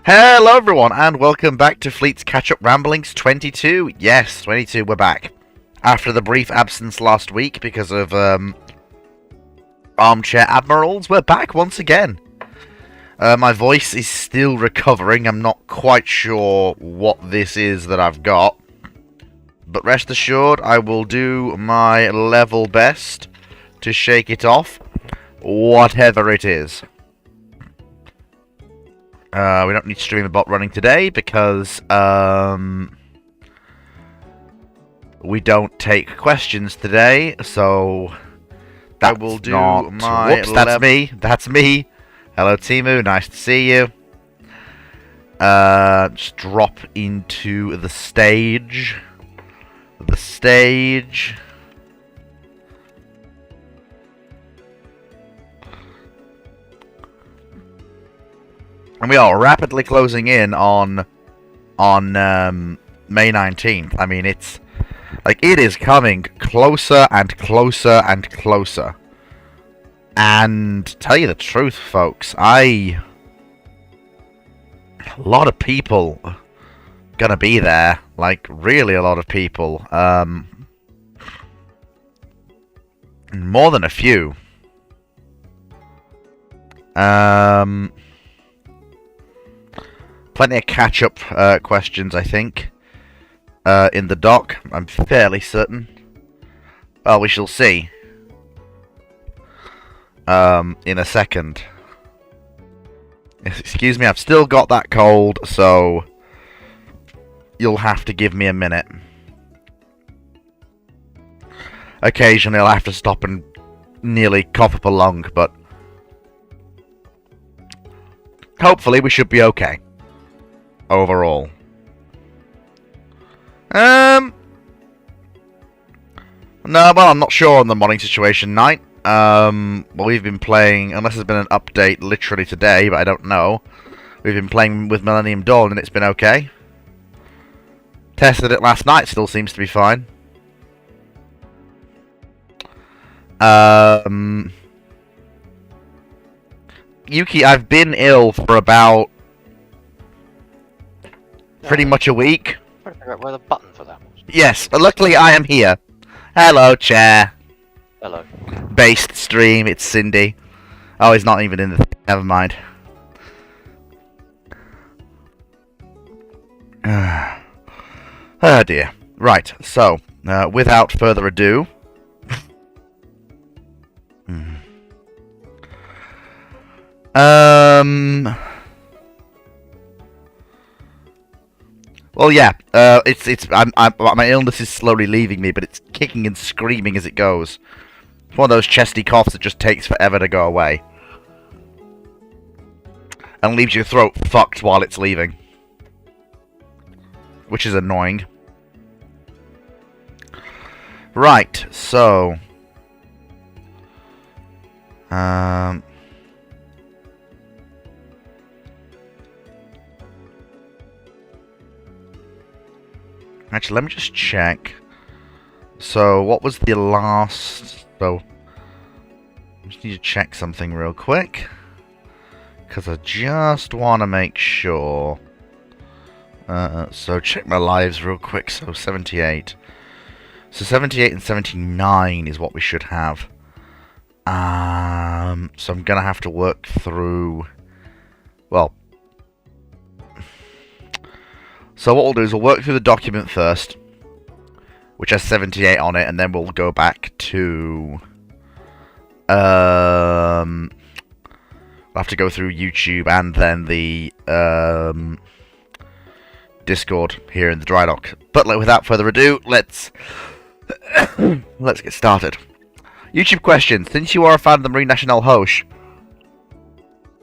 Hello everyone, and welcome back to Fleet's Catch-Up Ramblings 22. Yes, 22, we're back. After the brief absence last week because of Armchair Admirals, we're back once again. My voice is still recovering. I'm not quite sure what this is that I've got. But rest assured, I will do my level best to shake it off, whatever it is. We don't need streamer bot running today because we don't take questions today, so I will do my. Whoops, that's me. That's me. Hello, Timu. Nice to see you. Just drop into the stage. The stage. And we are rapidly closing in on May 19th. I mean, it's like it is coming closer and closer and closer. And tell you the truth, folks, a lot of people gonna be there. Like really, a lot of people. More than a few. Plenty of catch-up questions, I think, in the doc. I'm fairly certain. Well, we shall see. In a second. Excuse me, I've still got that cold, so you'll have to give me a minute. Occasionally I'll have to stop and nearly cough up a lung, but hopefully we should be okay. Overall. No, well, I'm not sure on the modding situation, Knight. Well, we've been playing, unless there's been an update literally today, but I don't know. We've been playing with Millennium Dawn and it's been okay. Tested it last night, still seems to be fine. Yuki, I've been ill for about pretty much a week. I'm trying to figure out where the button for that was. Yes, but luckily I am here. Hello, chair. Hello. Based stream, it's Cindy. Oh, he's not even in the never mind. Oh dear. Right, so, without further ado... Well, yeah. My illness is slowly leaving me, but it's kicking and screaming as it goes. It's one of those chesty coughs that just takes forever to go away, and leaves your throat fucked while it's leaving, which is annoying. Right. So. Actually, let me just check. So, what was the last... So, I just need to check something real quick. Because I just want to make sure. So, check my lives real quick. So, 78. So, 78 and 79 is what we should have. So, I'm going to have to work through... Well... So what we'll do is we'll work through the document first, which has 78 on it, and then we'll go back to... we'll have to go through YouTube and then the Discord here in the dry dock. But without further ado, let's get started. YouTube questions. Since you are a fan of the Marine Nationale Hoche,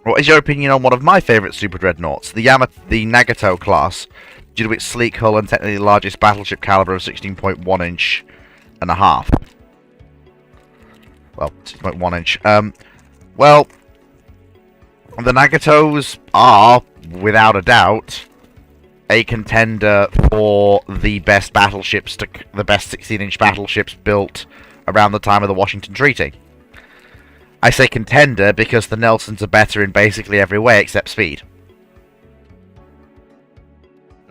what is your opinion on one of my favourite Super Dreadnoughts, the Nagato class, due to its sleek hull and technically largest battleship caliber of 16.1 inch and a half? Well, 6.1 inch. Well, the Nagatos are, without a doubt, a contender for the best battleships, the best 16-inch battleships built around the time of the Washington Treaty. I say contender because the Nelsons are better in basically every way except speed.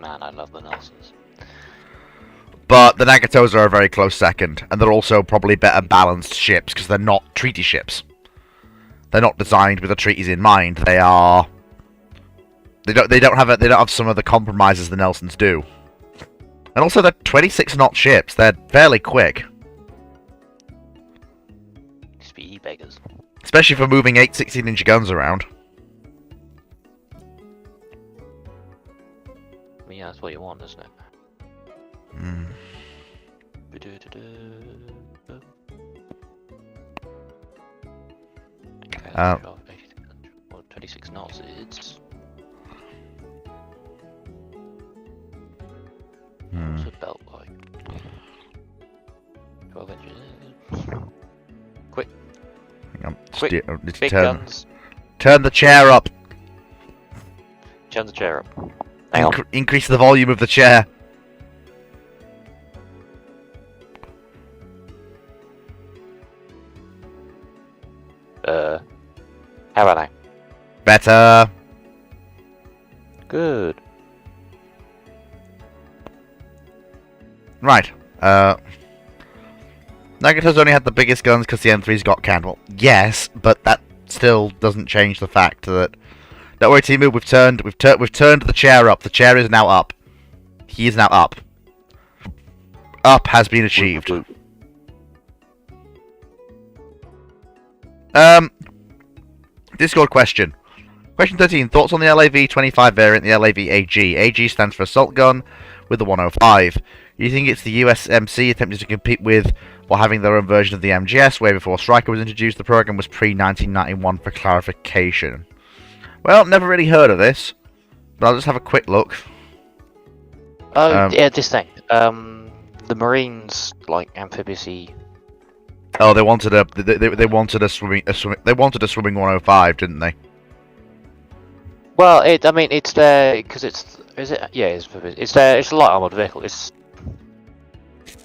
Man, I love the Nelsons. But the Nagato's are a very close second, and they're also probably better balanced ships because they're not treaty ships. They're not designed with the treaties in mind. They are. They don't have some of the compromises the Nelsons do. And also, they're 26 knot ships. They're fairly quick, Speedy beggars. especially for moving 8 16-inch guns around. I mean, yeah, that's what you want, isn't it? Hmm. Okay, Uh, 26 knots, it's... What's a belt like? 12 inches. Quick, Hang on. Quick, Just big turn guns. the chair up. Turn the chair up. Hang on. Increase the volume of the chair. How about now? Better. Good. Right. Nagato's only had the biggest guns because the M3's got canned. Well, yes, but that still doesn't change the fact that... Don't worry, Timu, we've turned the chair up. The chair is now up. He is now up. Up has been achieved. Discord question. Question 13. Thoughts on the LAV-25 variant, the LAV-AG? AG stands for Assault Gun with the 105. Do you think it's the USMC attempting to compete with or having their own version of the MGS way before Striker was introduced? The program was pre-1991 for clarification. Well, never really heard of this, but I'll just have a quick look. Oh, yeah, this thing. The Marines, like, amphibious-y. Oh, they wanted a swimming 105, didn't they? Well, I mean, it's there because it's there. It's a light armored vehicle. I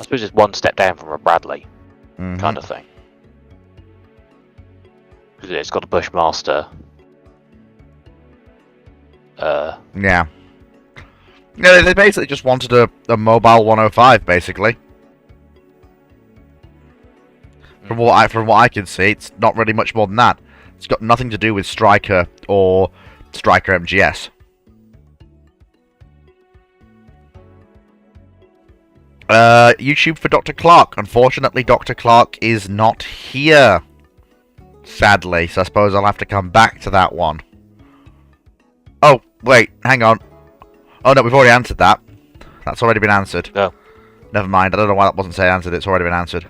suppose it's one step down from a Bradley kind of thing. Because it's got a Bushmaster. Yeah. No, they basically just wanted a mobile 105, basically. From what I can see, it's not really much more than that. It's got nothing to do with Striker or Striker MGS. YouTube for Dr. Clark. Unfortunately, Dr. Clark is not here. Sadly, so I suppose I'll have to come back to that one. Oh, wait, hang on. Oh no, we've already answered that. That's already been answered. No. Never mind, I don't know why that wasn't say answered, it's already been answered.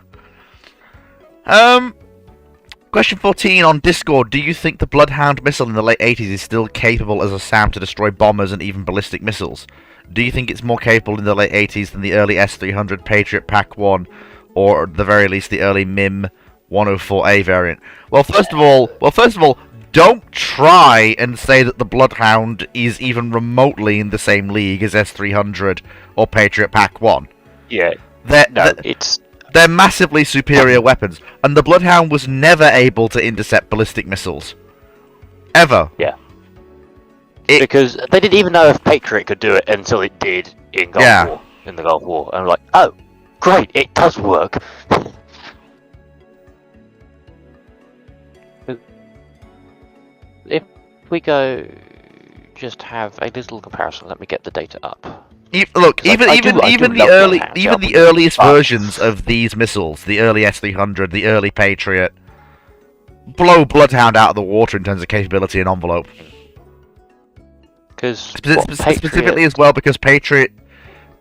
Question 14 on Discord. Do you think the Bloodhound missile in the late 80s is still capable as a SAM to destroy bombers and even ballistic missiles? Do you think it's more capable in the late 80s than the early S-300 Patriot Pac-1, or at the very least the early MIM 104A variant? Well, first of all, don't try and say that the Bloodhound is even remotely in the same league as S-300 or Patriot Pac-1. Yeah. They're massively superior weapons, and the Bloodhound was never able to intercept ballistic missiles. Ever. Yeah. Because they didn't even know if Patriot could do it until it did in War. In the Gulf War. And I'm like, oh, great, it does work. If we go just have a little comparison, let me get the data up. Look, even the earliest versions of these missiles, the early S-300, the early Patriot, blow Bloodhound out of the water in terms of capability and envelope. Specifically as well, because Patriot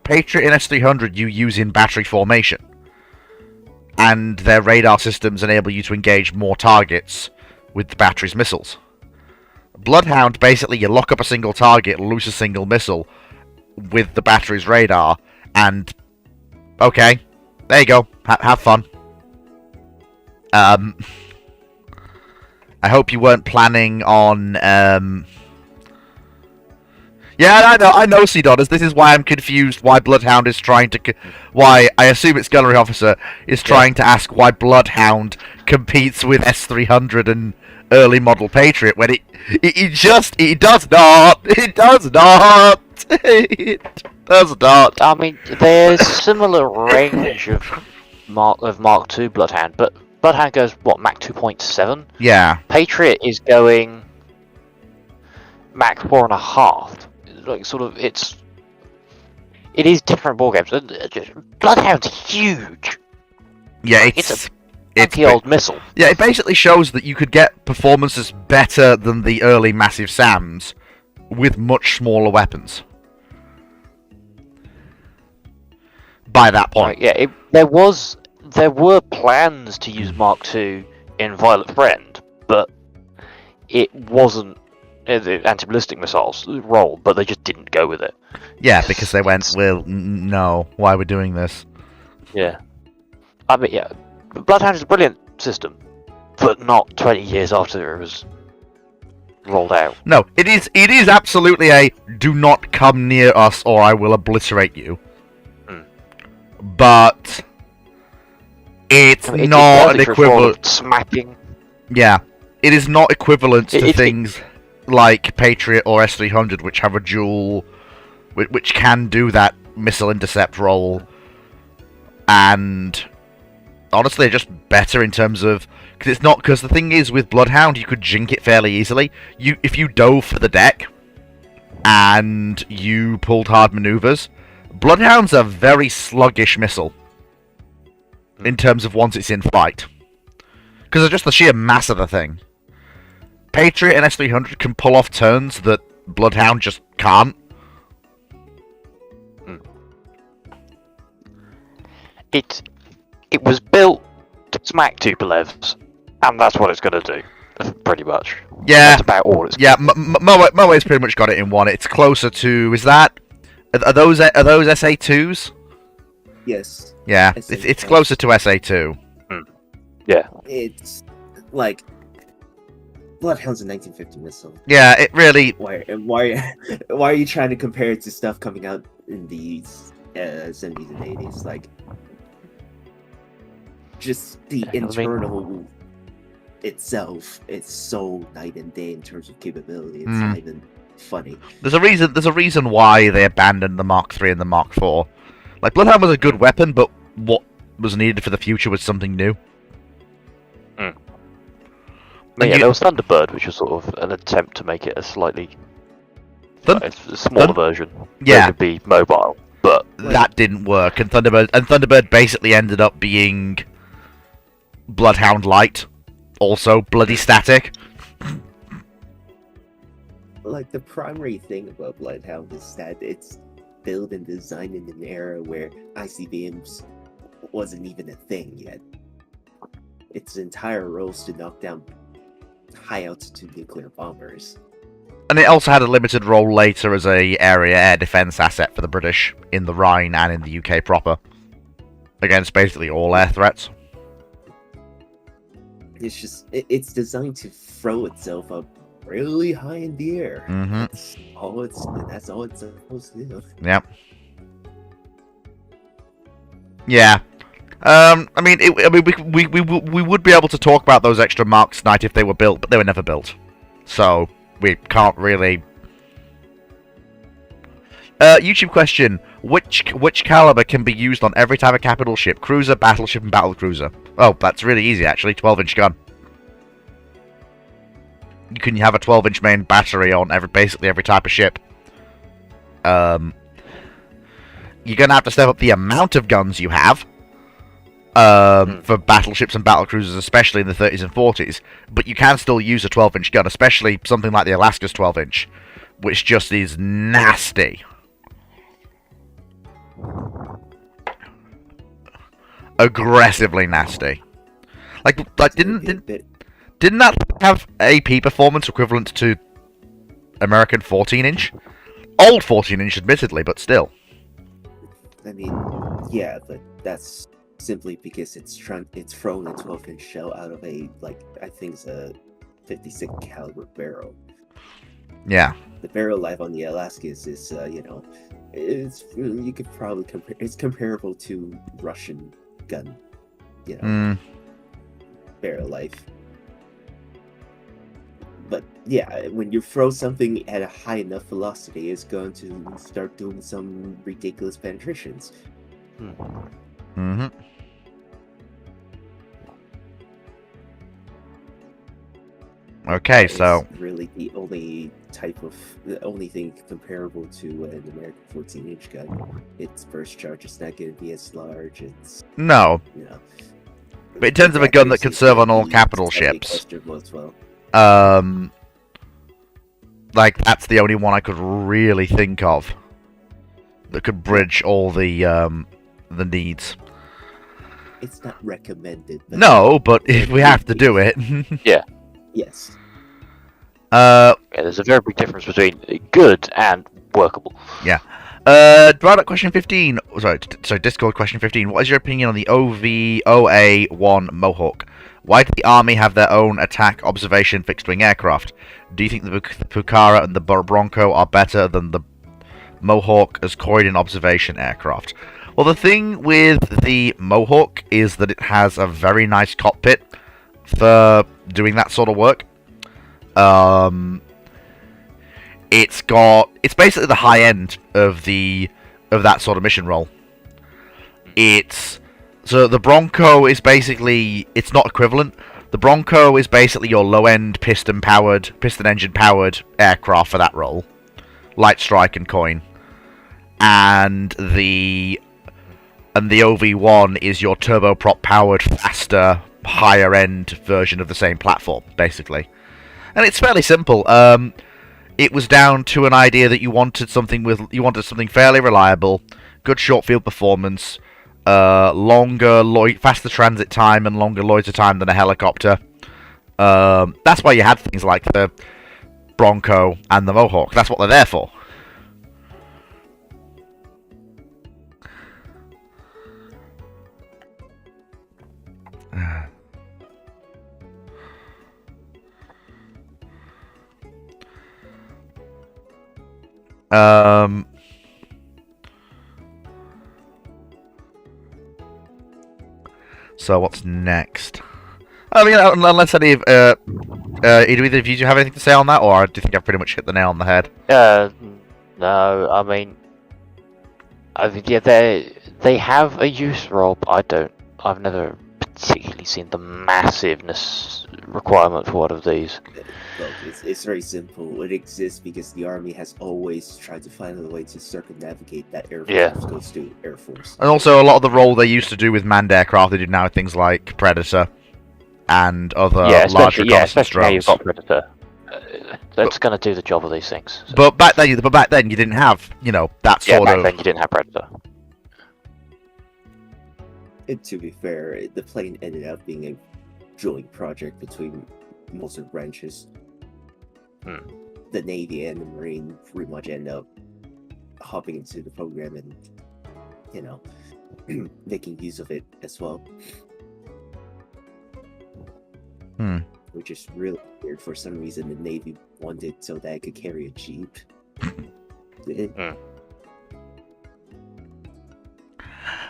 and S-300 you use in battery formation, and their radar systems enable you to engage more targets with the battery's missiles. Bloodhound, basically, you lock up a single target, loose a single missile with the battery's radar, and okay, there you go. Have fun. I hope you weren't planning on. Yeah, I know, C-Dodders. This is why I'm confused. Why Bloodhound is trying to, why I assume it's Gunnery Officer is trying to ask why Bloodhound competes with S-300 and early model Patriot when it does not. It does not. That's not. I mean, there's similar range of Mark II Bloodhound, but Bloodhound goes what Mach 2.7. Yeah. Patriot is going Mach 4.5. Like sort of, it is different ball games. Bloodhound's huge. Yeah, Like, it's a old missile. Yeah, it basically shows that you could get performances better than the early Massive Sams with much smaller weapons. By that point. Yeah, there were plans to use Mark II in Violet Friend, but it wasn't the anti-ballistic missiles role, but they just didn't go with it. Yeah, because they went, well, no, why are we doing this? Yeah. I mean, yeah, Bloodhound is a brilliant system, but not 20 years after it was rolled out. No, it is absolutely a do not come near us or I will obliterate you. But it's not an equivalent. Smacking. Yeah, it is not equivalent to things like Patriot or S300, which have a dual, which can do that missile intercept role, and honestly, they're just better in terms of because the thing is with Bloodhound, you could jink it fairly easily. If you dove for the deck and you pulled hard maneuvers, Bloodhound's a very sluggish missile in terms of once it's in flight. Because of just the sheer mass of the thing. Patriot and S300 can pull off turns that Bloodhound just can't. It was built to smack Tupolevs, and that's what it's going to do, pretty much. Yeah. That's about all it's Yeah, Moe's pretty much got it in one. It's closer to... Is that... Are those SA2s? Yes. Yeah, it's closer to SA2. Yeah. It's like Bloodhound's a 1950 missile. Yeah, it really. Why are you trying to compare it to stuff coming out in the 70s and 80s? Like, just the internal itself, it's so night and day in terms of capability. It's not even funny. There's a reason why they abandoned the Mark III and the Mark IV. Like, Bloodhound was a good weapon, but what was needed for the future was something new. Yeah, there was Thunderbird, which was sort of an attempt to make it a slightly a smaller version. Yeah, to be mobile, but that didn't work. And Thunderbird basically ended up being Bloodhound Light, also bloody static. Like, the primary thing about Bloodhound is that it's built and designed in an era where ICBMs wasn't even a thing yet. Its entire role is to knock down high-altitude nuclear bombers. And it also had a limited role later as a area air defense asset for the British in the Rhine and in the UK proper, against basically all air threats. It's just it's designed to throw itself up really high in the air. That's all it's supposed to do. Yep. Yeah. I mean, we would be able to talk about those extra Marks tonight if they were built, but they were never built, so we can't really. YouTube question: Which caliber can be used on every type of capital ship, cruiser, battleship, and battlecruiser? Oh, that's really easy actually. 12-inch gun. You can have a 12-inch main battery on basically every type of ship. You're gonna have to step up the amount of guns you have. For battleships and battlecruisers, especially in the 30s and 40s, but you can still use a 12-inch gun, especially something like the Alaska's 12-inch, which just is nasty. Aggressively nasty. Like didn't that have AP performance equivalent to American 14-inch? Old 14-inch, admittedly, but still. I mean, yeah, but that's simply because it's thrown a 12-inch shell out of a, like, I think it's a 56 caliber barrel. Yeah. The barrel life on the Alaskas is, you could probably compare. It's comparable to Russian gun, barrel life. But Yeah, when you throw something at a high enough velocity, it's going to start doing some ridiculous penetrations. Mm-hmm. Okay, That so is really the only thing comparable to an American 14-inch gun. Its burst charge is not going to be as large. It's no, you know, but in terms its of a gun that accuracy could is serve gonna on all be capital slightly ships, questionable as well. like that's the only one I could really think of that could bridge all the needs. It's not recommended. But No, but if it we have to could do be. it, Yes. Yeah, there's a very big difference between good and workable. Product question 15. Sorry, Discord question 15. What is your opinion on the OVOA-1 Mohawk? Why did the Army have their own attack observation fixed-wing aircraft? Do you think the Pucara and the Bronco are better than the Mohawk as Croydon observation aircraft? Well, the thing with the Mohawk is that it has a very nice cockpit for doing that sort of work. It's basically the high end of that sort of mission role. So the Bronco is basically, it's not equivalent. The Bronco is basically your low end piston engine powered aircraft for that role, light strike and coin, and the OV1 is your turboprop powered, faster, higher end version of the same platform, basically. And it's fairly simple. It was down to an idea that you wanted something fairly reliable, good short field performance, faster transit time and longer loiter time than a helicopter. That's why you had things like the Bronco and the Mohawk. That's what they're there for. So what's next? I mean, unless any of either of you have anything to say on that, or do you think I've pretty much hit the nail on the head? No, I mean, yeah, they have a use role, but I've never particularly seen the massiveness requirement for one of these. Look, it's very simple. It exists because the Army has always tried to find a way to circumnavigate that Air Force goes to Air Force. And also, a lot of the role they used to do with manned aircraft, they do now with things like Predator and other larger especially now you've got Predator. That's going to do the job of these things. So. But back then, you didn't have, that sort of. Yeah, back then you didn't have Predator. And to be fair, the plane ended up being a joint project between most of the branches. The Navy and the Marine pretty much end up hopping into the program and, making use of it as well. Which is really weird. For some reason, the Navy wanted so that it could carry a Jeep.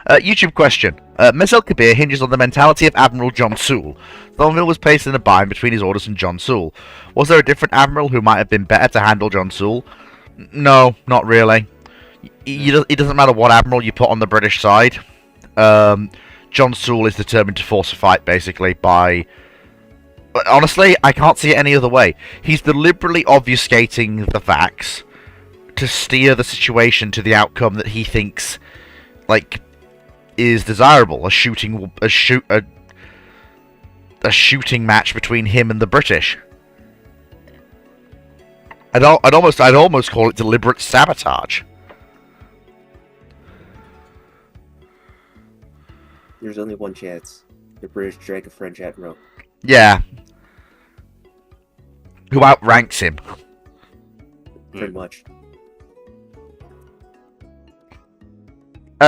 YouTube question. Missile Kabir hinges on the mentality of Admiral John Sewell. Thornville was placed in a bind between his orders and John Sewell. Was there a different admiral who might have been better to handle John Sewell? No, not really. It doesn't matter what admiral you put on the British side. John Sewell is determined to force a fight, basically, by... But honestly, I can't see it any other way. He's deliberately obfuscating the facts to steer the situation to the outcome that he thinks, is desirable. A shooting match between him and the British. I'd almost call it deliberate sabotage. There's only one chance. The British drank a French admiral. Yeah. Who outranks him. Pretty much.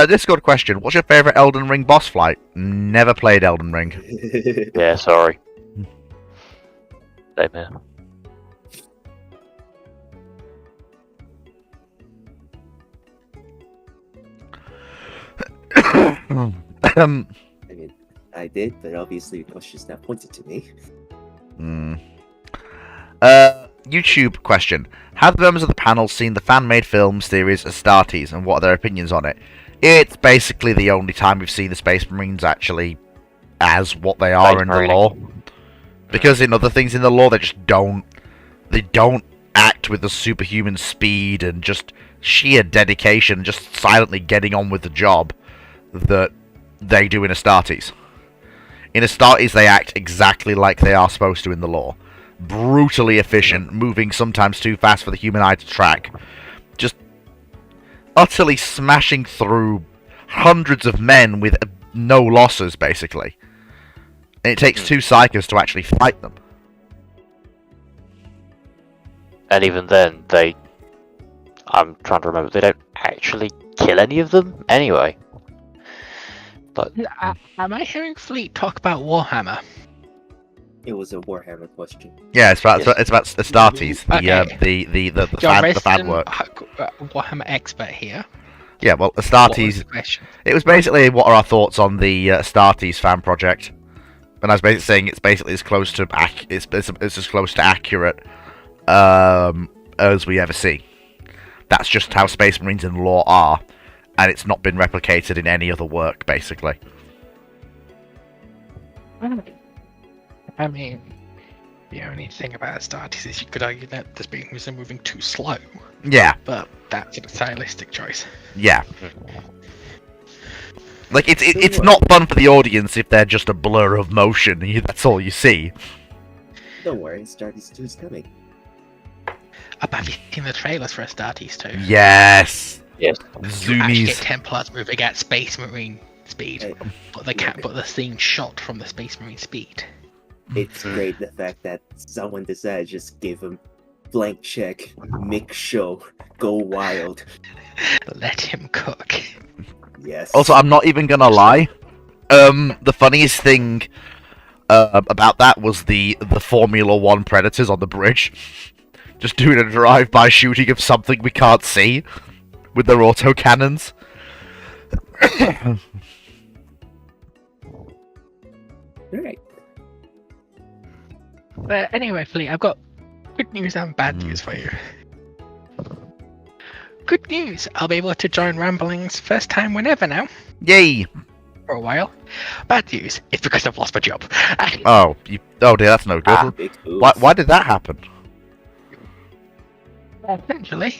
Discord question. What's your favourite Elden Ring boss fight? Never played Elden Ring. Yeah, sorry. Same here. I mean, I did, but obviously the question's not pointed to me. YouTube question. Have the members of the panel seen the fan-made film series Astartes, and what are their opinions on it? It's basically the only time we've seen the Space Marines actually as what they are in the lore. Because in other things in the lore, they just don't... They don't act with the superhuman speed and just sheer dedication, just silently getting on with the job that they do in Astartes. In Astartes, they act exactly like they are supposed to in the lore. Brutally efficient, moving sometimes too fast for the human eye to track. Just utterly smashing through hundreds of men with no losses, basically. And it takes 2 psychers to actually fight them. And even then, I'm trying to remember, they don't actually kill any of them anyway. But am I hearing Fleet talk about Warhammer? It was a Warhammer question. Yeah, it's about Astartes, Okay. the fan work. Warhammer expert here. Yeah, well, What was Astartes. the question? It was basically what are our thoughts on the Astartes fan project, and I was basically saying it's basically as close to it's as close to accurate as we ever see. That's just how Space Marines in lore are, and it's not been replicated in any other work, basically. I mean, the only thing about Astartes is you could argue that the Space Marines are moving too slow, Yeah, but that's a stylistic choice. yeah. Like it's not fun for the audience if they're just a blur of motion. That's all you see. Don't worry, Astartes 2 is coming. Have you seen the trailers for Astartes too? Yes. yes, You actually get Zoomies. Templars moving at Space Marine speed, Hey, but they can't. But the scene shot from the Space Marine speed. It's great the fact that someone decided to just give him blank check, mix show, go wild. Let him cook. Yes. Also, I'm not even gonna lie. The funniest thing about that was the Formula One Predators on the bridge, just doing a drive-by shooting of something we can't see with their autocannons. Right. But anyway, Fleet, I've got good news and bad news for you. Good news, I'll be able to join Ramblings first time whenever now, Yay! for a while. Bad news, it's because I've lost my job. Oh, oh dear, that's no good. Big oops. Why did that happen? Essentially,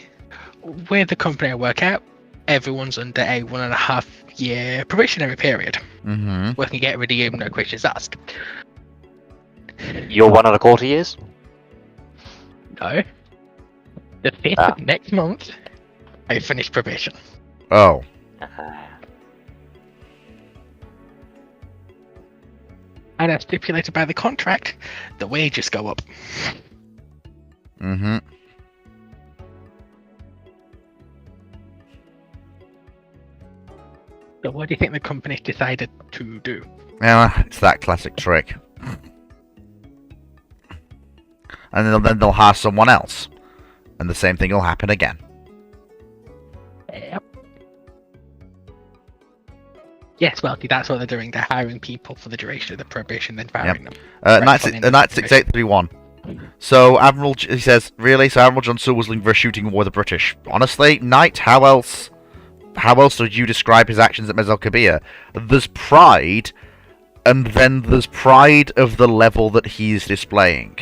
with the company I work at, everyone's under a 1.5 year probationary period. Mm-hmm. We can get rid of you, no questions asked. you're 1.25 years. No. The 5th of next month, I finish probation. Oh. And as stipulated by the contract, the wages go up. Mm-hmm. So what do you think the company decided to do? Yeah, it's that classic trick. And then they'll hire someone else, and the same thing will happen again. Yep. Yes, well, that's what they're doing. They're hiring people for the duration of the probation, then firing them. Knight 6831. So Admiral, he says, really? So Admiral John Sewell was looking for a shooting war with the British. Honestly, Knight, how else would you describe his actions at Mezal Kabir? There's pride, and then there's pride of the level that he's displaying.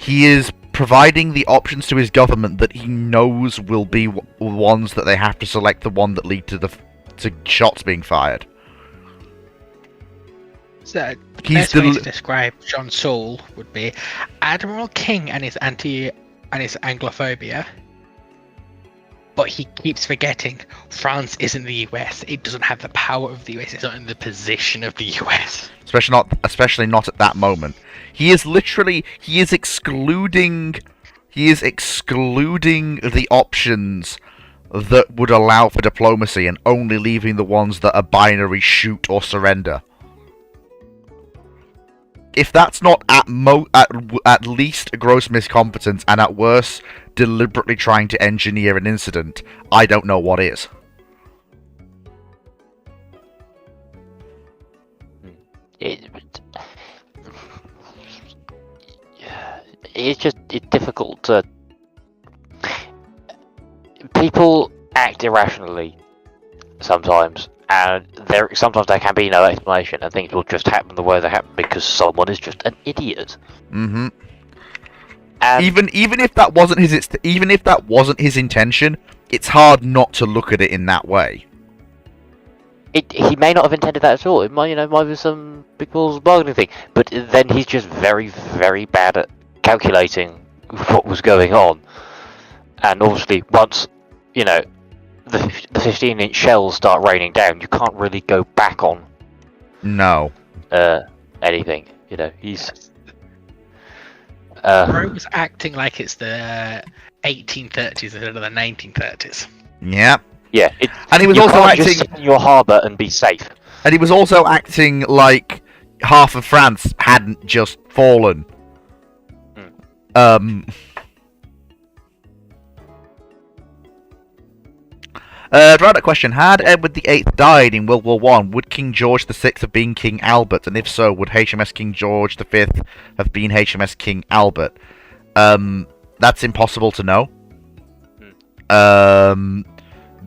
He is providing the options to his government that he knows will be ones that they have to select the one that lead to shots being fired. So the He's best way to describe John Saul would be Admiral King and his Anglophobia. But he keeps forgetting France isn't the US. It doesn't have the power of the US. It's not in the position of the US. Especially not at that moment. He is excluding the options that would allow for diplomacy and only leaving the ones that are binary shoot or surrender. If that's not at least a gross miscompetence and at worst deliberately trying to engineer an incident, I don't know what is. it's difficult to. People act irrationally sometimes, and sometimes there can be no explanation, and things will just happen the way they happen because someone is just an idiot. Mm-hmm. And Even if that wasn't his intention, it's hard not to look at it in that way. he may not have intended that at all. It might be some big balls bargaining thing, but then he's just very, very bad at calculating what was going on. And obviously, once the 15-inch shells start raining down, you can't really go back on anything. He's Rome's acting like it's the 1830s instead of the 1930s. Yeah. Yeah, and he was you also can't acting. just sit in your harbour and be safe. And he was also acting like half of France hadn't just fallen. Direct question: had Edward VIII died in World War I, would King George VI have been King Albert? And if so, would HMS King George V have been HMS King Albert? That's impossible to know.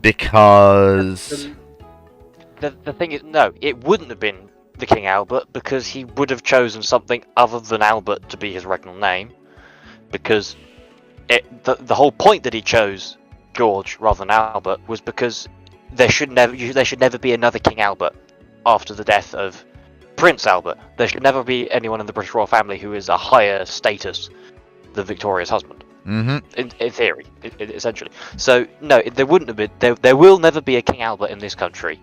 Because the thing is, no, it wouldn't have been the King Albert because he would have chosen something other than Albert to be his regnal name. Because the whole point that he chose George rather than Albert was because there should never be another King Albert after the death of Prince Albert. There should never be anyone in the British royal family who is a higher status than Victoria's husband. Mm-hmm. In theory, essentially. So no, there wouldn't have been. There will never be a King Albert in this country,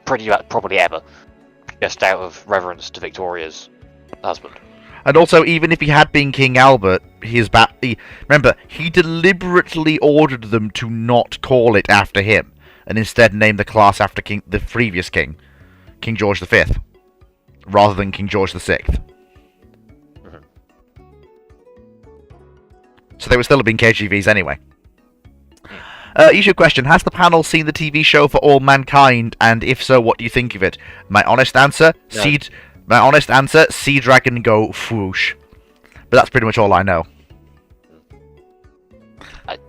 probably ever, just out of reverence to Victoria's husband. And also, even if he had been King Albert, remember, he deliberately ordered them to not call it after him, and instead name the class after the previous king, King George V, rather than King George VI. Mm-hmm. So they would still have been KGVs anyway. Issue question: has the panel seen the TV show For All Mankind, and if so, what do you think of it? My honest answer: No. Sea Dragon go whoosh. But that's pretty much all I know.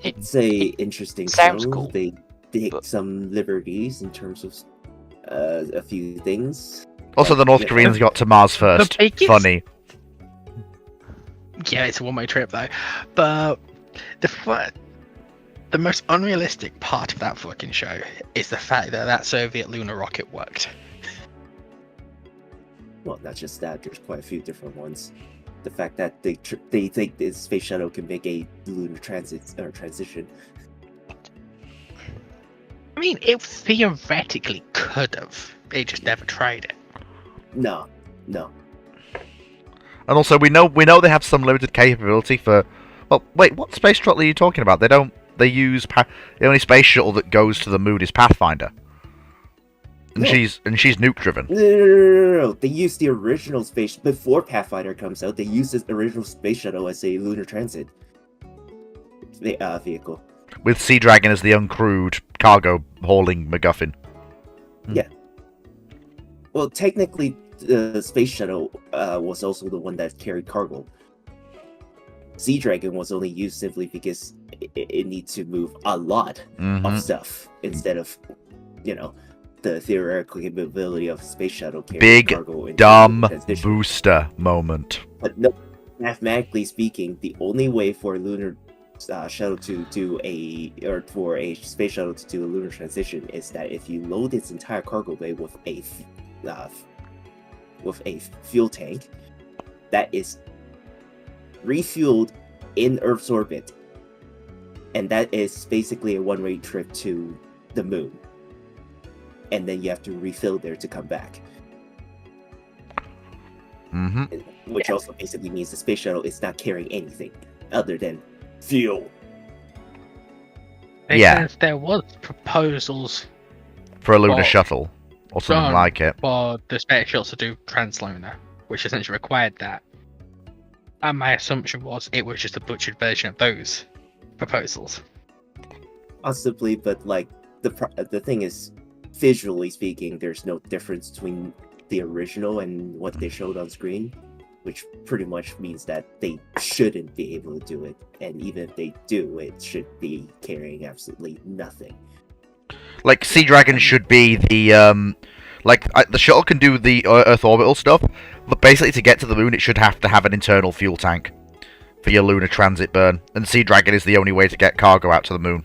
It's a interesting sounds show. cool, They take some liberties in terms of a few things. Also, the North Koreans got to Mars first. Funny. Yeah, it's a one-way trip though. But the most unrealistic part of that fucking show is the fact that Soviet lunar rocket worked. Well, not just that. There's quite a few different ones. The fact that they think the space shuttle can make a lunar transition. I mean, it theoretically could have. They just never tried it. No. And also, we know they have some limited capability for. Well, wait, what space shuttle are you talking about? They don't. They use the only space shuttle that goes to the moon is Pathfinder. And No. she's nuke driven. No. They use the original space before Pathfinder comes out. They use the original space shuttle as a lunar transit vehicle. With Sea Dragon as the uncrewed cargo hauling MacGuffin. Yeah. Well, technically, the space shuttle was also the one that carried cargo. Sea Dragon was only used simply because it needs to move a lot of stuff instead of, the theoretical capability of a space shuttle carrying Big cargo. dumb booster moment. But no, mathematically speaking, the only way for a lunar shuttle to do for a space shuttle to do a lunar transition is that if you load its entire cargo bay with a fuel tank that is refueled in Earth's orbit, and that is basically a one-way trip to the moon, and then you have to refill there to come back. Which also basically means the space shuttle is not carrying anything other than fuel. Because there was proposals for a lunar shuttle or something like it. for the space shuttle to do translunar, which essentially required that. And my assumption was it was just a butchered version of those proposals. Possibly, but the thing is, visually speaking, there's no difference between the original and what they showed on screen. which pretty much means that they shouldn't be able to do it, and even if they do, it should be carrying absolutely nothing. Like, Sea Dragon should be the, the shuttle can do the Earth orbital stuff, but basically to get to the moon, it should have to have an internal fuel tank for your lunar transit burn, and Sea Dragon is the only way to get cargo out to the moon.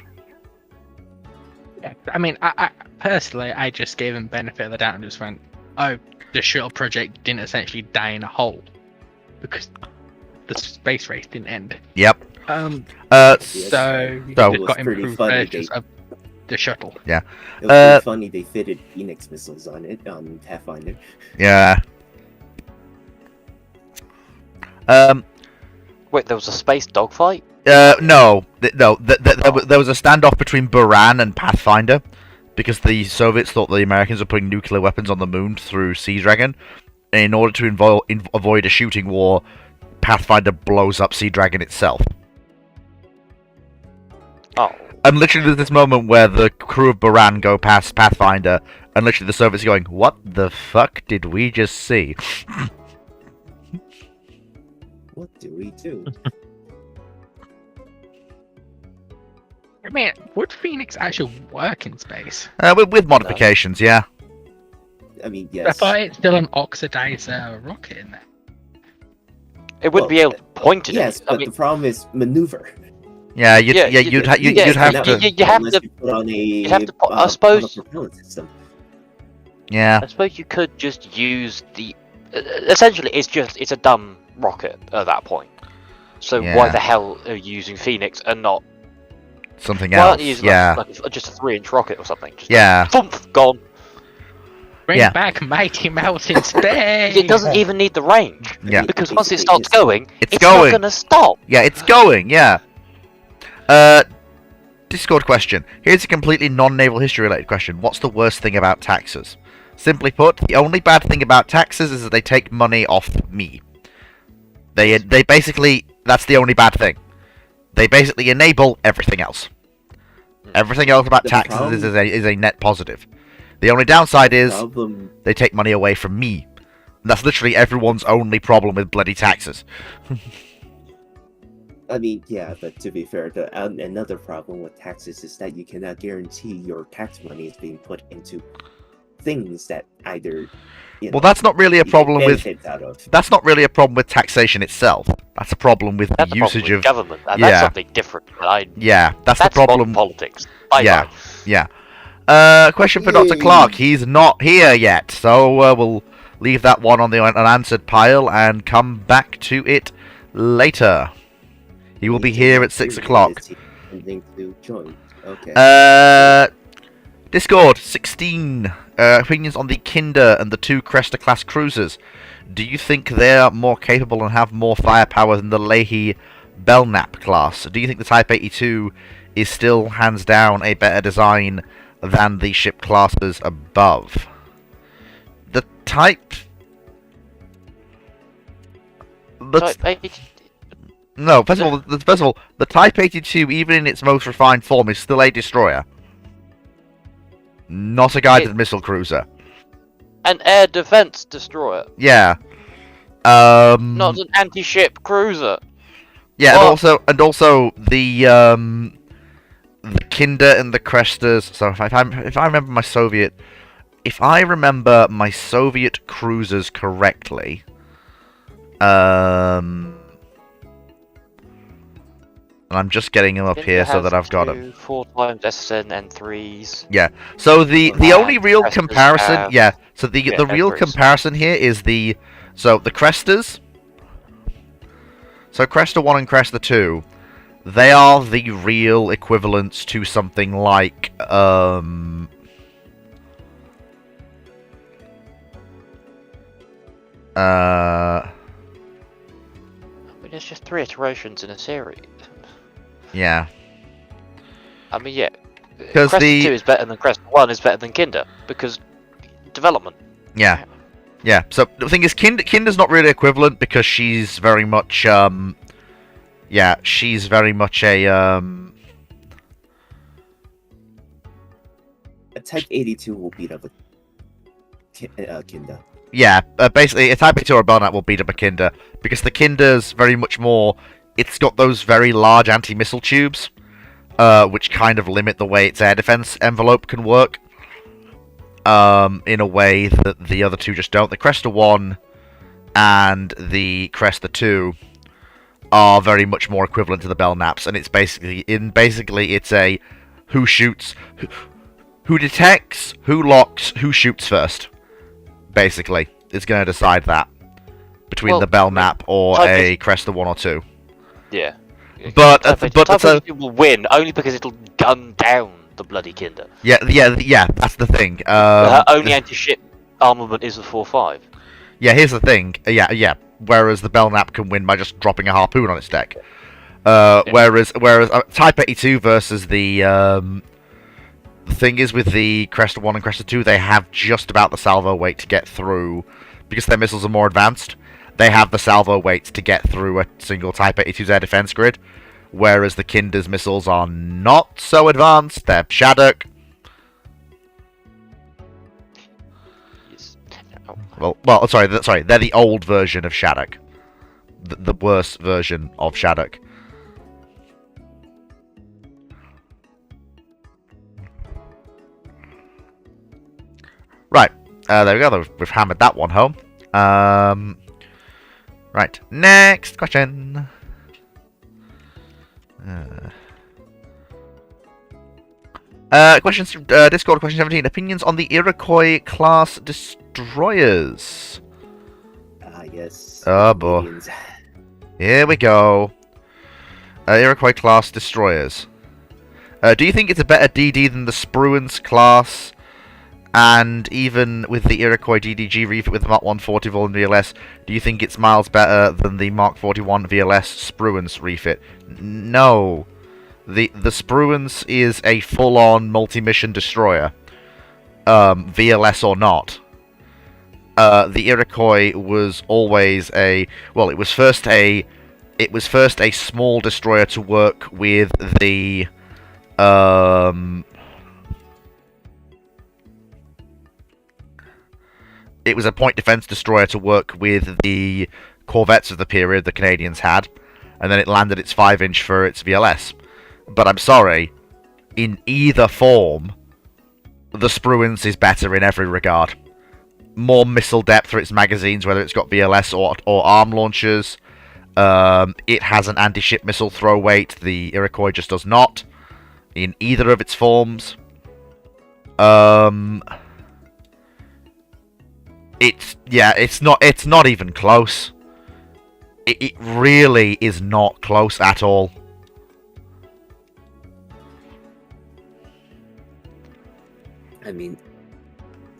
Yeah, I mean, I personally, I just gave him benefit of the doubt and just went, oh, the shuttle project didn't essentially die in a hole because the space race didn't end. Yep. So So- they've It was got pretty improved funny, versions they- of the shuttle. It was pretty funny they fitted Phoenix missiles on it on Pathfinder. Yeah. Wait, there was a space dogfight? No. There was a standoff between Buran and Pathfinder, because the Soviets thought the Americans were putting nuclear weapons on the moon through Sea Dragon. And in order to avoid a shooting war, Pathfinder blows up Sea Dragon itself. Oh. And literally there's this moment where the crew of Buran go past Pathfinder, and literally the Soviets are going, what the fuck did we just see? What do we do? I mean, would Phoenix actually work in space? With modifications, yeah. I mean, I yes. thought it's still an oxidizer rocket in there. It would Well, be able to point at Yes, it. but I mean, the problem is maneuver. Yeah, you'd Yeah, you'd have cannot to. you have unless to- you put on a, you have to put- I on a suppose- propellant system. Yeah, I suppose you could just use the. Essentially, it's a dumb rocket at that point. So Yeah. why the hell are you using Phoenix and not? something Why else. aren't you using Yeah, just a 3-inch rocket or something? Just yeah. thump, gone. Bring Yeah. back Mighty Mountain Space! It doesn't even need the range Yeah. because once it Basically, starts going, It's it's going. not gonna stop. Yeah, it's going, yeah. Discord question. Here's a completely non-naval history related question. What's the worst thing about taxes? Simply put, the only bad thing about taxes is that they take money off me. They basically, that's the only bad thing. They basically enable everything else. Everything else about The taxes problem- is a net positive. The only downside is Problem. they take money away from me. And that's literally everyone's only problem with bloody taxes. I mean, yeah, but to be fair, another problem with taxes is that you cannot guarantee your tax money is being put into things that either. Well, that's not really a you get problem with. benefits out of. That's not really a problem with taxation itself. That's a problem with That's the the problem usage with of. government. And yeah. That's something different. Yeah, that's the That's problem. modern politics. Bye Yeah. bye. Yeah. Question for Dr. Yay. Clark. He's not here yet, so we'll leave that one on the unanswered pile and come back to it later. He will be here at 6 o'clock. Is he intending to join? Okay. Discord 16 opinions on the Kinder and the 2 Cresta class cruisers. Do you think they're more capable and have more firepower than the Leahy Belknap class? Do you think the Type 82 is still hands down a better design than the ship classes above? The Type. No, first of all, the Type 82, even in its most refined form, is still a destroyer. Not a guided missile cruiser. An air defense destroyer, Yeah. not an anti-ship cruiser. Yeah, What? and also the Kinder and the Crestas. So if I remember my Soviet cruisers correctly, and I'm just getting them up here so that I've got them. 4 times SSN and 3s. So the And only real Crestas comparison, have- yeah. So the yeah, real Everest. comparison here is the Crestas. So Cresta 1 and Cresta 2, they are the real equivalents to something like I mean, it's just 3 iterations in a series. yeah. I mean, yeah. 'Cause Cresta the- 2 is better than Cresta 1 is better than Kinder because development. Yeah. Yeah. So the thing is, Kinder's not really equivalent because she's very much she's very much a A Type 82 will beat up a Kinder. Yeah, basically, a Type 82 or a Belknap will beat up a Kinder, because the Kinder's very much more... It's got those very large anti-missile tubes, which kind of limit the way its air defense envelope can work, in a way that the other two just don't. The Cresta 1 and the Cresta 2 are very much more equivalent to the Belknaps, and it's basically it's a who shoots, who detects, who locks, who shoots first. Basically, it's going to decide that between the Belknap or a Cresta 1 or 2. Yeah. But Type 82 will win only because it'll gun down the bloody Kinder. Yeah. That's the thing. Her only anti-ship armament is the 4.5. Yeah, here's the thing. Yeah. Whereas the Belknap can win by just dropping a harpoon on its deck. Whereas Type 82 versus the thing is with the Cresta 1 and Cresta 2, they have just about the salvo weight to get through, because their missiles are more advanced. They have the salvo weight to get through a single Type 82's air defense grid, whereas the Kinder's missiles are not so advanced. They're Shattuck. Well, sorry. They're the old version of Shattuck, the worse version of Shattuck. Right, there we go. We've hammered that one home. Right, next question. Questions from Discord, question 17. Opinions on the Iroquois class destroyers. Yes. Oh boy. Here we go. Iroquois class destroyers. Do you think it's a better DD than the Spruance class? And even with the Iroquois DDG refit with the Mark 140 Vol and VLS, do you think it's miles better than the Mark 41 VLS Spruance refit? No. The Spruance is a full-on multi-mission destroyer, VLS or not. The Iroquois was always a it was first a small destroyer to work with the It was a point defense destroyer to work with the corvettes of the period the Canadians had, and then it landed its 5-inch for its VLS. But I'm sorry, in either form, the Spruance is better in every regard. More missile depth for its magazines, whether it's got VLS or arm launchers. It has an anti-ship missile throw weight. The Iroquois just does not, in either of its forms. It's not even close. It really is not close at all. I mean,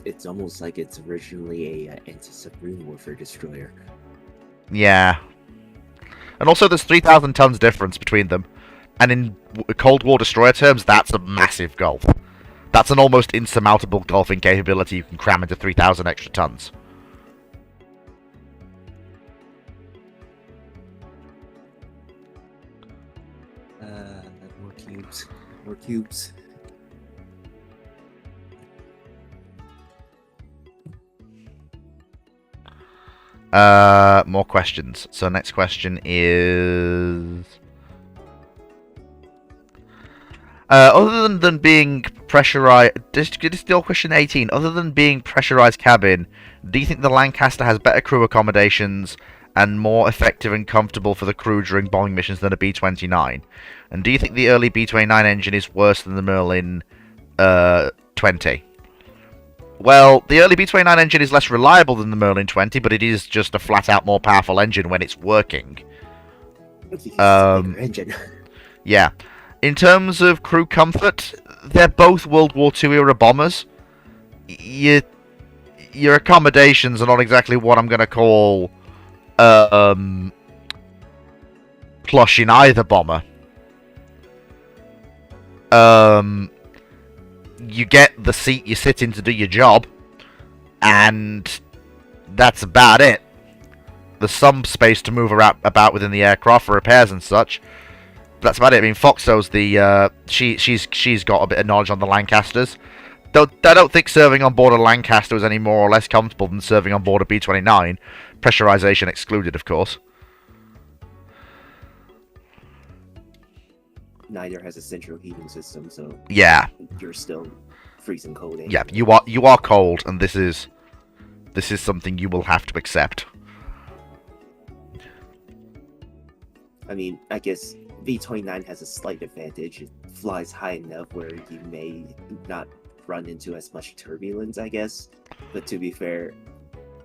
it's almost like it's originally a anti-submarine warfare destroyer. Yeah. And also there's 3,000 tons difference between them. And in Cold War destroyer terms, that's a massive gulf. That's an almost insurmountable gulfing capability you can cram into 3,000 extra tons. More cubes. More cubes. More questions. So next question is... other than being pressurized... This is still question 18. Other than being pressurized cabin, do you think the Lancaster has better crew accommodations and more effective and comfortable for the crew during bombing missions than a B-29? And do you think the early B-29 engine is worse than the Merlin 20? Well, the early B-29 engine is less reliable than the Merlin 20, but it is just a flat-out more powerful engine when it's working. Engine. Yeah. In terms of crew comfort, they're both World War II era bombers. Your accommodations are not exactly what I'm going to call plush in either bomber. You get the seat you sit in to do your job, and that's about it. There's some space to move about within the aircraft for repairs and such. That's about it. I mean, Foxo's the she's got a bit of knowledge on the Lancasters, I don't think serving on board a Lancaster was any more or less comfortable than serving on board a B-29. Pressurization excluded, of course. Neither has a central heating system, so Yeah, you're still freezing cold. Anyway. yeah, you are cold, and this is something you will have to accept. I mean, I guess V-29 has a slight advantage. It flies high enough where you may not run into as much turbulence, I guess. But to be fair,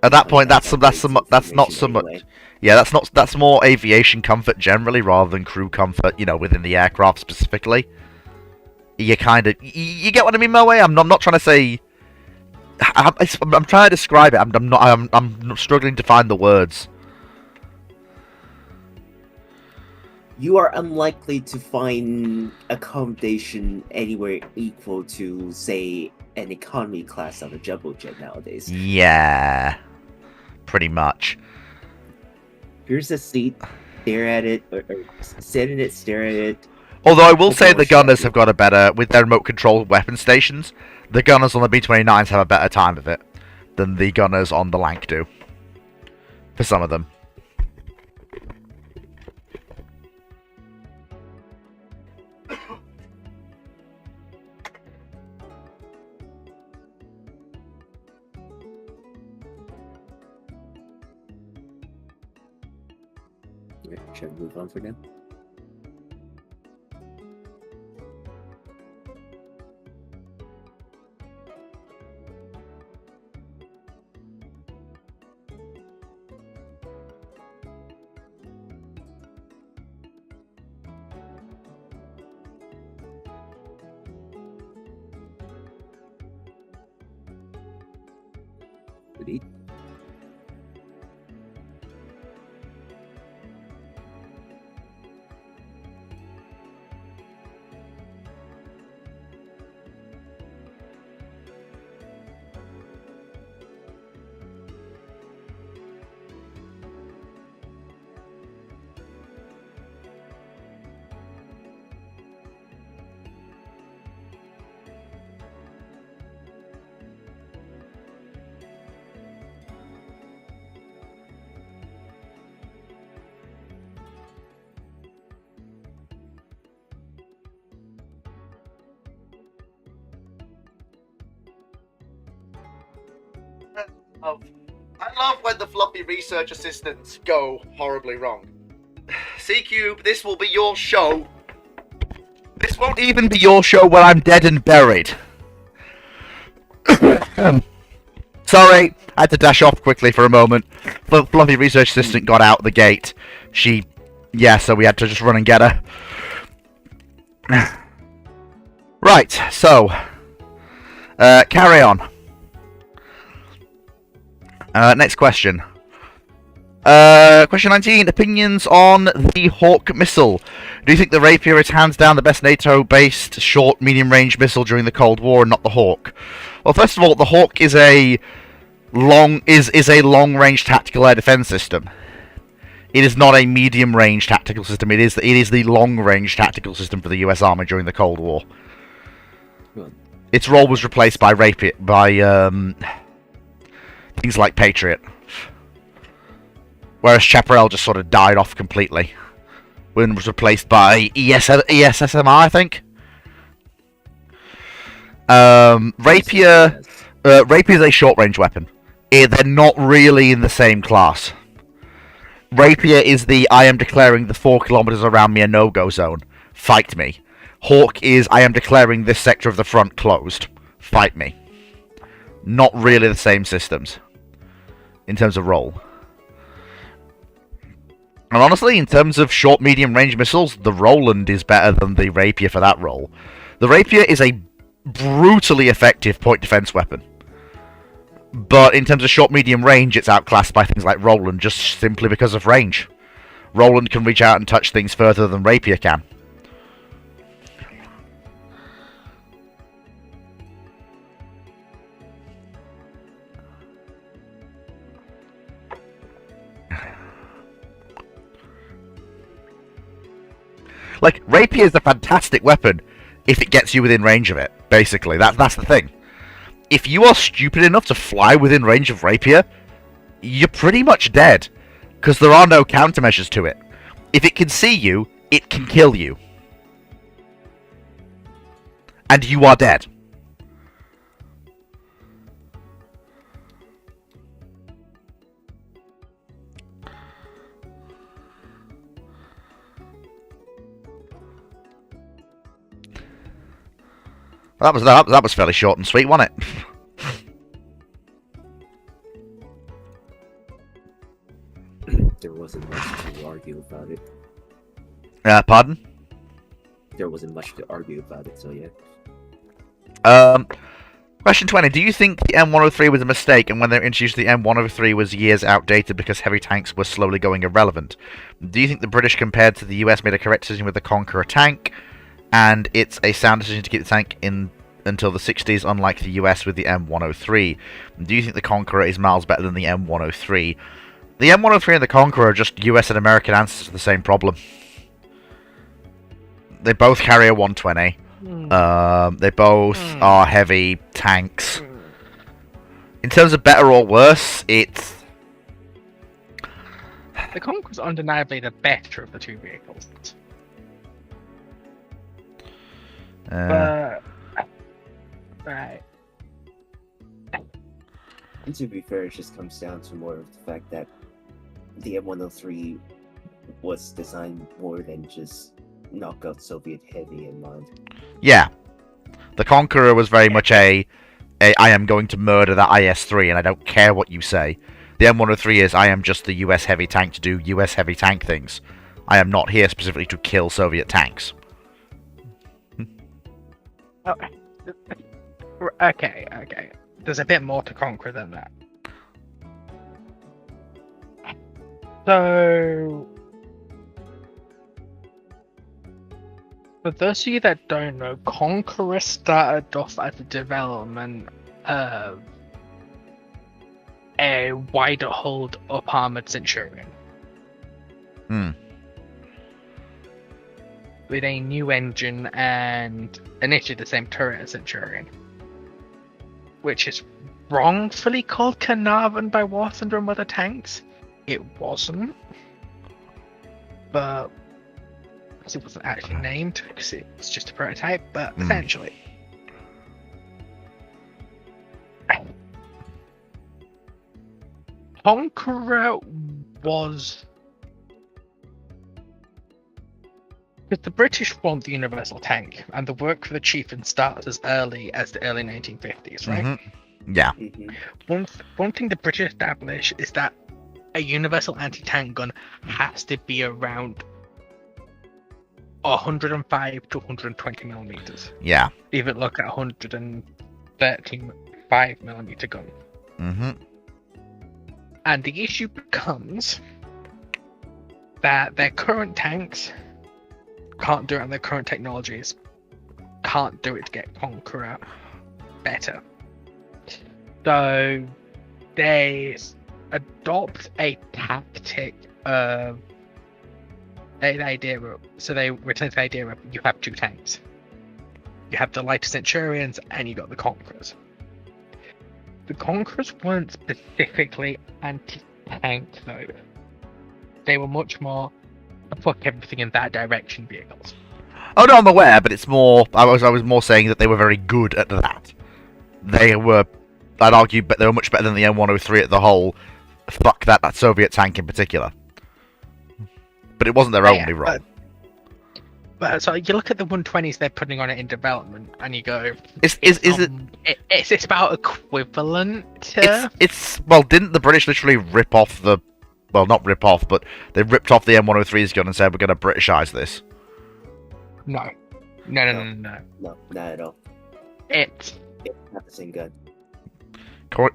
At that point, that's not so information much. anyway. Yeah, that's more aviation comfort generally rather than crew comfort. Within the aircraft specifically. You kind of you get what I mean, Moe? I'm not trying to say. I'm trying to describe it. I'm struggling to find the words. You are unlikely to find accommodation anywhere equal to, say, an economy class on a jumbo jet nowadays. Yeah, pretty much. Here's a seat, stare at it, or sit in it, stare at it. Although I will say Before the gunners shot. have got a better, with their remote control weapon stations, the gunners on the B-29s have a better time of it than the gunners on the Lank do. For some of them. Right, should I move on for now? Ready? I love when the floppy research assistants go horribly wrong. C-Cube, this will be your show. This won't even be your show when I'm dead and buried. Sorry, I had to dash off quickly for a moment. The floppy research assistant got out the gate. So we had to just run and get her. Right, so carry on. Next question. Question 19. Opinions on the Hawk missile. Do you think the Rapier is hands down the best NATO-based short, medium-range missile during the Cold War and not the Hawk? Well, first of all, the Hawk is a long-range tactical air defense system. It is not a medium-range tactical system. It is the long-range tactical system for the U.S. Army during the Cold War. Well, Its role was replaced by Rapier things like Patriot. Whereas Chaparral just sort of died off completely. When it was replaced by ESSMR, I think. Rapier is a short-range weapon. They're not really in the same class. Rapier is the I am declaring the 4 kilometers around me a no-go zone. Fight me. Hawk is I am declaring this sector of the front closed. Fight me. Not really the same systems. In terms of role. And honestly, in terms of short, medium-range missiles, the Roland is better than the Rapier for that role. The Rapier is a brutally effective point defense weapon. But in terms of short, medium range, it's outclassed by things like Roland, just simply because of range. Roland can reach out and touch things further than Rapier can. Like, Rapier is a fantastic weapon if it gets you within range of it, basically. That's the thing. if you are stupid enough to fly within range of rapier, you're pretty much dead, because there are no countermeasures to it. If it can see you, it can kill you. And you are dead. That was fairly short and sweet, wasn't it? There wasn't much to argue about it. Pardon? There wasn't much to argue about it, so yeah. Question 20. Do you think the M103 was a mistake, and when they introduced the M103 was years outdated because heavy tanks were slowly going irrelevant? Do you think the British compared to the US made a correct decision with the Conqueror tank, and it's a sound decision to keep the tank in until the 60s, unlike the US with the M103? Do you think the Conqueror is miles better than the M103? The M103 and the Conqueror are just US and American answers to the same problem. They both carry a 120. They both are heavy tanks. In terms of better or worse, it's... The Conqueror's undeniably the better of the two vehicles. Right. And to be fair, it just comes down to more of the fact that the M103 was designed more than just knock out Soviet heavy in mind. Yeah. The Conqueror was very much a I am going to murder that IS-3 and I don't care what you say. The M103 is I am just the US heavy tank to do US heavy tank things. I am not here specifically to kill Soviet tanks. Okay. There's a bit more to Conqueror than that. So, for those of you that don't know, Conqueror started off as a development of a wider hulled up armored Centurion. With a new engine and initially the same turret as Centurion, which is wrongfully called Carnarvon by War Thunder and other tanks. It wasn't, but it wasn't actually named because it's just a prototype. But essentially, Conqueror was. Because the British want the universal tank, and the work for the Chieftain starts as early as the early 1950s, right? Yeah. One thing the British establish is that a universal anti-tank gun has to be around 105 to 120 millimeters. Yeah. Even look at 135 millimeter gun. And the issue becomes that their current tanks can't do it, and their current technologies can't do it to get Conqueror better. So they adopt a tactic of an idea. So they return to the idea of you have two tanks. You have the lighter Centurions and you got the Conquerors. The Conquerors weren't specifically anti-tank though. They were much more fuck everything in that direction vehicles. Oh no, I'm aware, but it's more. I was more saying that they were very good at that. They were, I'd argue, but they were much better than the M103 at the whole. Fuck that Soviet tank in particular. But it wasn't their only role. But so you look at the 120s they're putting on it in development, and you go, it's about equivalent to. It's well, didn't the British literally rip off the? Well, not rip off, but they ripped off the M103's gun and said we're going to Britishize this. No, not at all. It's not the same gun.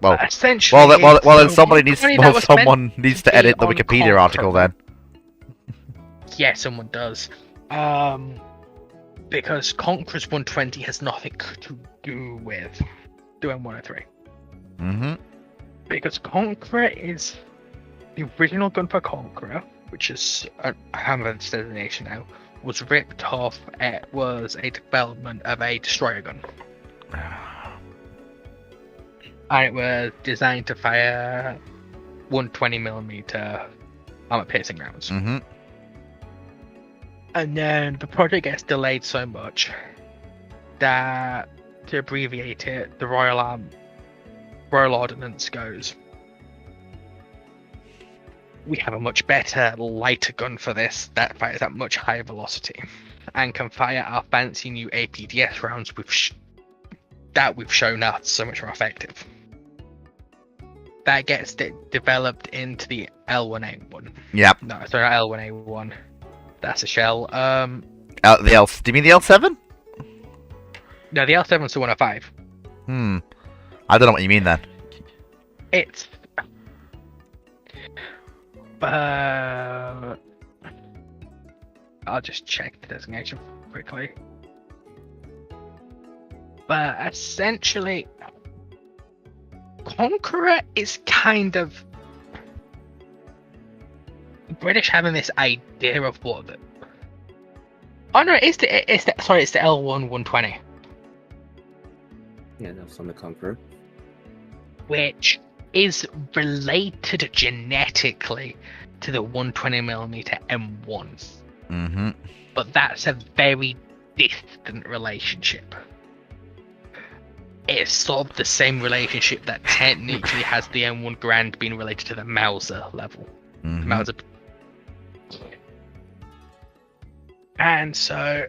Well, essentially. Well, then someone needs to edit the Wikipedia article then. Yeah, someone does. Because Conqueror's 120 has nothing to do with the M103. Because Conqueror is the original gun for Conqueror, which is a Hammer's designation now, was ripped off. It was a development of a destroyer gun. and it was designed to fire 120mm armor-piercing rounds. Mm-hmm. And then the project gets delayed so much that, to abbreviate it, the Royal Ordnance goes, we have a much better, lighter gun for this that fires at much higher velocity and can fire our fancy new APDS rounds that we've shown are so much more effective. That gets developed into the L1A1. Yep. No, sorry, not L1A1. That's a shell. Do you mean the L7? No, the L7's the 105. I don't know what you mean then. It's... I'll just check the designation quickly. But essentially, Conqueror is kind of British having this idea of what the... Oh no, it's the L1 120. Yeah, that's on the Conqueror. Which is related genetically to the 120mm M1. Mm-hmm. But that's a very distant relationship. It's sort of the same relationship that technically has the M1 Grand being related to the Mauser level. Mm-hmm. Mauser. And so...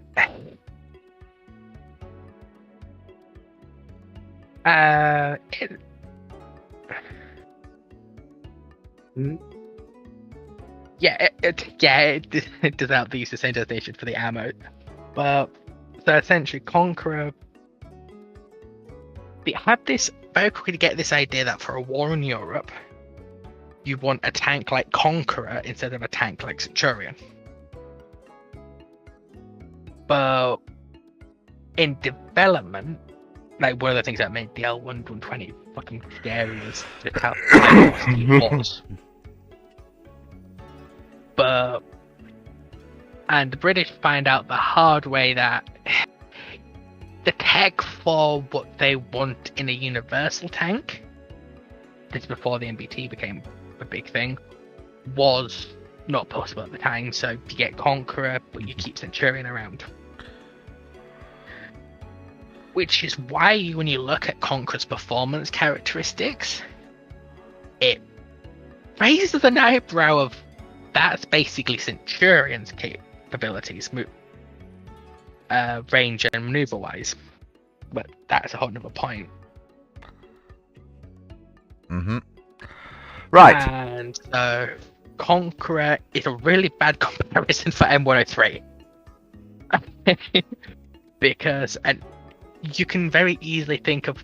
it does out the same designation for the ammo. But so essentially, Conqueror, they had this very quickly to get this idea that for a war in Europe, you want a tank like Conqueror instead of a tank like Centurion. But in development, like one of the things that made the L1 120 fucking scary was just how it was. And the British find out the hard way that the tech for what they want in a universal tank, this is before the MBT became a big thing, was not possible at the time. So you get Conqueror, but you keep Centurion around. Which is why when you look at Conqueror's performance characteristics, it raises an eyebrow of that's basically Centurion's capabilities, range and maneuver-wise. But that's a whole other point. Mm-hmm. Right. And so Conqueror is a really bad comparison for M103. Because, and you can very easily think of,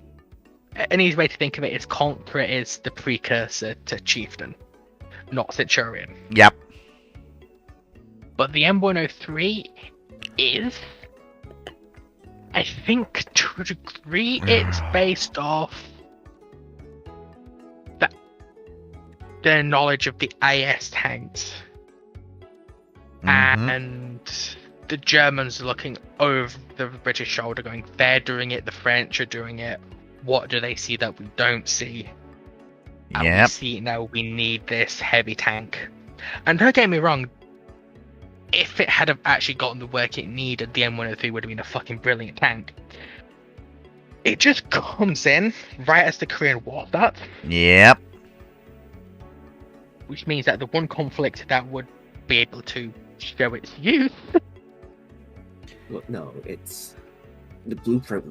an easy way to think of it is Conqueror is the precursor to Chieftain, not Centurion. Yep. But the M103 is, I think to a degree, it's based off the knowledge of the IS tanks. Mm-hmm. And the Germans are looking over the British shoulder going, they're doing it, the French are doing it. What do they see that we don't see? And we see now we need this heavy tank. And don't get me wrong, if it had have actually gotten the work it needed, the M103 would have been a fucking brilliant tank. It just comes in right as the Korean War starts. Yep. Which means that the one conflict that would be able to show its use. Well, no, it's the blueprint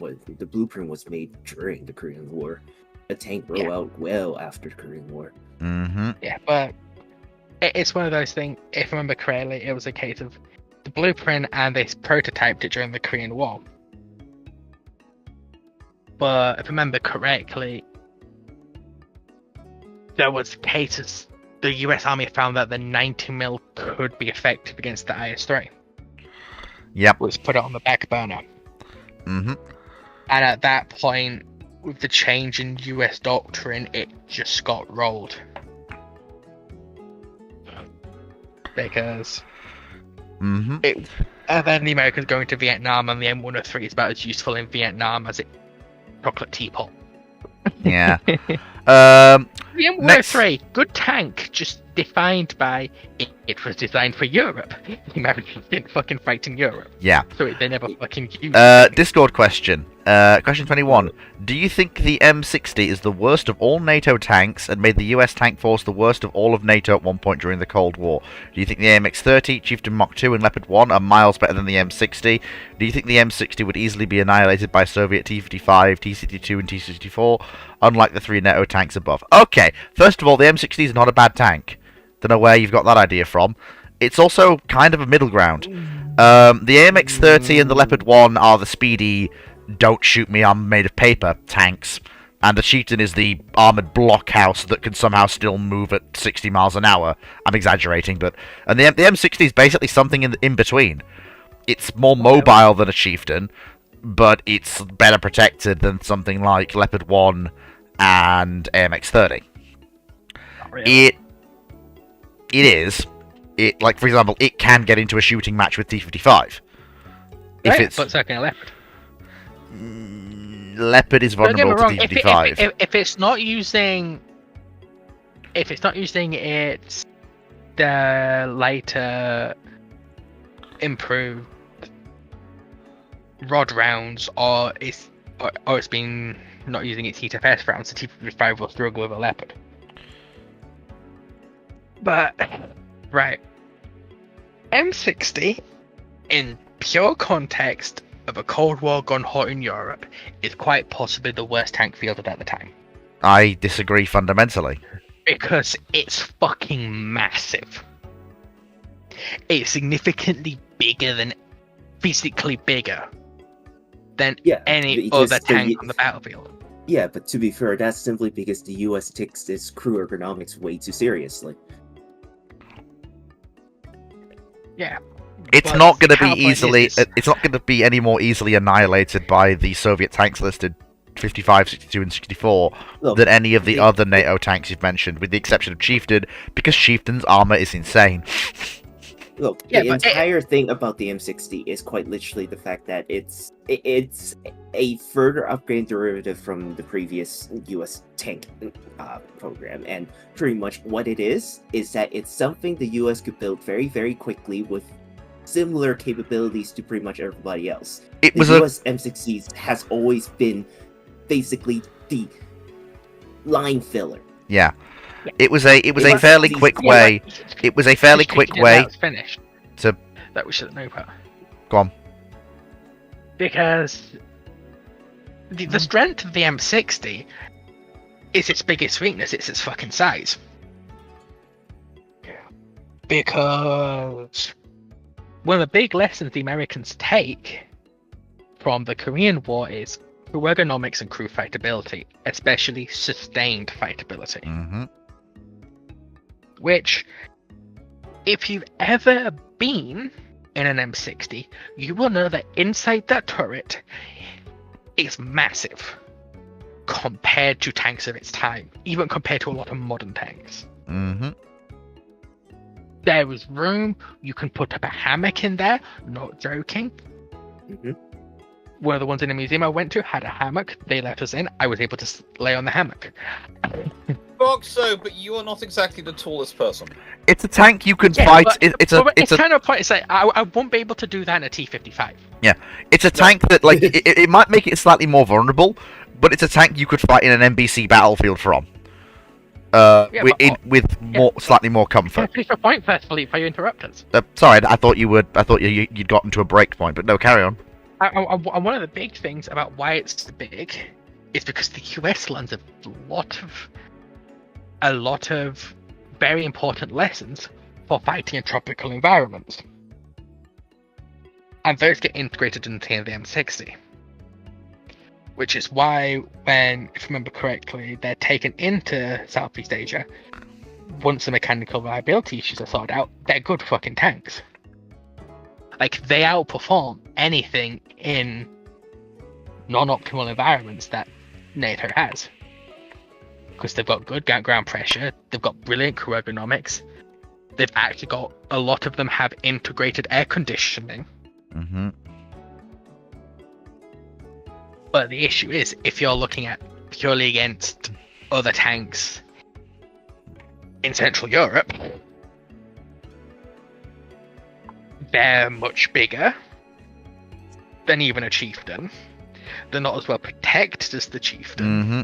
was made during the Korean War. The tank rolled out well after the Korean War. Mm-hmm. Yeah, but it's one of those things. If I remember correctly, it was a case of the blueprint and they prototyped it during the Korean War. But if I remember correctly, there was cases. The US Army found that the 90mm could be effective against the IS-3. Yep. Which put it on the back burner. Mm-hmm. And at that point, with the change in US doctrine, it just got rolled. Because Mm-hmm. And then the Americans going to Vietnam, and the M103 is about as useful in Vietnam as it chocolate teapot. Yeah. The World War Next- 3, good tank, just defined by it was designed for Europe. The Americans didn't fucking fight in Europe, Yeah. so they never fucking used it. Discord question. Question 21. Do you think the M60 is the worst of all NATO tanks and made the US tank force the worst of all of NATO at one point during the Cold War? Do you think the AMX-30, Chieftain Mach 2, and Leopard 1 are miles better than the M60? Do you think the M60 would easily be annihilated by Soviet T-55, T-62, and T-64, unlike the 3 NATO tanks above? Okay, first of all, the M60 is not a bad tank. Don't know where you've got that idea from. It's also kind of a middle ground. The AMX-30 and the Leopard 1 are the speedy, don't shoot me, I'm made of paper tanks. And the Chieftain is the armoured blockhouse that can somehow still move at 60 miles an hour. I'm exaggerating, but... And the M60 is basically something in between. It's more mobile than a Chieftain, but it's better protected than something like Leopard 1 and AMX-30. Really. It is. It, like, for example, it can get into a shooting match with T-55. But so can a Leopard. Leopard is Don't get me vulnerable to wrong, T-55. if it's not using... If it's not using its... The later... improved... rod rounds, or it's been not using its HTFS rounds, the T-55 will struggle with a Leopard. But... Right. M60, in pure context of a Cold War gone hot in Europe, is quite possibly the worst tank fielded at the time. I disagree fundamentally. Because it's fucking massive. It's significantly bigger than... physically bigger than any because other tank on the battlefield. Yeah, but to be fair, that's simply because the US takes its crew ergonomics way too seriously. Yeah. It's But not going to the be easily. It's not going to be any more easily annihilated by the Soviet tanks listed 55, 62, and 64 Look, than any of the other NATO tanks you've mentioned, with the exception of Chieftain, because Chieftain's armor is insane. Look, Yeah, the but entire thing about the M60 is quite literally the fact that it's a further upgrade derivative from the previous US tank program, and pretty much what it is that it's something the US could build very, very quickly with similar capabilities to pretty much everybody else. It The was US M60s has always been basically the line filler. yeah. It was a was fairly easy. quick Yeah, way. It was a fairly quick way It's finished. to That we should know about. go on. Because the strength of the M60 is its biggest weakness. It's its fucking size. Because one of the big lessons the Americans take from the Korean War is crew ergonomics and crew fightability, especially sustained fightability. Mm-hmm. Which, if you've ever been in an M60, you will know that inside that turret is massive compared to tanks of its time, even compared to a lot of modern tanks. Mm-hmm. There is room, you can put up a hammock in there, not joking. Mm-hmm. One of the ones in the museum I went to had a hammock, they let us in, I was able to lay on the hammock. Fox, so, but you are not exactly the tallest person. It's a tank you can Yeah, fight. but- It's It's a kind of a point to say, I won't be able to do that in a T-55. It's a tank that, like, it might make it slightly more vulnerable, but it's a tank you could fight in an NBC battlefield from. With slightly more Can I comfort. finish your point first, Philippe, before you interrupt us? Sorry, I thought you would. I thought you'd gotten to a break point, but no, carry on. And one of the big things about why it's big is because the US learns a lot of very important lessons for fighting in tropical environments. And those get integrated into the M60. Which is why, when, if I remember correctly, they're taken into Southeast Asia, once the mechanical viability issues are sorted out, they're good fucking tanks. Like, they outperform anything in non-optimal environments that NATO has. Because they've got good ground pressure, they've got brilliant crew ergonomics, they've actually got, a lot of them have integrated air conditioning. Mm-hmm. But the issue is, if you're looking at purely against other tanks in Central Europe, they're much bigger than even a chieftain. They're not as well protected as the chieftain. Mm-hmm.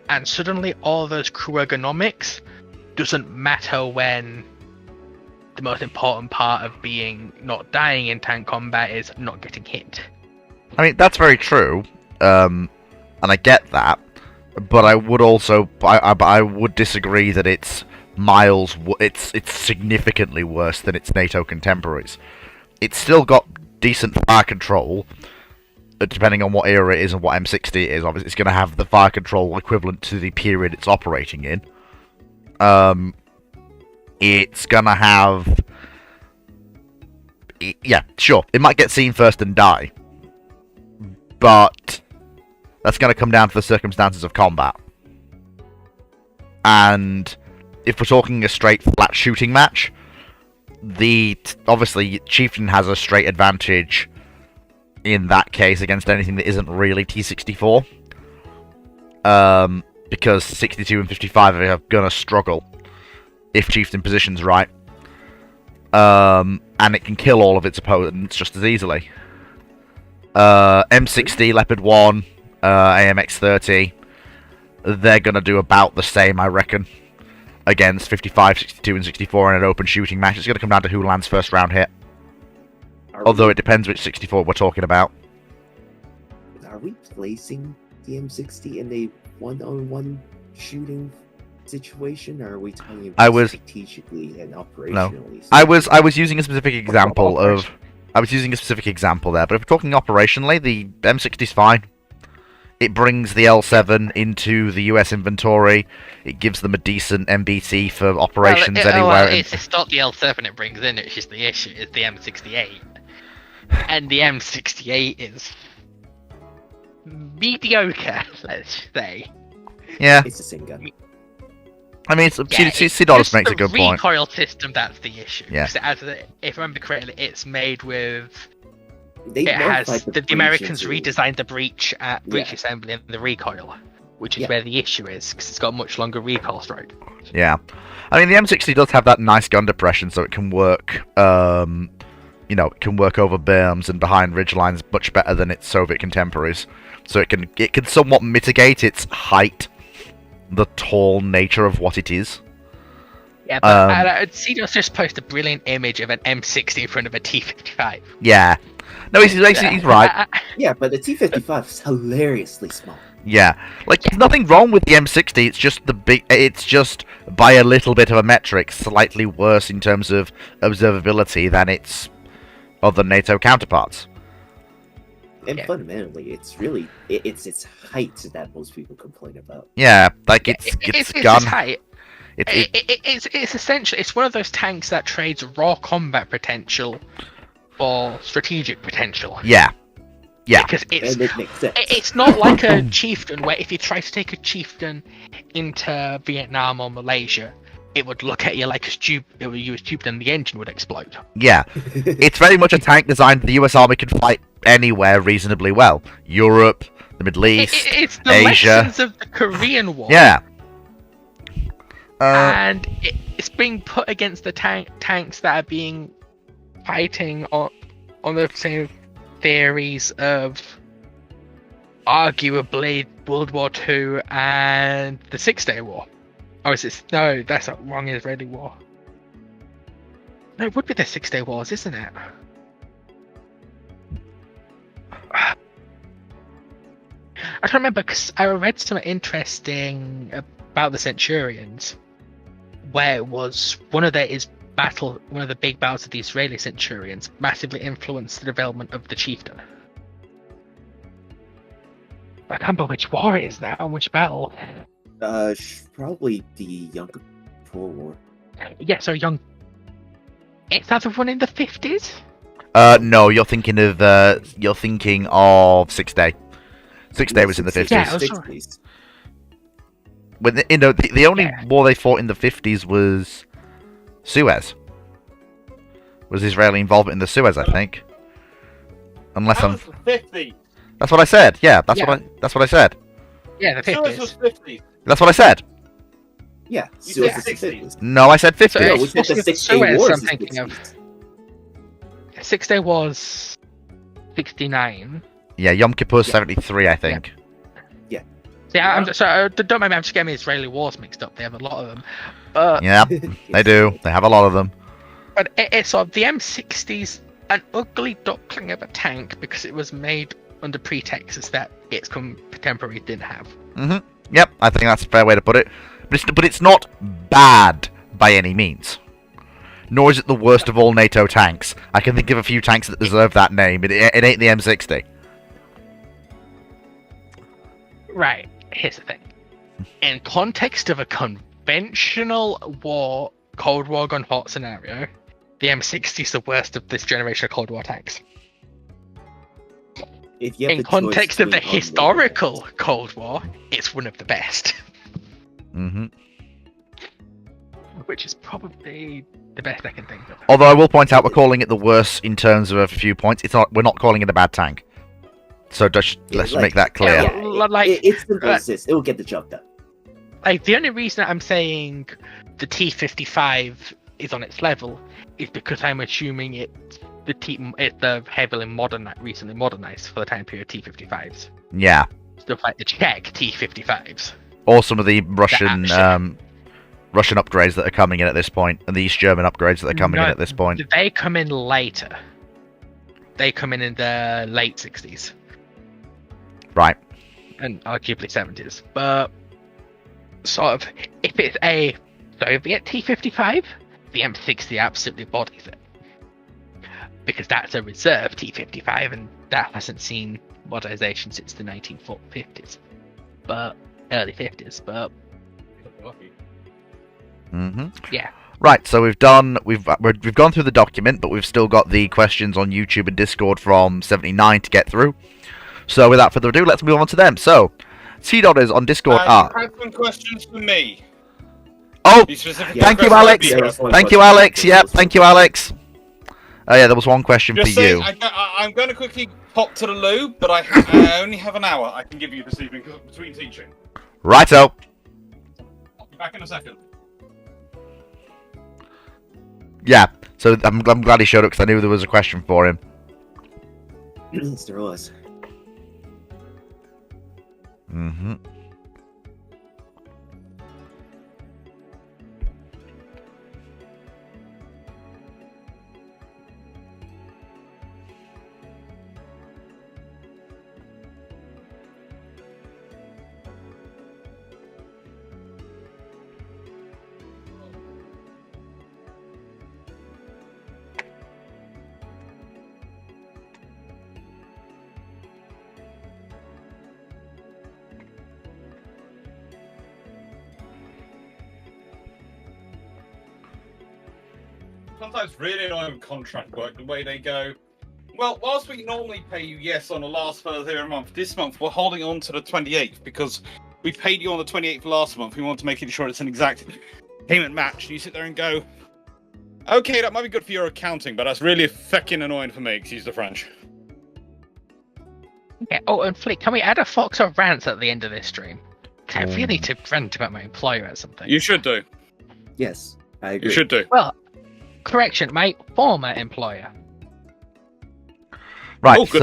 And suddenly all those crew ergonomics doesn't matter when the most important part of being not dying in tank combat is not getting hit. I mean, that's very true, and I get that, but I would also, I would disagree that it's it's significantly worse than its NATO contemporaries. It's still got decent fire control, depending on what era it is and what M60 it is. Obviously, it's going to have the fire control equivalent to the period it's operating in. It's going to have... Yeah, sure, it might get seen first and die, but that's going to come down to the circumstances of combat. And if we're talking a straight flat shooting match, obviously Chieftain has a straight advantage in that case against anything that isn't really T64. Because 62 and 55 are going to struggle if Chieftain position's right. And it can kill all of its opponents just as easily. M60, Leopard 1, AMX30, they're going to do about the same, I reckon, against 55, 62, and 64 in an open shooting match. It's going to come down to who lands first round hit. Although it depends which 64 we're talking about. Are we placing the M60 in a one-on-one shooting situation, or are we talking about strategically and operationally? No. I was using a specific example of... I was using a specific example there, but if we're talking operationally, the M60 is fine. It brings the L7 into the US inventory. It gives them a decent MBT for operations anywhere. Well, it's not the L7 it brings in, it's just the issue. It's the M68. And the M68 is mediocre, let's say. Yeah. It's a same gun. I mean, C-Dollars makes a good point. It's the recoil system that's the issue. Yeah. If I remember correctly, it's made with... The Americans redesigned the breach assembly and the recoil, which is where the issue is, because it's got a much longer recoil strike. Yeah. I mean, the M60 does have that nice gun depression, so it can work, it can work over berms and behind ridgelines much better than its Soviet contemporaries. So it can somewhat mitigate its height, the tall nature of what it is. Yeah, but C-Dollars just posted a brilliant image of an M60 in front of a T-55. Yeah. No, he's right. Yeah, but the T-55 is hilariously small. Yeah, there's nothing wrong with the M60. It's just it's just by a little bit of a metric, slightly worse in terms of observability than its other NATO counterparts. And fundamentally, it's really it's its height that most people complain about. Yeah, it's gun. Its height. It's essentially one of those tanks that trades raw combat potential for strategic potential. Yeah. Because it's not like a chieftain where if you try to take a chieftain into Vietnam or Malaysia, it would look at you like it would use chieftain and the engine would explode. Yeah. It's very much a tank designed the US Army can fight anywhere reasonably well. Europe, the Middle East, it's the Asia. Lessons of the Korean War. Yeah. And it's being put against the tanks that are being fighting on the same theories of arguably World War II and the Six-Day War. Oh, is it? No, that's not wrong. Israeli War. No, it would be the Six-Day Wars, isn't it? I don't remember because I read something interesting about the Centurions, where it was one of the big battles of the Israeli Centurions massively influenced the development of the chieftain. I can't remember which war it is now, which battle. Probably the Yom Kippur War. Yeah, so Is that the one in the 50s? No, you're thinking of 6 Day. 6 Day was in the 50s. Yeah, it was right. When the only war they fought in the 50s was Suez. Was Israeli involvement in the Suez, I think. Unless That was the 50s. That's what I said. Yeah, that's what I said. Yeah, the Suez 50s. was 50s. That's what I said. Yeah, You Suez said is the 60s. 50s. No, I said 50. So No, it's we said the just 6 Day Suez, Wars I'm is thinking of. 60s. 6 Day was 69. Yeah, Yom Kippur's Yeah. 73, I think. See, I'm sorry, don't mind me, I'm just getting the Israeli wars mixed up. They have a lot of them. But, Yeah, they do. They have a lot of them. but it's sort of the M60's an ugly duckling of a tank because it was made under pretexts that its contemporaries didn't have. Yep, I think that's a fair way to put it. But it's not bad by any means. Nor is it the worst of all NATO tanks. I can think of a few tanks that deserve that name. It ain't the M60. Right, here's the thing. In context of a conventional war, Cold War gunfight scenario, the M60 is the worst of this generation of Cold War tanks. If you have In the choice context of the between historical Cold War, it's one of the best. hmm Which is probably the best I can think of. Although I will point out, we're calling it the worst in terms of a few points. It's not. We're not calling it a bad tank. So let's like- make that clear. Yeah, it's simple as this. It will get the job done. Like, the only reason I'm saying the T-55 is on its level is because I'm assuming it's the heavily recently modernized for the time period T-55s. Yeah. Stuff like the Czech T-55s. Or some of the Russian action. Russian upgrades that are coming in at this point, and the East German upgrades that are coming in No, at this point. They come in later. They come in the late 60s Right. and arguably 70s. But sort of, if it's a Soviet T-55, the M60 absolutely bodies it. Because that's a reserve T-55 and that hasn't seen modernization since the 1950s. But early 50s, but hmm yeah. Right. So we've gone through the document, but we've still got the questions on YouTube and Discord from 79 to get through. So without further ado, let's move on to them. So, C-Dodders on Discord are. You had some questions for me. Oh, You specifically Yeah, thank you, addressed Alex. me. Yeah, that's one Thank you, question. Alex. Yep, thank you, Alex. Oh yeah, there was one question Just for saying, you. I'm going to quickly pop to the loo, but I only have an hour I can give you this evening between teaching. Righto. I'll be back in a second. Yeah. So I'm glad he showed up because I knew there was a question for him. Yes, there was. Mm-hmm. Sometimes really annoying with contract work, the way they go. Well, whilst we normally pay you, yes, on the last Thursday of the month, this month we're holding on to the 28th because we paid you on the 28th last month. We want to make sure it's an exact payment match. You sit there and go, okay, that might be good for your accounting, but that's really fucking annoying for me, excuse the French. Yeah. Oh, and Flick, can we add a Fox or rants at the end of this stream? I really need to rant about my employer or something. You should do. Yes, I agree. You should do. Well, correction, my former employer. Right. Oh, good.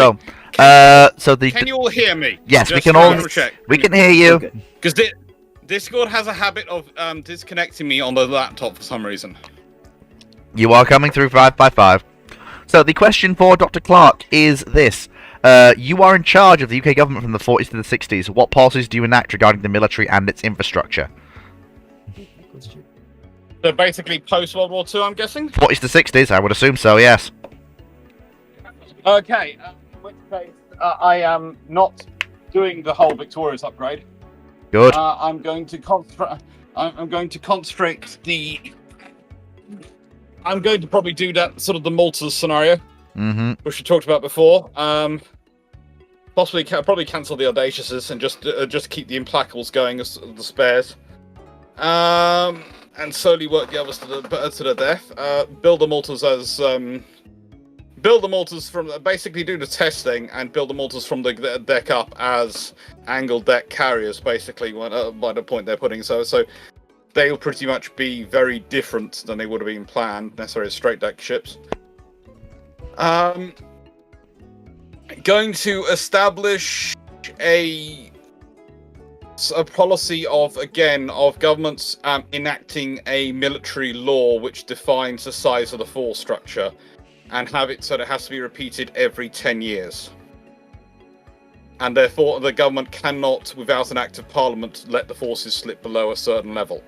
So the Can you all hear me? Yes, we Just can to all- double check. we can hear you. Okay. Because Discord has a habit of disconnecting me on the laptop for some reason. You are coming through 5x5. So the question for Dr. Clark is this. You are in charge of the UK government from the 40s to the 60s. What policies do you enact regarding the military and its infrastructure? Question. So basically post World War II, I'm guessing? 40s to 60s, I would assume so, yes. Okay, in which case I am not doing the whole Victorious upgrade. Good. I'm going to concentrate. I'm going to constrict the. I'm going to probably do that sort of the Maltas scenario, Mm-hmm. which we talked about before. Possibly, probably cancel the Audaciouses and just keep the Implacables going as the spares. And slowly work the others to the death. Build the Maltas as build the mortars from basically do the testing and build the mortars from the deck up as angled deck carriers. Basically, by the point they're putting so they'll pretty much be very different than they would have been planned necessarily as straight deck ships. Going to establish a policy of governments enacting a military law which defines the size of the force structure and have it so that it has to be repeated every 10 years. And therefore the government cannot, without an act of parliament, let the forces slip below a certain level.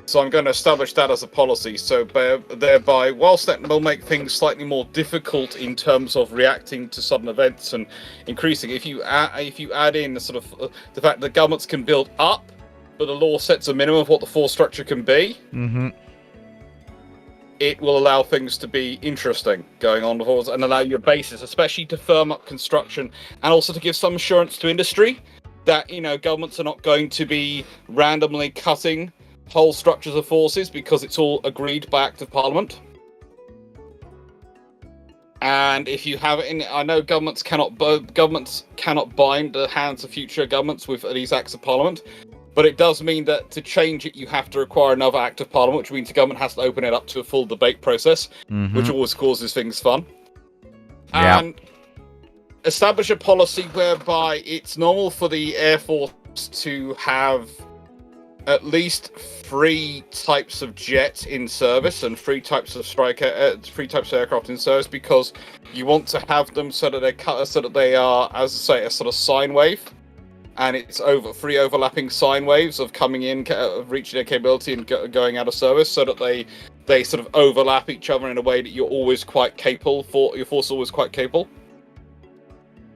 So I'm going to establish that as a policy, so thereby, whilst that will make things slightly more difficult in terms of reacting to sudden events and increasing, if you add in the sort of the fact that governments can build up, but the law sets a minimum of what the force structure can be, it will allow things to be interesting going on before and allow your bases, especially to firm up construction and also to give some assurance to industry that, you know, governments are not going to be randomly cutting whole structures of forces because it's all agreed by Act of Parliament. And if you have it in, I know governments cannot bind the hands of future governments with these Acts of Parliament, but it does mean that to change it, you have to require another Act of Parliament, which means the government has to open it up to a full debate process, which always causes things fun. Yeah. And establish a policy whereby it's normal for the Air Force to have at least 3 types of jet in service and 3 types of aircraft in service, because you want to have them so that they are, as I say, a sort of sine wave, and it's 3 overlapping sine waves of coming in, of reaching their capability and going out of service, so that they sort of overlap each other in a way that you're always quite capable your force is always quite capable.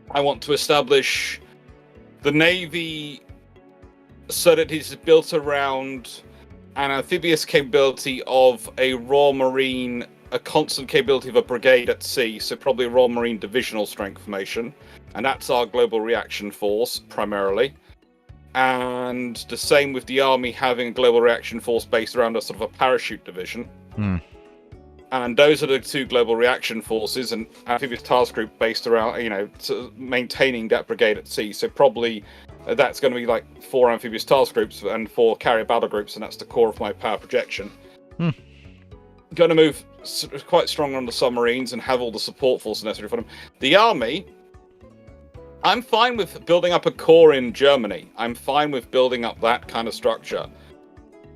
I want to establish the Navy so that it's built around an amphibious capability of a Royal Marine, a constant capability of a brigade at sea, so probably a Royal Marine divisional strength formation, and that's our global reaction force primarily. And the same with the Army having a global reaction force based around a sort of a parachute division. And those are the 2 global reaction forces, and amphibious task group based around, you know, maintaining that brigade at sea. So probably that's going to be like 4 amphibious task groups and 4 carrier battle groups, and that's the core of my power projection. Going to move quite strong on the submarines and have all the support forces necessary for them. The Army, I'm fine with building up a core in Germany. I'm fine with building up that kind of structure.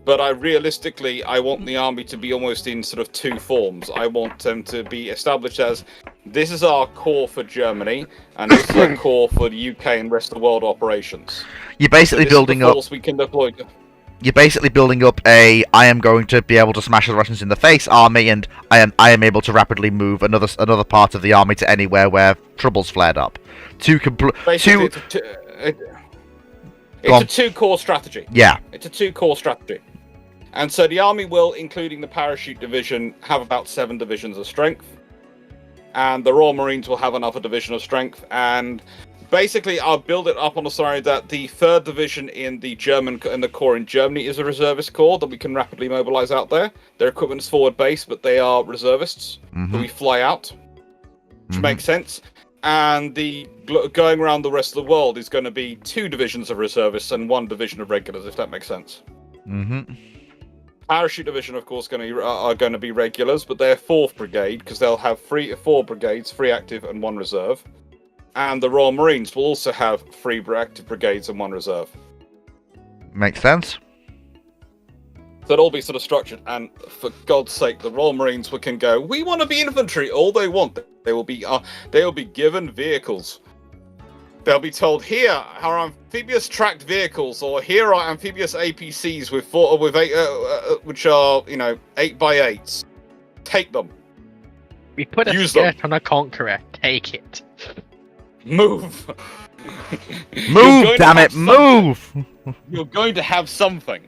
But I want the Army to be almost in sort of 2 forms. I want them to be established as, this is our core for Germany, and this is our core for the UK and rest of the world operations. You're basically building up. We can deploy. You're basically building up I am going to be able to smash the Russians in the face army, and I am able to rapidly move another part of the army to anywhere where trouble's flared up. It's a 2 core strategy. Yeah. It's a 2 core strategy. And so the Army will, including the parachute division, have about 7 divisions of strength. And the Royal Marines will have another division of strength. And basically, I'll build it up on the scenario that the 3rd division in the core in Germany is a reservist corps that we can rapidly mobilize out there. Their equipment is forward base, but they are reservists that we fly out, which makes sense. And the going around the rest of the world is going to be 2 divisions of reservists and 1 division of regulars, if that makes sense. Parachute division, of course, are going to be regulars, but they're 4th brigade, because they'll have 4 brigades, 3 active and 1 reserve. And the Royal Marines will also have 3 active brigades and 1 reserve. Makes sense. So it'll all be sort of structured, and for God's sake, the Royal Marines can go, we want to be infantry all they want. They will be given vehicles. They'll be told, here are amphibious tracked vehicles, or here are amphibious APCs which are 8x8s. Take them. We put a skirt on a conqueror. Take it. Move. Move, damn it, move! You're going to have something.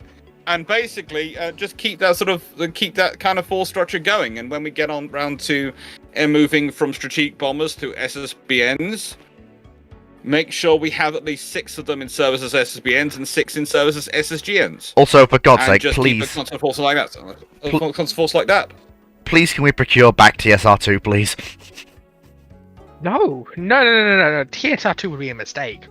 And basically, just keep that kind of force structure going. And when we get on round to moving from strategic bombers to SSBNs, make sure we have at least 6 of them in service as SSBNs and 6 in service as SSGNs. Also, for God's sake, please. Keep a constant force like that. Please, can we procure back TSR2, please? No. TSR2 would be a mistake.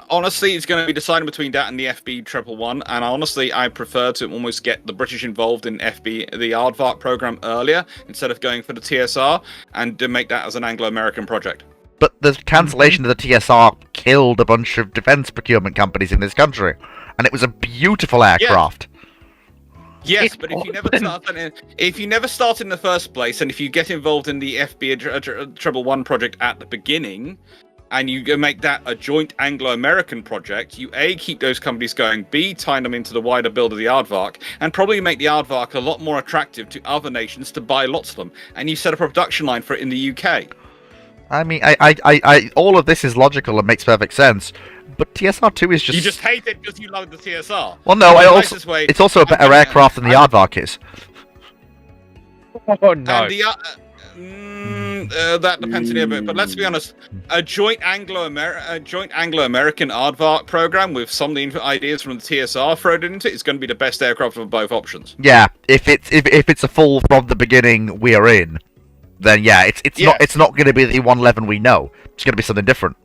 Honestly, it's going to be decided between that and the FB 111, and honestly, I prefer to almost get the British involved in FB, the Aardvark program earlier, instead of going for the TSR, and to make that as an Anglo-American project. But the cancellation of the TSR killed a bunch of defense procurement companies in this country, and it was a beautiful aircraft. Yes, but if you never start in the first place, and if you get involved in the FB 111 project at the beginning, and you make that a joint Anglo-American project, you A, keep those companies going, B, tie them into the wider build of the Aardvark, and probably make the Aardvark a lot more attractive to other nations to buy lots of them, and you set up a production line for it in the UK. I mean, I all of this is logical and makes perfect sense, but TSR2 is just... You just hate it because you love the TSR. Well, no, it's also a better aircraft than the Aardvark is. Oh, no. And that depends on a bit, but let's be honest. A joint Anglo-American Aardvark program with some of the ideas from the TSR thrown into it is going to be the best aircraft of both options. Yeah, if it's a full from the beginning we're in, then yeah, it's not going to be the 111 we know. It's going to be something different.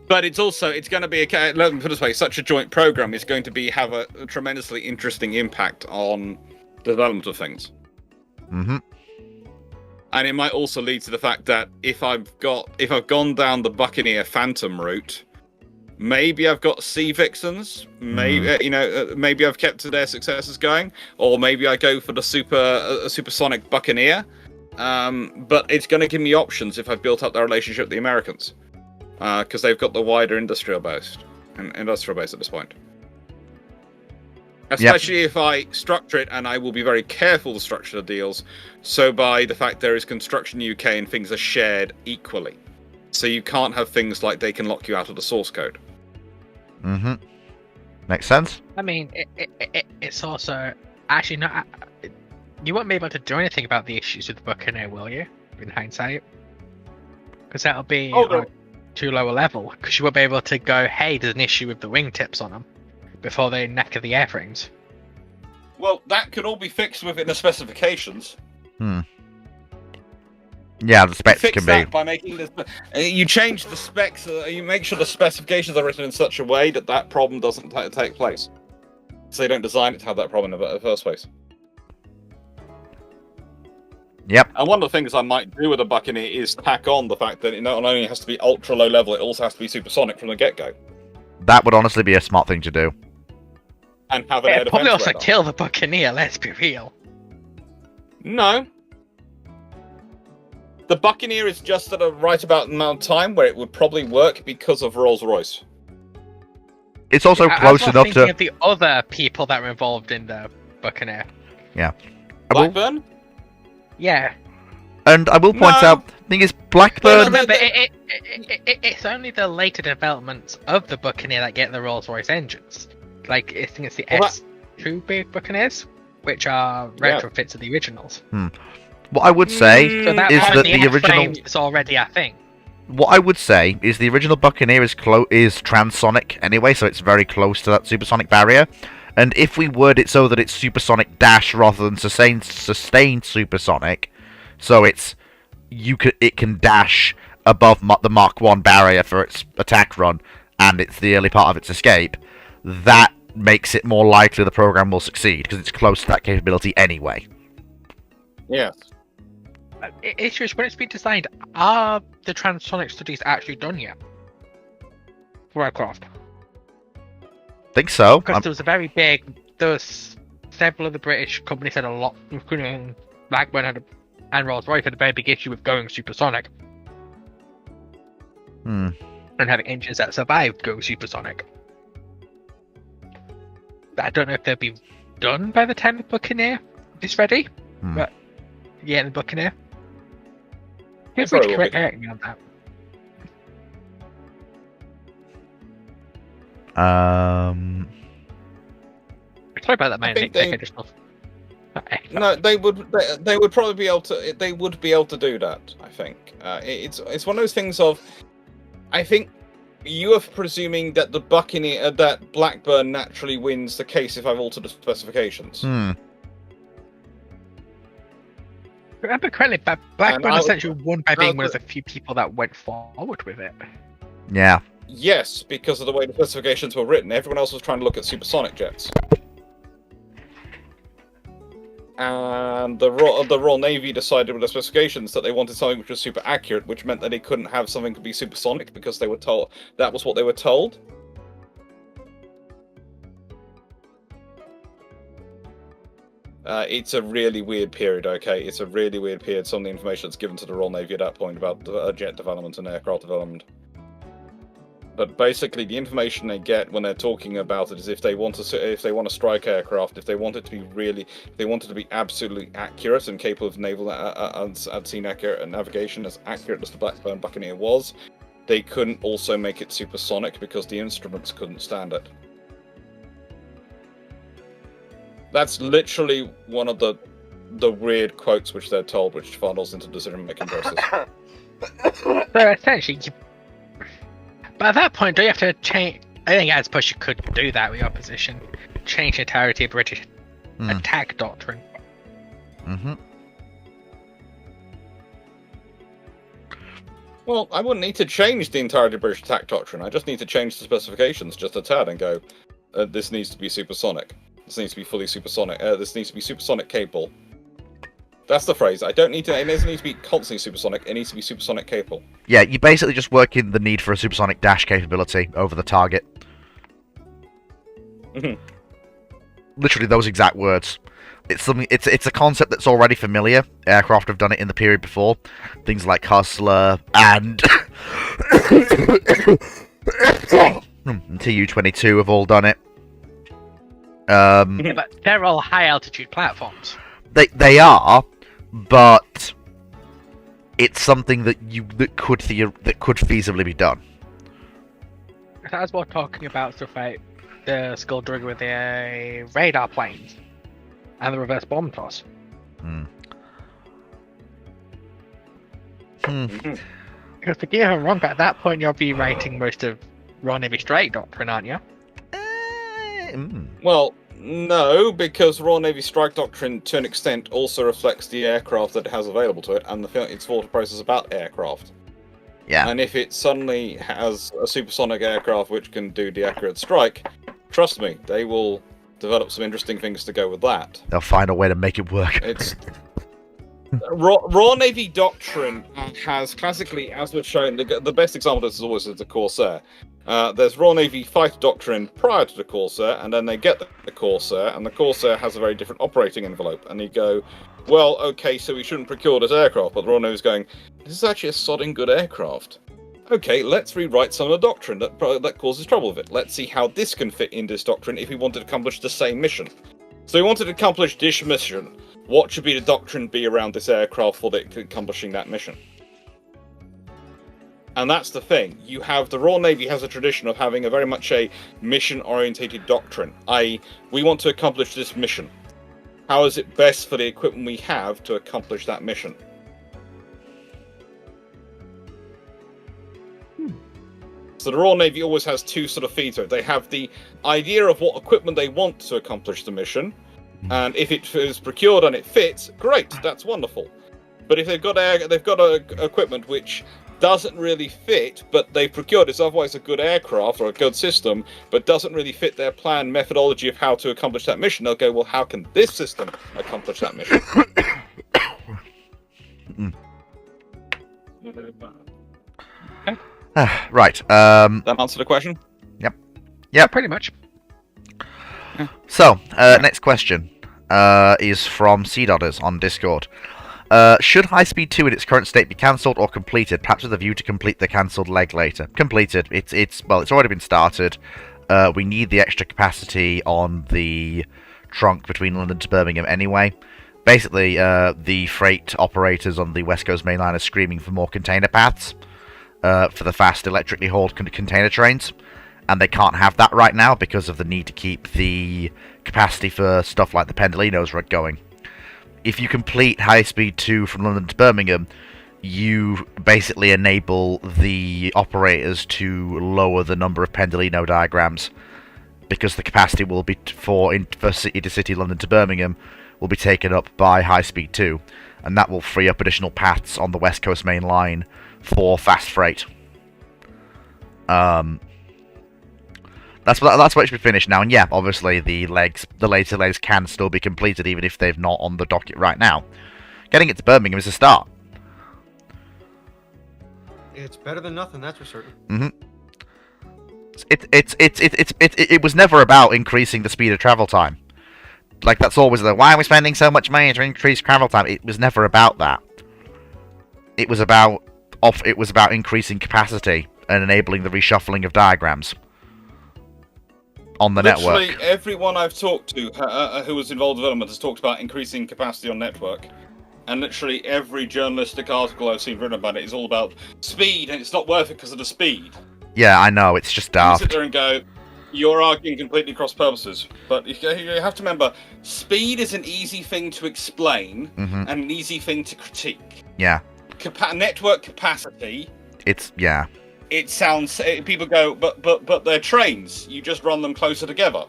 But it's going to be let me put it this way: such a joint program is going to have a tremendously interesting impact on the development of things. Mm-hmm. And it might also lead to the fact that if I've gone down the Buccaneer Phantom route, maybe I've got Sea Vixens, maybe maybe I've kept their successes going, or maybe I go for the supersonic Buccaneer. But it's going to give me options if I've built up that relationship with the Americans, because they've got the wider industrial base at this point. Especially if I structure it, and I will be very careful to structure the deals, so by the fact there is construction UK and things are shared equally. So you can't have things like they can lock you out of the source code. Mm-hmm. Makes sense. I mean, it's also... Actually, no, you won't be able to do anything about the issues with the Buccaneer, will you? In hindsight? Because that'll be too low a level, because you won't be able to go, hey, there's an issue with the wingtips on them, before they neck of the airframes. Well, that could all be fixed within the specifications. Yeah, the specs Fix can that be... by making this. You change the specs. You make sure the specifications are written in such a way that that problem doesn't take place. So you don't design it to have that problem in the first place. Yep. And one of the things I might do with a Buccaneer is tack on the fact that it not only has to be ultra low level, it also has to be supersonic from the get-go. That would honestly be a smart thing to do. And have an air defense probably also radar. kill the Buccaneer, let's be real. No. The Buccaneer is just at a right about amount of time where it would probably work because of Rolls-Royce. It's also close I was enough thinking to... of the other people that were involved in the Buccaneer. Yeah. Blackburn? Yeah. And I will point out, the thing is, Blackburn... Remember, it's only the later developments of the Buccaneer that get the Rolls-Royce engines. Like, I think it's the S2 big Buccaneers, which are retrofits of the originals. What I would say So that is that the original... is already a thing. What I would say is the original Buccaneer is transonic anyway, so it's very close to that supersonic barrier. And if we word it so that it's supersonic dash rather than sustained supersonic, so it can dash above the Mark 1 barrier for its attack run, and it's the early part of its escape, that makes it more likely the program will succeed, because it's close to that capability anyway. Yes. It's just, when it's been designed, are the transonic studies actually done yet? For aircraft? Think so. Because there was several of the British companies had a lot, including Blackburn and Rolls-Royce had a very big issue with going supersonic. And having engines that survived going supersonic. I don't know if they'll be done by the time the Buccaneer is ready, but yeah, the Buccaneer. Feel free to correct me on that. Sorry about that, man. No, they would probably be able to. They would be able to do that. I think it's one of those things of. I think you are presuming that the Buccaneer, that Blackburn naturally wins the case if I've altered the specifications. remember correctly, Blackburn essentially won by being one of the few people that went forward with it. Yeah. Yes, because of the way the specifications were written. Everyone else was trying to look at supersonic jets. And the Royal Navy decided with the specifications that they wanted something which was super accurate, which meant that they couldn't have something to be supersonic because they were told that was what they were told. It's a really weird period, okay? It's a really weird period, some of the information that's given to the Royal Navy at that point about jet development and aircraft development. But basically, the information they get when they're talking about it is if they want to strike aircraft, if they want it to be absolutely accurate and capable of naval at sea navigation as accurate as the Blackburn Buccaneer was, they couldn't also make it supersonic because the instruments couldn't stand it. That's literally one of the weird quotes which they're told, which funnels into the decision-making process. So essentially, but at that point, do you have to change? I think I suppose you could do that with your position. Change the entirety of British attack doctrine. Mm-hmm. Well, I wouldn't need to change the entirety of British attack doctrine. I just need to change the specifications just a tad and go, this needs to be supersonic. This needs to be fully supersonic. This needs to be supersonic capable. That's the phrase. It doesn't need to be constantly supersonic. It needs to be supersonic capable. Yeah, you basically just work in the need for a supersonic dash capability over the target. Mm-hmm. Literally those exact words. It's something. It's a concept that's already familiar. Aircraft have done it in the period before. Things like Hustler and Tu-22 have all done it. Yeah, but they're all high altitude platforms. They are, but it's something that could feasibly be done. As we're talking about stuff like the Skulldugger with the radar planes and the reverse bomb toss. Because forgive me if I'm wrong, but at that point you'll be writing most of Royal Navy Strike Doctrine, aren't you? Well, no, because Royal Navy Strike Doctrine, to an extent, also reflects the aircraft that it has available to it, and its thought process about aircraft. Yeah. And if it suddenly has a supersonic aircraft which can do the accurate strike, trust me, they will develop some interesting things to go with that. They'll find a way to make it work. It's Royal Navy Doctrine has classically, as was shown, the best example of this is always the Corsair. There's Royal Navy Fighter Doctrine prior to the Corsair, and then they get the Corsair, and the Corsair has a very different operating envelope. And you go, well, okay, so we shouldn't procure this aircraft, but the Royal Navy's going, this is actually a sodding good aircraft. Okay, let's rewrite some of the doctrine that causes trouble with it. Let's see how this can fit in this doctrine if we wanted to accomplish the same mission. So we wanted to accomplish this mission. What should be the doctrine be around this aircraft for accomplishing that mission? And that's the thing. You have the Royal Navy has a tradition of having a very much a mission-orientated doctrine. I.e., we want to accomplish this mission. How is it best for the equipment we have to accomplish that mission? So the Royal Navy always has two sort of feet to it. They have the idea of what equipment they want to accomplish the mission, and if it is procured and it fits, great, that's wonderful. But if they've got equipment which doesn't really fit, but they procured it's otherwise a good aircraft or a good system, but doesn't really fit their plan methodology of how to accomplish that mission, they'll go, well, how can this system accomplish that mission? Right. That answer the question? Yep. Yeah, pretty much. So, next question is from Sea Dodders on Discord. Should High Speed 2 in its current state be cancelled or completed, perhaps with a view to complete the cancelled leg later? Completed. It's already been started. We need the extra capacity on the trunk between London to Birmingham anyway. Basically, the freight operators on the West Coast Main Line are screaming for more container paths for the fast electrically hauled container trains, and they can't have that right now because of the need to keep the capacity for stuff like the Pendolinos going. If you complete High Speed 2 from London to Birmingham, you basically enable the operators to lower the number of Pendolino diagrams, because the capacity will be for city to city London to Birmingham will be taken up by High Speed 2. and that will free up additional paths on the West Coast Main Line for fast freight. That's what it should be finished now, and yeah, obviously the later legs can still be completed even if they've not on the docket right now. Getting it to Birmingham is a start. It's better than nothing, that's for certain. It was never about increasing the speed of travel time. Like, that's always why are we spending so much money to increase travel time? It was never about that. It was about increasing capacity and enabling the reshuffling of diagrams on the Literally network. everyone I've talked to who was involved in development has talked about increasing capacity on network. And literally every journalistic article I've seen written about it is all about speed, and it's not worth it because of the speed. Yeah, I know, it's just You daft. sit there and go, you're arguing completely cross purposes. But you have to remember, speed is an easy thing to explain and an easy thing to critique. Yeah. Network capacity. Yeah. It sounds. People go, but they're trains. You just run them closer together.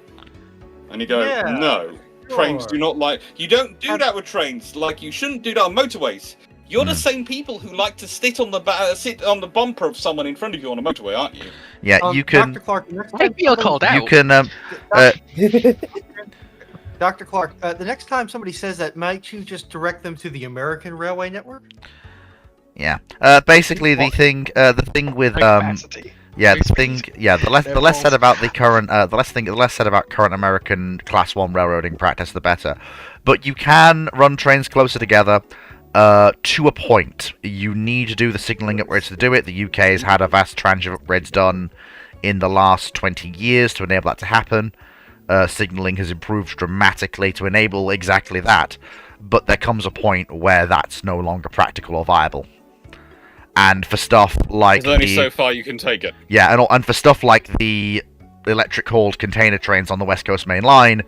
And you go, no. Trains do not like. You don't do that with trains. Like, you shouldn't do that on motorways. You're the same people who like to sit on the bumper of someone in front of you on a motorway, aren't you? Yeah, you can. Dr. Clark, I feel called out. You can. Dr. Clark, the next time somebody says that, might you just direct them to the American Railway Network? Yeah. Basically, the thing with Capacity. yeah, the less said about the current the less said about current American Class 1 railroading practice, the better. But you can run trains closer together. To a point. You need to do the signalling upgrades to do it. The UK has had a vast tranche of upgrades done in the last 20 years to enable that to happen. Signalling has improved dramatically to enable exactly that. But there comes a point where that's no longer practical or viable. And for stuff like There's only so far you can take it. Yeah, and for stuff like the electric-hauled container trains on the West Coast Main Line,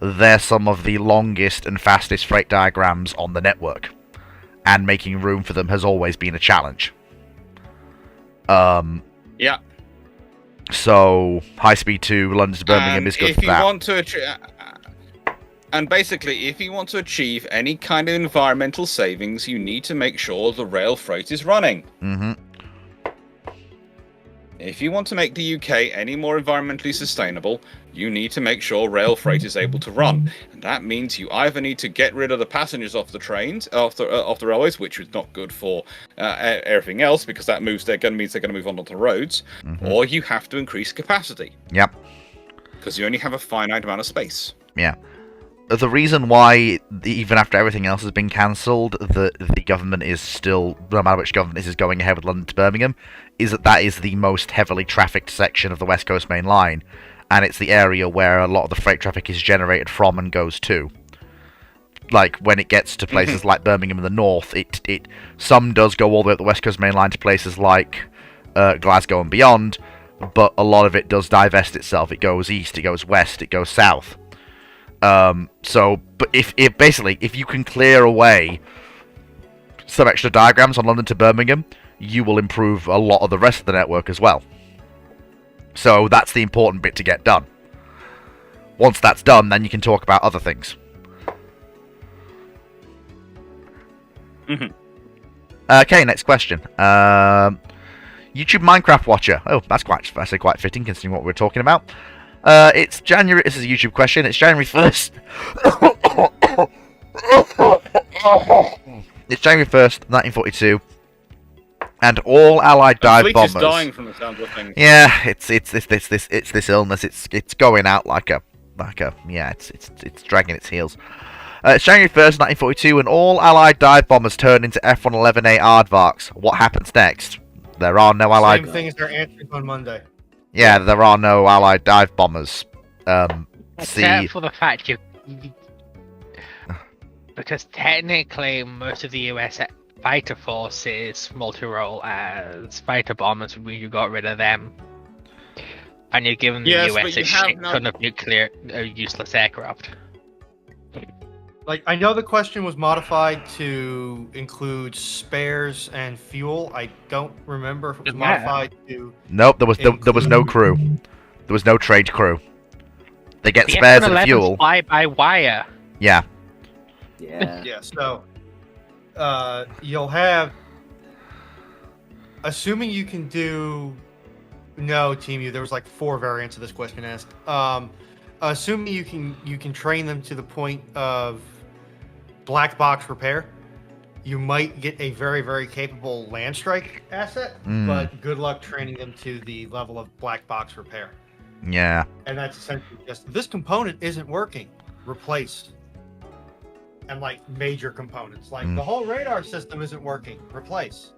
they're some of the longest and fastest freight diagrams on the network. And making room for them has always been a challenge. Yeah. So, high speed to London to Birmingham is good for that. And basically, if you want to achieve any kind of environmental savings, you need to make sure the rail freight is running. If you want to make the UK any more environmentally sustainable, you need to make sure rail freight is able to run. And that means you either need to get rid of the passengers off the trains, off the railways, which is not good for everything else, because that means they're going to move on the roads, or you have to increase capacity. Yep. Because you only have a finite amount of space. Yeah. The reason why, even after everything else has been cancelled, the government is still, no matter which government is going ahead with London to Birmingham, is that is the most heavily trafficked section of the West Coast Main Line, and it's the area where a lot of the freight traffic is generated from and goes to. Like, when it gets to places like Birmingham in the north, some does go all the way up the West Coast Main Line to places like Glasgow and beyond, but a lot of it does divest itself. It goes east, it goes west, it goes south. But if you can clear away some extra diagrams on London to Birmingham, you will improve a lot of the rest of the network as well. So that's the important bit to get done. Once that's done, then you can talk about other things. Okay, next question. YouTube Minecraft watcher. Oh, that's actually quite fitting considering what we're talking about. It's January. This is a YouTube question. It's January 1st. It's January 1st, 1942, and all Allied dive bombers. Fleet is dying from the sound of things. Yeah, it's this illness. It's going out like a it's dragging its heels. It's January 1st, 1942, and all Allied dive bombers turn into F-111A aardvarks. What happens next? There are no Allied. Same thing as their answers on Monday. Yeah, there are no Allied dive bombers. Except for the fact because technically most of the US fighter forces multi-role as fighter bombers when you got rid of them. And you're giving the US a shit ton of nuclear useless aircraft. Like, I know the question was modified to include spares and fuel. I don't remember if it was modified to... Nope, there was no crew. There was no trade crew. They get spares and fuel. Fly by wire. Yeah. Yeah. Yeah, so you'll have, assuming you can do. No, Team U. There was like 4 variants of this question asked. Assuming you can train them to the point of black box repair, you might get a very, very capable land strike asset, but good luck training them to the level of black box repair. Yeah. And that's essentially just, this component isn't working, replace. And like major components, like the whole radar system isn't working, replace.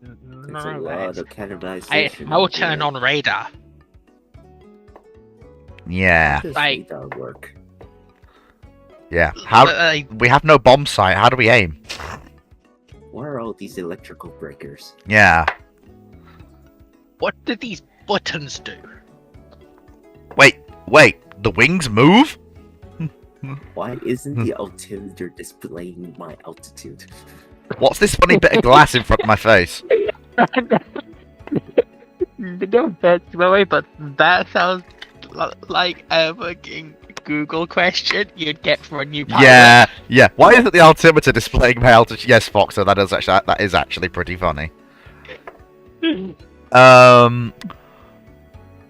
There's a lot of cannibalization. I will turn on radar. Yeah. How does Like- radar work? Yeah. How Like, we have no bomb sight. How do we aim? What are all these electrical breakers? Yeah. what do these buttons do? Wait. The wings move? Why isn't the altimeter displaying my altitude? What's this funny bit of glass in front of my face? No offense, Roy, but that sounds like a fucking Google question you'd get for a new pilot. Yeah. Why isn't the altimeter displaying my altitude? Yes, Foxer, that is actually pretty funny. So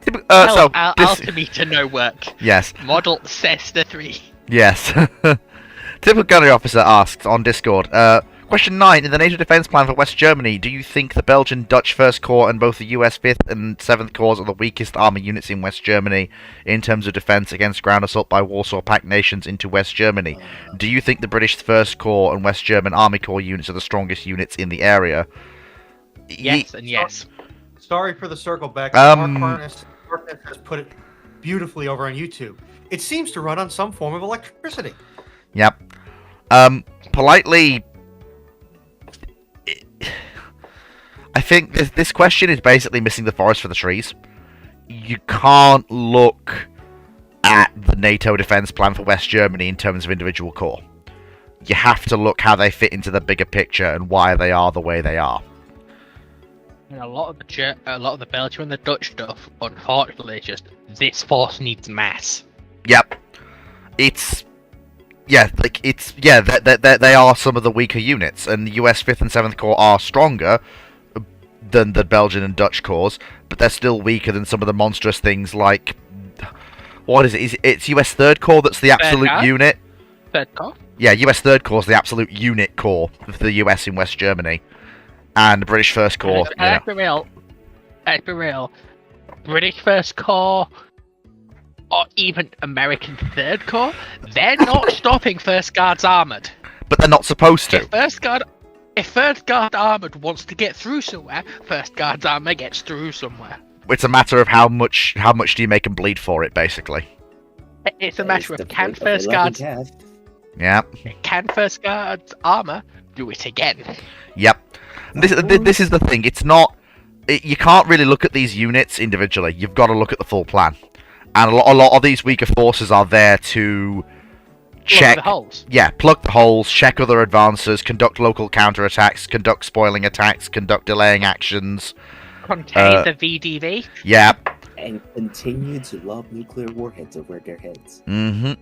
this, Altimeter no work. yes. Model Cessna 3. Yes. Typical gunnery officer asks on Discord. Question 9. In the NATO defense plan for West Germany, do you think the Belgian Dutch 1st Corps and both the US 5th and 7th Corps are the weakest army units in West Germany in terms of defense against ground assault by Warsaw Pact nations into West Germany? Do you think the British 1st Corps and West German Army Corps units are the strongest units in the area? Yes and yes. Sorry for the circle back. Mark Harness has put it beautifully over on YouTube. It seems to run on some form of electricity. Yep. Politely, I think this question is basically missing the forest for the trees. You can't look at the NATO defense plan for West Germany in terms of individual corps. You have to look how they fit into the bigger picture and why they are the way they are. And a lot of the Belgian and the Dutch stuff, unfortunately, is just this force needs mass. Yep. They are some of the weaker units, and the US 5th and 7th Corps are stronger than the Belgian and Dutch corps, but they're still weaker than some of the monstrous things like... What is it? It's US 3rd Corps that's the absolute unit? 3rd Corps? Yeah, US 3rd Corps is the absolute unit corps of the US in West Germany. And the British 1st Corps... Let's be real. British 1st Corps, or even American 3rd Corps, they're not stopping 1st Guards Armoured. But they're not supposed to. If 1st Guard Armoured wants to get through somewhere, 1st Guards Armoured gets through somewhere. It's a matter of how much do you make them bleed for it, basically. It's a matter of can 1st Guards... Yeah. Can 1st Guards Armour do it again? Yep. This is the thing. It's not... you can't really look at these units individually. You've got to look at the full plan. And a lot of these weaker forces are there to check... Plug the holes. Yeah, plug the holes, check other advances, conduct local counterattacks, conduct spoiling attacks, conduct delaying actions. Contain the VDV. Yeah. And continue to lob nuclear warheads over their heads. Mm-hmm.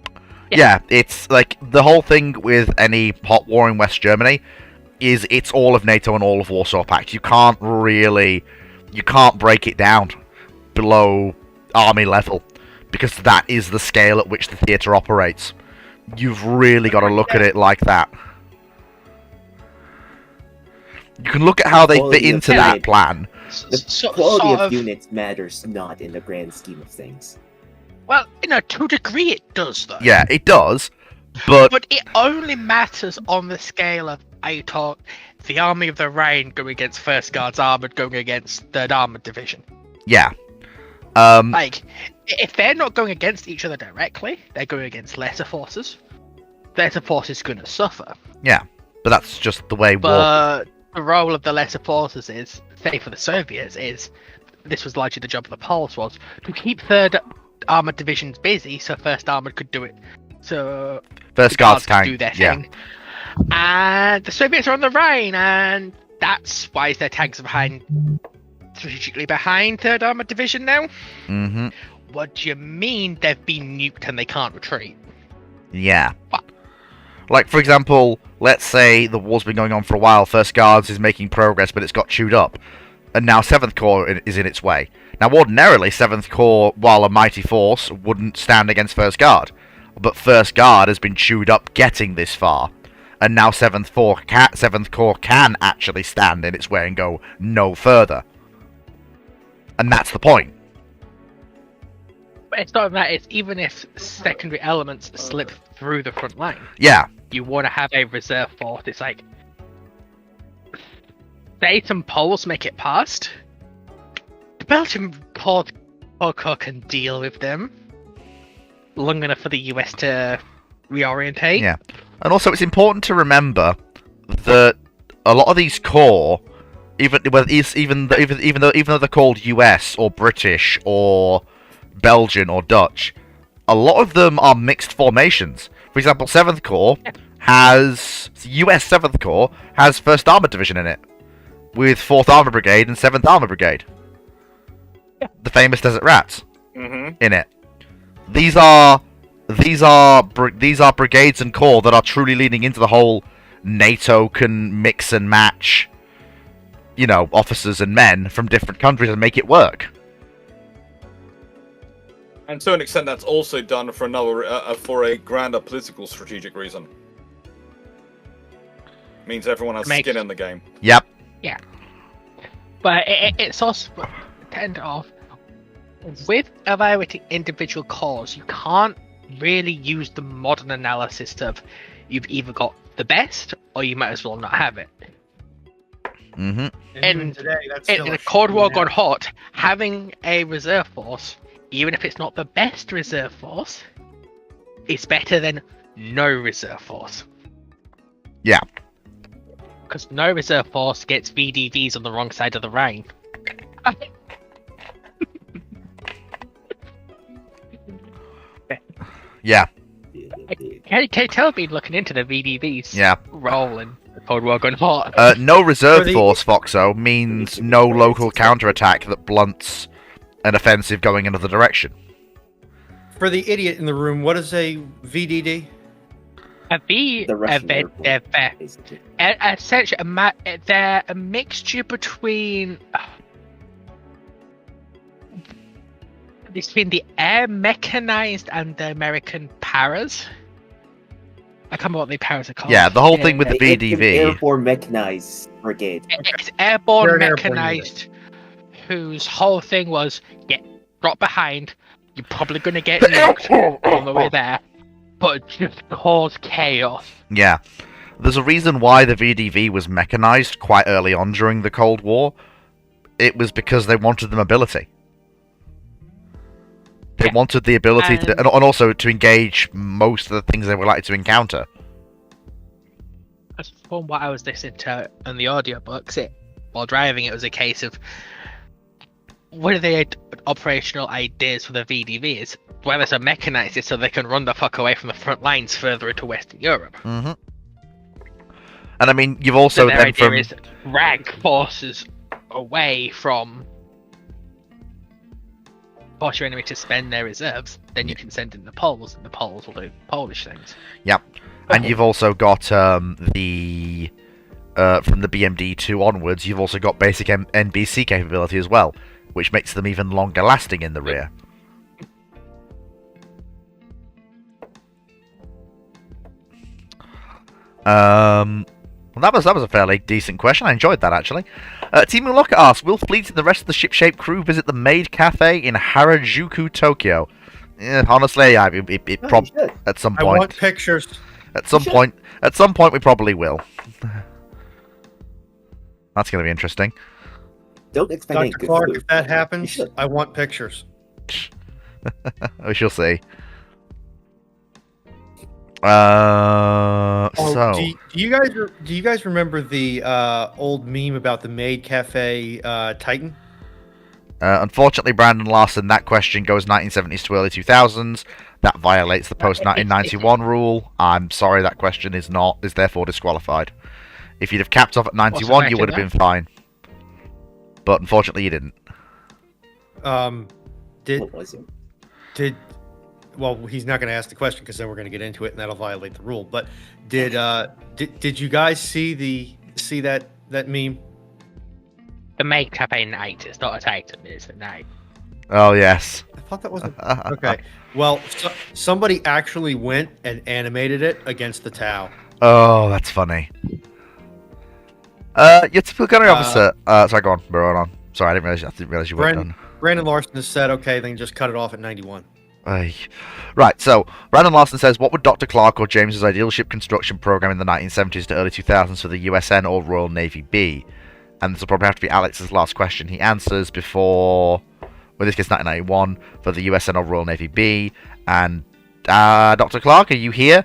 Yeah, it's like the whole thing with any hot war in West Germany is it's all of NATO and all of Warsaw Pact. You can't break it down below army level because that is the scale at which the theatre operates. You've really got to look at it like that. You can look at how they fit into that plan. The quality of units matters not in the grand scheme of things. Well, to a degree it does, though. Yeah, it does, but it only matters on the scale of, I talk, the Army of the Rhine going against 1st Guards Armoured going against 3rd Armoured Division. Yeah. If they're not going against each other directly, they're going against lesser forces. Lesser forces going to suffer. Yeah, but that's just the way war... But the role of the lesser forces is, say for the Soviets, this was largely the job of the Poles, was to keep 3rd Armoured Divisions busy so 1st Armoured could do it. So 1st Guards could do their thing. And the Soviets are on the Rhine, and that's why their tanks are strategically behind 3rd Armoured Division now. Mm-hmm. What do you mean they've been nuked and they can't retreat? Yeah. What? Like, for example, let's say the war's been going on for a while, First Guards is making progress, but it's got chewed up, and now 7th Corps is in its way. Now, ordinarily, 7th Corps, while a mighty force, wouldn't stand against First Guard, but First Guard has been chewed up getting this far, and now 7th Corps can actually stand in its way and go no further. And that's the point. But it's not that, it's even if secondary elements slip through the front line. Yeah. You want to have a reserve force. It's like, say some Poles make it past. The Belgian Corps can deal with them long enough for the US to reorientate. Yeah. And also, it's important to remember that a lot of these corps, even though they're called US or British or Belgian or Dutch, a lot of them are mixed formations. For example, 7th Corps has US 7th Corps has 1st Armored Division in it, with 4th Armored Brigade and 7th Armored Brigade. The famous Desert Rats in it. These are brigades and corps that are truly leaning into the whole NATO can mix and match, you know, officers and men from different countries and make it work. And to an extent, that's also done for for a grander political strategic reason. Means everyone has skin in the game. Yep. Yeah. But it's also tend of with evaluating individual corps, you can't really use the modern analysis of you've either got the best or you might as well not have it. Mm-hmm. And today, that's in still the a Cold War shootout. gone hot, having a reserve force, even if it's not the best reserve force, is better than no reserve force. Yeah. Because no reserve force gets VDVs on the wrong side of the Rhine. Yeah. Can you tell me looking into the VDVs? Yeah. Role in the Cold War gone hot. No reserve For the- force, Foxo, means no local counterattack that blunts an offensive going another direction. For the idiot in the room, what is a VDD? The Russian airport, basically. Essentially, they're a mixture between the air mechanized and the American paras. I can't remember what the paras are called. Yeah, the whole thing with the It's an VDV. airborne mechanized brigade. It's airborne They're an airborne mechanized, whose whole thing was get drop behind. You're probably gonna get nuked on the way there, but just cause chaos. Yeah. There's a reason why the VDV was mechanized quite early on during the Cold War. It was because they wanted the mobility. They wanted the ability to, and also to engage most of the things they were likely to encounter. As from what I was listening to on the audiobooks, while driving, it was a case of one of the operational ideas for the VDVs, whether it's a mechanized it so they can run the fuck away from the front lines further into Western Europe. Mm-hmm. And I mean, you've also So their then idea from is drag forces away from force your enemy to spend their reserves, then you can send in the Poles, and the Poles will do Polish things. Yep. And you've also got the from the BMD2 onwards, you've also got basic NBC capability as well, which makes them even longer lasting in the rear. Well, that was a fairly decent question. I enjoyed that, actually. Team Muloka asks, will Fleet and the rest of the ship-shape crew visit the Maid Cafe in Harajuku, Tokyo? Honestly, Oh, you should. at some I want point. pictures. At some point, we probably will. That's going to be interesting. Don't expect any Dr. good Clark, food. if that You happens, should. I want pictures. We shall see. Oh, So do you guys remember the old meme about the Maid Cafe Titan? unfortunately, Brandon Larson, that question goes 1970s to early 2000s. That violates the post 1991 rule. I'm sorry, that question is therefore disqualified. If you'd have capped off at 91, you would have been fine. But unfortunately, you didn't. Did What was it? did well, he's not going to ask the question because then we're going to get into it and that'll violate the rule. But did you guys see that meme? The makeup ain't 8. It's not a item. It's an 8. Oh yes. I thought that was okay. Well, somebody actually went and animated it against the Tau. Oh, that's funny. Your typical gunnery officer. Sorry, go on. We're on. Sorry, I didn't realize you weren't done. Brandon Larson has said, okay, then just cut it off at 91. Right, so Brandon Larson says, what would Dr. Clark or James's ideal ship construction program in the 1970s to early 2000s for the USN or Royal Navy be? And this will probably have to be Alex's last question. He answers before, well, this gets 1991 for the USN or Royal Navy B. And Dr. Clark, are you here?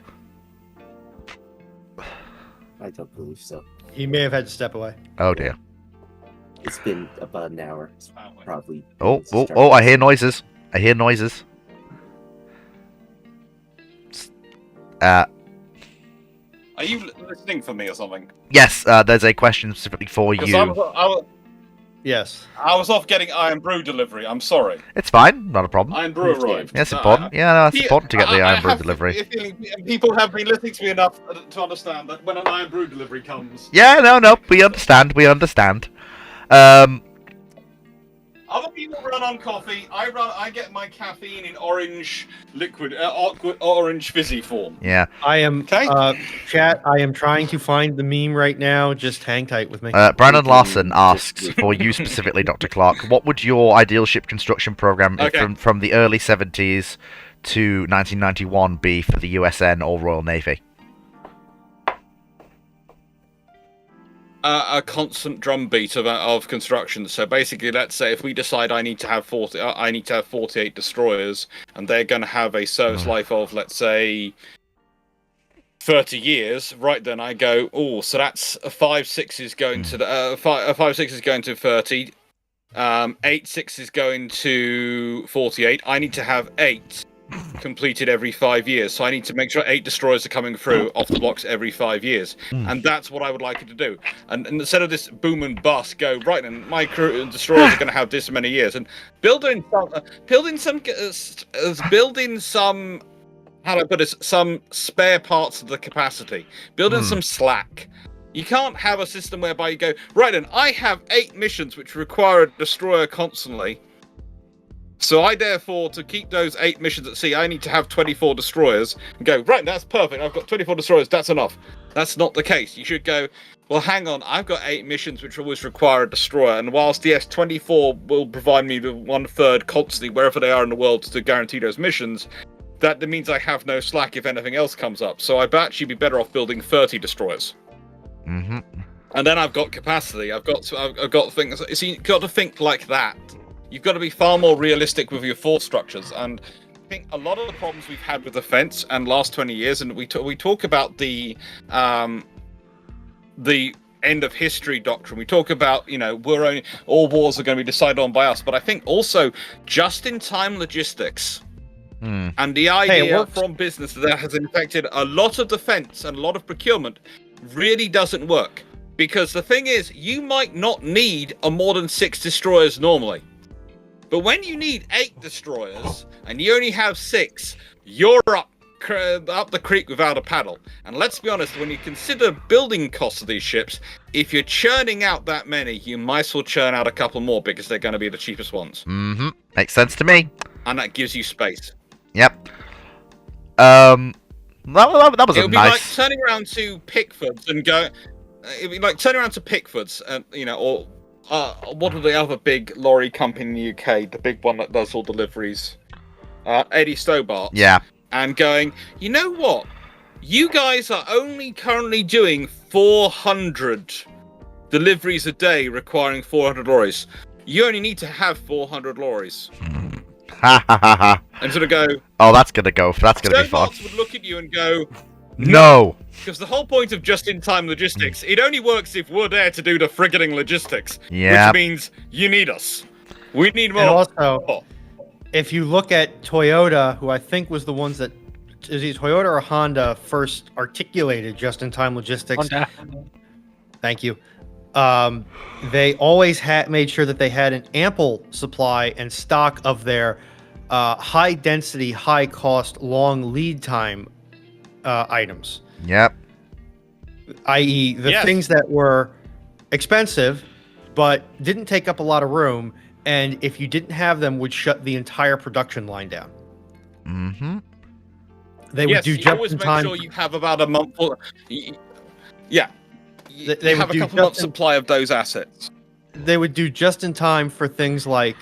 I don't believe so. He may have had to step away. Oh dear. It's been about an hour. It's probably. Oh! I hear noises. Are you listening for me or something? Yes, there's a question specifically for you. Yes. I was off getting Iron Brew delivery. I'm sorry. It's fine, not a problem. Iron Brew arrived. Yeah, it's important. Yeah, no, it's important to get the Iron Brew delivery. People have been listening to me enough to understand that when an Iron Brew delivery comes. Yeah, no, we understand. Other people run on coffee. I get my caffeine in orange liquid, orange fizzy form. Yeah. I am. Chat. I am trying to find the meme right now. Just hang tight with me. Brandon Larson asks for you specifically, Dr. Clark. What would your ideal ship construction program from the early 70s to 1991 be for the USN or Royal Navy? A constant drumbeat of construction. So basically, let's say if we decide I need to have 48 destroyers, and they're going to have a service life of, let's say, 30 years. Right then, I go, oh, so that's a 5.6 is going to the 5.6 is going to 30. 8.6 is going to 48. I need to have 8 completed every 5 years, so I need to make sure 8 destroyers are coming through off the blocks every 5 years, and that's what I would like it to do. And instead of this boom and bust, go right, and my crew destroyers are going to have this many years, and building some how do I put this, some spare parts of the capacity, building some slack. You can't have a system whereby you go right, and I have 8 missions which require a destroyer constantly. So I therefore, to keep those 8 missions at sea, I need to have 24 destroyers and go, right, that's perfect, I've got 24 destroyers, that's enough. That's not the case. You should go, well, hang on, I've got 8 missions which always require a destroyer, and whilst yes, 24 will provide me with 1/3 constantly wherever they are in the world to guarantee those missions, that means I have no slack if anything else comes up. So I'd actually be better off building 30 destroyers. Mm-hmm. And then I've got capacity, I've got things, so you've got to think like that. You've got to be far more realistic with your force structures, and I think a lot of the problems we've had with defense and last 20 years, and we talk about the end of history doctrine. We talk about, all wars are going to be decided on by us, but I think also just-in-time logistics and the idea from business that has infected a lot of defense and a lot of procurement really doesn't work, because the thing is, you might not need a more than 6 destroyers normally. But when you need 8 destroyers and you only have 6, you're up the creek without a paddle. And let's be honest, when you consider building costs of these ships, if you're churning out that many, you might as well churn out a couple more because they're going to be the cheapest ones. Mm-hmm. Makes sense to me. And that gives you space. Yep. That was It a would be nice... like turning around to Pickfords and go... It'd be like turning around to Pickfords and, or... what are the other big lorry company in the UK? The big one that does all deliveries, Eddie Stobart. Yeah. And going, you know what? You guys are only currently doing 400 deliveries a day, requiring 400 lorries. You only need to have 400 lorries. Ha ha ha ha. And sort of go. Oh, that's gonna be fun. Stobarts would look at you and go, no. Because the whole point of just-in-time logistics, it only works if we're there to do the frigging logistics. Yeah. Which means you need us. We need more. And also, if you look at Toyota, who I think was the ones that, is it Toyota or Honda first articulated just-in-time logistics? Honda. Thank you. They always made sure that they had an ample supply and stock of their high density, high cost, long lead time items, Yep. i.e., the Yes. things that were expensive but didn't take up a lot of room, and if you didn't have them, would shut the entire production line down. Mm-hmm. They would Yes, do you just always in make time. sure you have about a month. Yeah, They you would have a do couple months just in- supply of those assets. They would do just in time for things like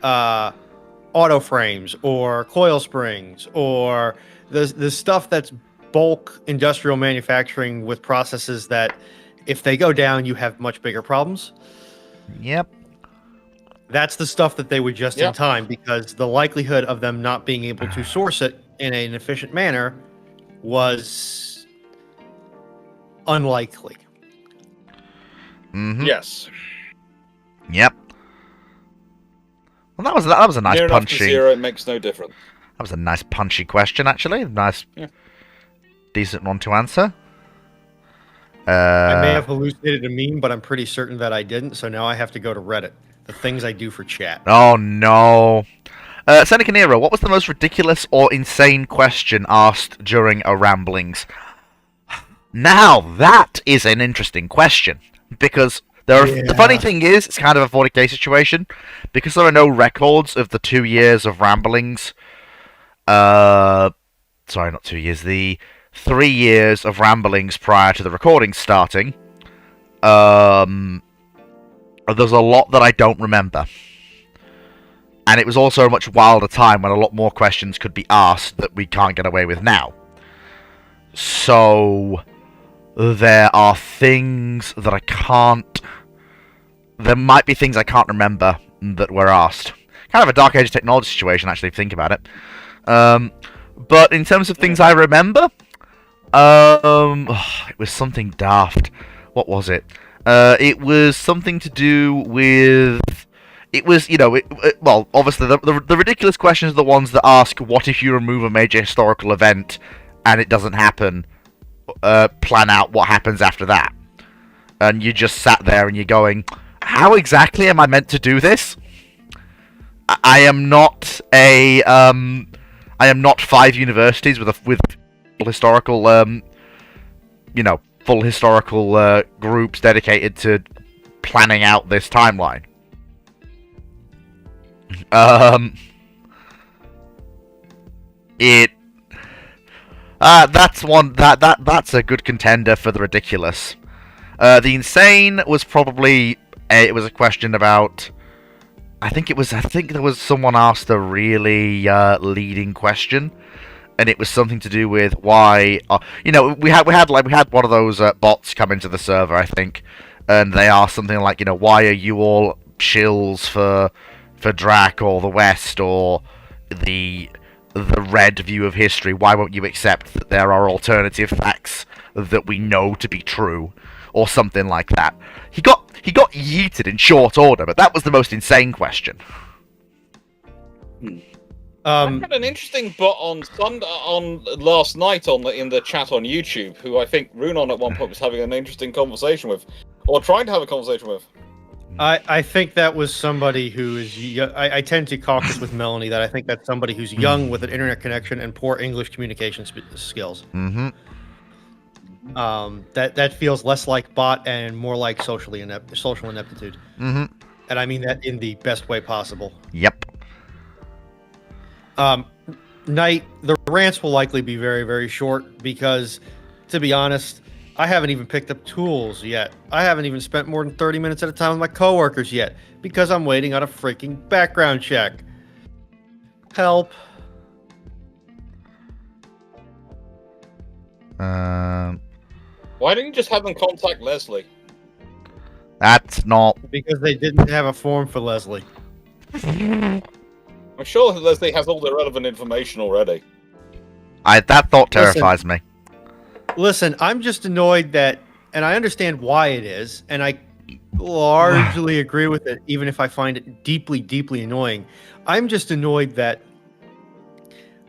auto frames or coil springs or the stuff that's bulk industrial manufacturing with processes that, if they go down, you have much bigger problems. Yep. That's the stuff that they would just in Yep. time, because the likelihood of them not being able to source it in an efficient manner was unlikely. Mm-hmm. Yes, Yep. Well, that was a nice near enough to punchy. zero, it makes no difference. That was a nice punchy question, actually. Nice, Yeah. decent one to answer. I may have hallucinated a meme, but I'm pretty certain that I didn't, so now I have to go to Reddit. The things I do for chat. Oh no. Seneca Nero, what was the most ridiculous or insane question asked during a ramblings? Now that is an interesting question, because the funny thing is, it's kind of a 40k situation, because there are no records of the 2 years of ramblings. Sorry, not 2 years. The 3 years of ramblings prior to the recording starting. There's a lot that I don't remember. And it was also a much wilder time when a lot more questions could be asked that we can't get away with now. So there are things that I can't... There might be things I can't remember that were asked. Kind of a Dark Age of Technology situation, actually, if you think about it. But in terms of things I remember... it was something daft. What was it? It was something to do with... It was, well, obviously, the ridiculous questions are the ones that ask, what if you remove a major historical event and it doesn't happen? Plan out what happens after that. And you just sat there and you're going, how exactly am I meant to do this? I am not I am not 5 universities with full historical, full historical groups dedicated to planning out this timeline. That's a good contender for the ridiculous. The insane was probably it was a question about. I think there was someone asked a really leading question, and it was something to do with why. We had one of those bots come into the server, I think, and they asked something like, why are you all shills for Drac or the West or the red view of history? Why won't you accept that there are alternative facts that we know to be true, or something like that? He got yeeted in short order, but that was the most insane question. I had an interesting bot on last night in the chat on YouTube, who I think Runon at one point was having an interesting conversation with, or trying to have a conversation with. I think that was somebody who is. I tend to caucus with Melanie that I think that's somebody who's young with an internet connection and poor English communication skills. Mm-hmm. That feels less like bot and more like social ineptitude. Mm-hmm. And I mean that in the best way possible. Yep. Knight, the rants will likely be very, very short because, to be honest, I haven't even picked up tools yet. I haven't even spent more than 30 minutes at a time with my coworkers yet because I'm waiting on a freaking background check. Help. Why don't you just have them contact Leslie? That's not... Because they didn't have a form for Leslie. I'm sure that Leslie has all the relevant information already. That thought terrifies me. Listen, I'm just annoyed that, and I understand why it is, and I largely agree with it, even if I find it deeply, deeply annoying. I'm just annoyed that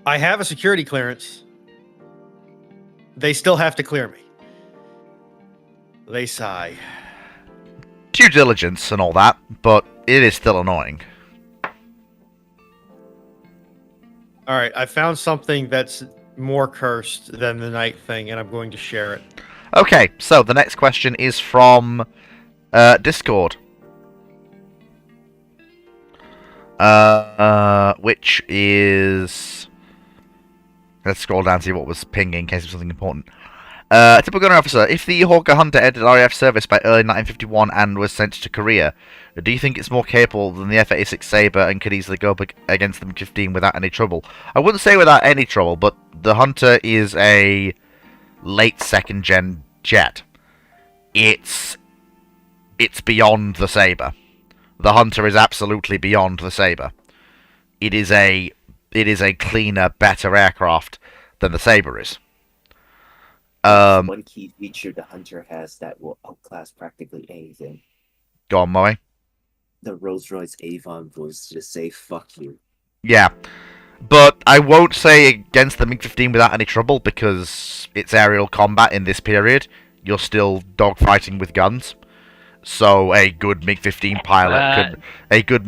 I have a security clearance. They still have to clear me. They sigh. Due diligence and all that, but it is still annoying. All right, I found something that's more cursed than the night thing, and I'm going to share it. Okay, so the next question is from Discord. Which is... Let's scroll down and see what was pinging in case of something important. Typical gunner officer, if the Hawker Hunter entered RAF service by early 1951 and was sent to Korea, do you think it's more capable than the F-86 Sabre and could easily go up against the MiG-15 without any trouble? I wouldn't say without any trouble, but the Hunter is a late second-gen jet. It's beyond the Sabre. The Hunter is absolutely beyond the Sabre. It is a cleaner, better aircraft than the Sabre is. One key feature the Hunter has that will outclass practically anything. Go on, Moe. The Rolls-Royce Avon was just say "fuck you." Yeah, but I won't say against the MiG-15 without any trouble because it's aerial combat in this period. You're still dogfighting with guns, so a good MiG-15 pilot Good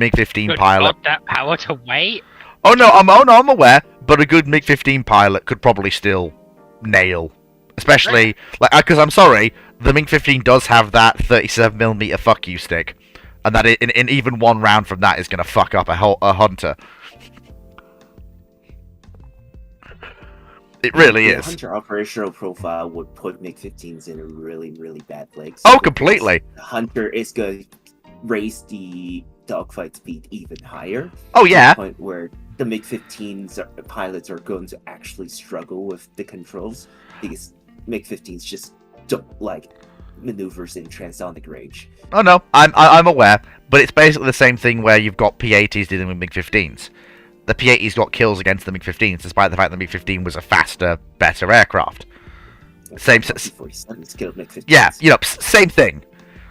pilot. God, that power to wait. I'm aware, but a good MiG-15 pilot could probably still nail. Especially, because I'm sorry, the MiG-15 does have that 37mm fuck you stick. And that in even one round from that is going to fuck up a Hunter. It really The is. Hunter operational profile would put MiG-15s in a really, really bad place. Oh, completely. The Hunter is going to raise the dogfight speed even higher. Oh, To yeah. the point where the MiG-15s pilots are going to actually struggle with the controls because MiG-15s just don't like maneuvers in transonic range. Oh, no, I'm aware. But it's basically the same thing where you've got P-80s dealing with MiG-15s. The P-80s got kills against the MiG-15s, despite the fact that the MiG-15 was a faster, better aircraft. Same. T-47s killed MiG-15s. Yeah, same thing.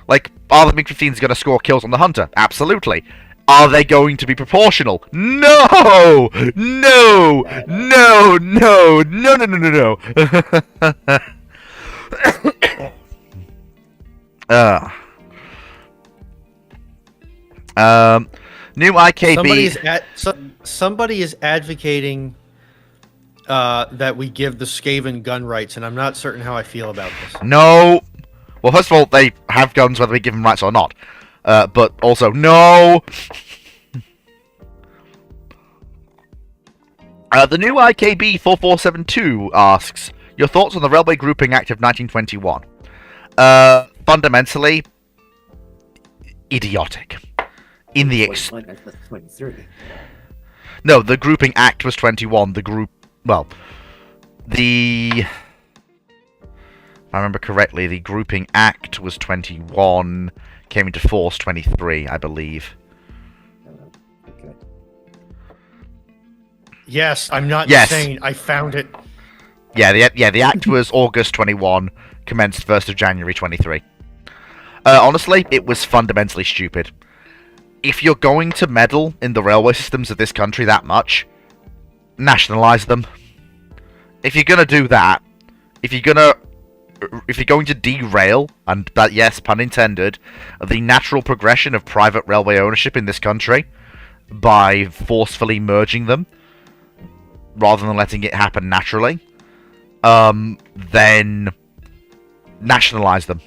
Like, are the MiG-15s going to score kills on the Hunter? Absolutely. Are they going to be proportional? No! No! No! No! No! No! No! No! New IKB. Somebody is advocating that we give the Skaven gun rights, and I'm not certain how I feel about this. No. Well, first of all, they have guns whether we give them rights or not. But also, no. The new IKB 4472 asks your thoughts on the Railway Grouping Act of 1921. Fundamentally, idiotic. In the 23. No, the Grouping Act was 21. If I remember correctly, the Grouping Act was 21, came into force 23, I believe. Okay. Yes, I'm not Yes. insane. I found it. Yeah, the Act was August 21, commenced 1st of January 23. Honestly, it was fundamentally stupid. If you're going to meddle in the railway systems of this country that much, nationalize them. If you're gonna do that, if you're going to derail, and that, yes, pun intended, the natural progression of private railway ownership in this country by forcefully merging them, rather than letting it happen naturally, then nationalize them.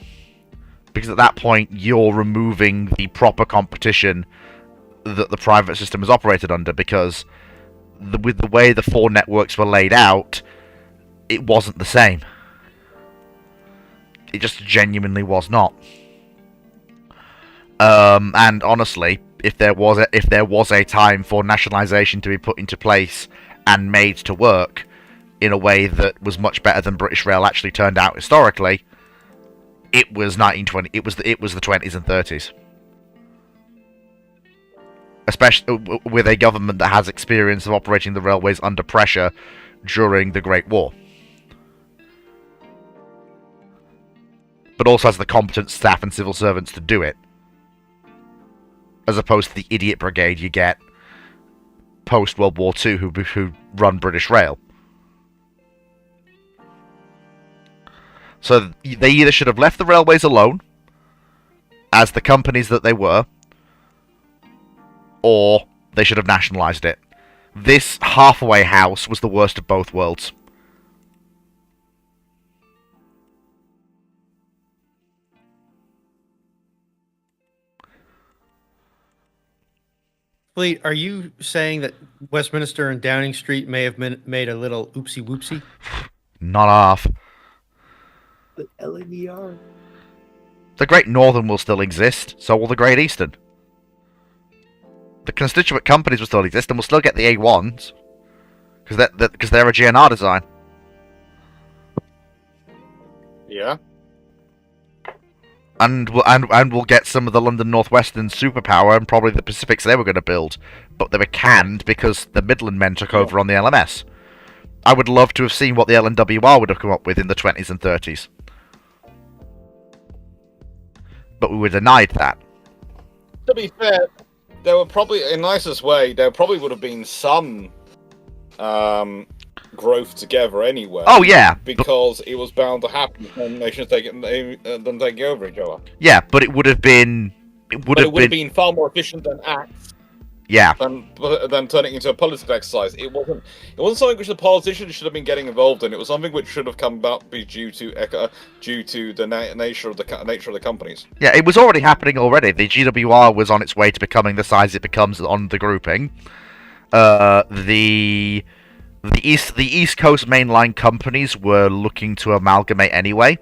Because at that point, you're removing the proper competition that the private system is operated under, because with the way the four networks were laid out, it wasn't the same. It just genuinely was not. And honestly, if there was a time for nationalisation to be put into place and made to work in a way that was much better than British Rail actually turned out historically, it was 1920. It was the 20s and 30s, especially with a government that has experience of operating the railways under pressure during the Great War, but also has the competent staff and civil servants to do it, as opposed to the idiot brigade you get post World War II who run British Rail. So they either should have left the railways alone, as the companies that they were, or they should have nationalised it. this halfway house was the worst of both worlds. Fleet, are you saying that Westminster and Downing Street may have made a little oopsie whoopsie? Not half. But LNER. The Great Northern will still exist, so will the Great Eastern. The constituent companies will still exist, and we'll still get the A1s, because they're a GNR design. Yeah. And we'll get some of the London Northwestern superpower and probably the Pacifics they were going to build, but they were canned because the Midland men took over on the LMS. I would love to have seen what the LNWR would have come up with in the 20s and 30s. But we were denied that. To be fair, there were probably, in the nicest way, there probably would have been some growth together anyway. Oh yeah, because it was bound to happen when nations taking over each other. Yeah, but it would have been. It would have been far more efficient than acts. Yeah. Than turning into a political exercise. It wasn't something which the politicians should have been getting involved in. It was something which should have come about due to the nature of the companies. Yeah, it was already happening already. The GWR was on its way to becoming the size it becomes on the grouping. The East Coast mainline companies were looking to amalgamate anyway.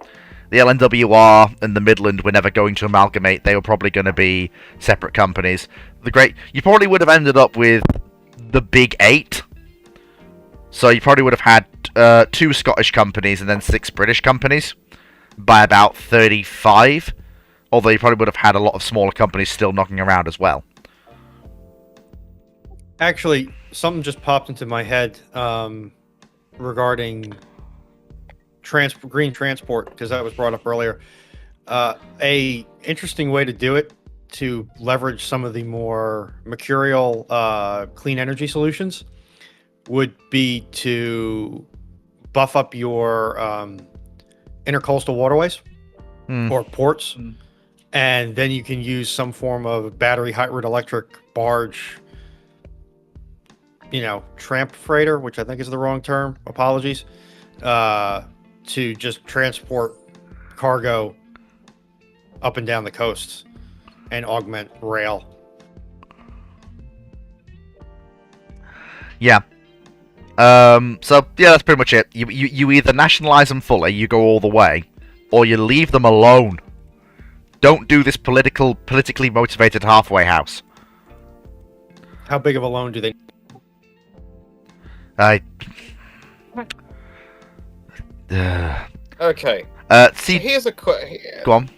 The LNWR and the Midland were never going to amalgamate. They were probably going to be separate companies. You probably would have ended up with the Big 8. So you probably would have had 2 Scottish companies and then 6 British companies by about 35. Although you probably would have had a lot of smaller companies still knocking around as well. Actually, something just popped into my head regarding green transport, because that was brought up earlier. A interesting way to do it, to leverage some of the more mercurial clean energy solutions, would be to buff up your intercoastal waterways or ports, and then you can use some form of battery hybrid electric barge, tramp freighter, which I think is the wrong term, apologies, to just transport cargo up and down the coasts and augment rail. Yeah. So yeah, that's pretty much it. You either nationalize them fully, you go all the way, or you leave them alone. Don't do this politically motivated halfway house. How big of a loan do they? Okay. See, so here's a question. Go on.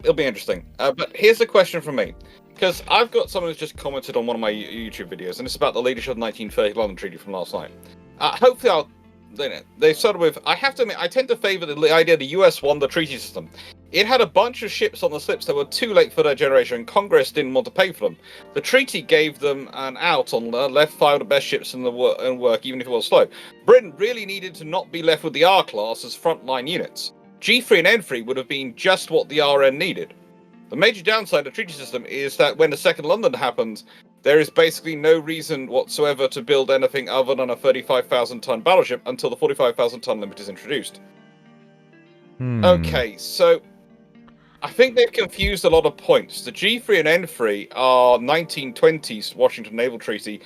It'll be interesting. But here's a question from me. Because I've got someone who's just commented on one of my YouTube videos, and it's about the leadership of the 1930 London Treaty from last night. Hopefully they started with, I have to admit, I tend to favour the idea the US won the treaty system. It had a bunch of ships on the slips that were too late for their generation, and Congress didn't want to pay for them. The treaty gave them an out on left 5 of the best ships in the work, even if it was slow. Britain really needed to not be left with the R-class as frontline units. G3 and N3 would have been just what the RN needed. The major downside of the treaty system is that when the Second London happened, there is basically no reason whatsoever to build anything other than a 35,000-ton battleship until the 45,000-ton limit is introduced. Okay, so I think they've confused a lot of points. The G3 and N3 are 1920s Washington Naval Treaty,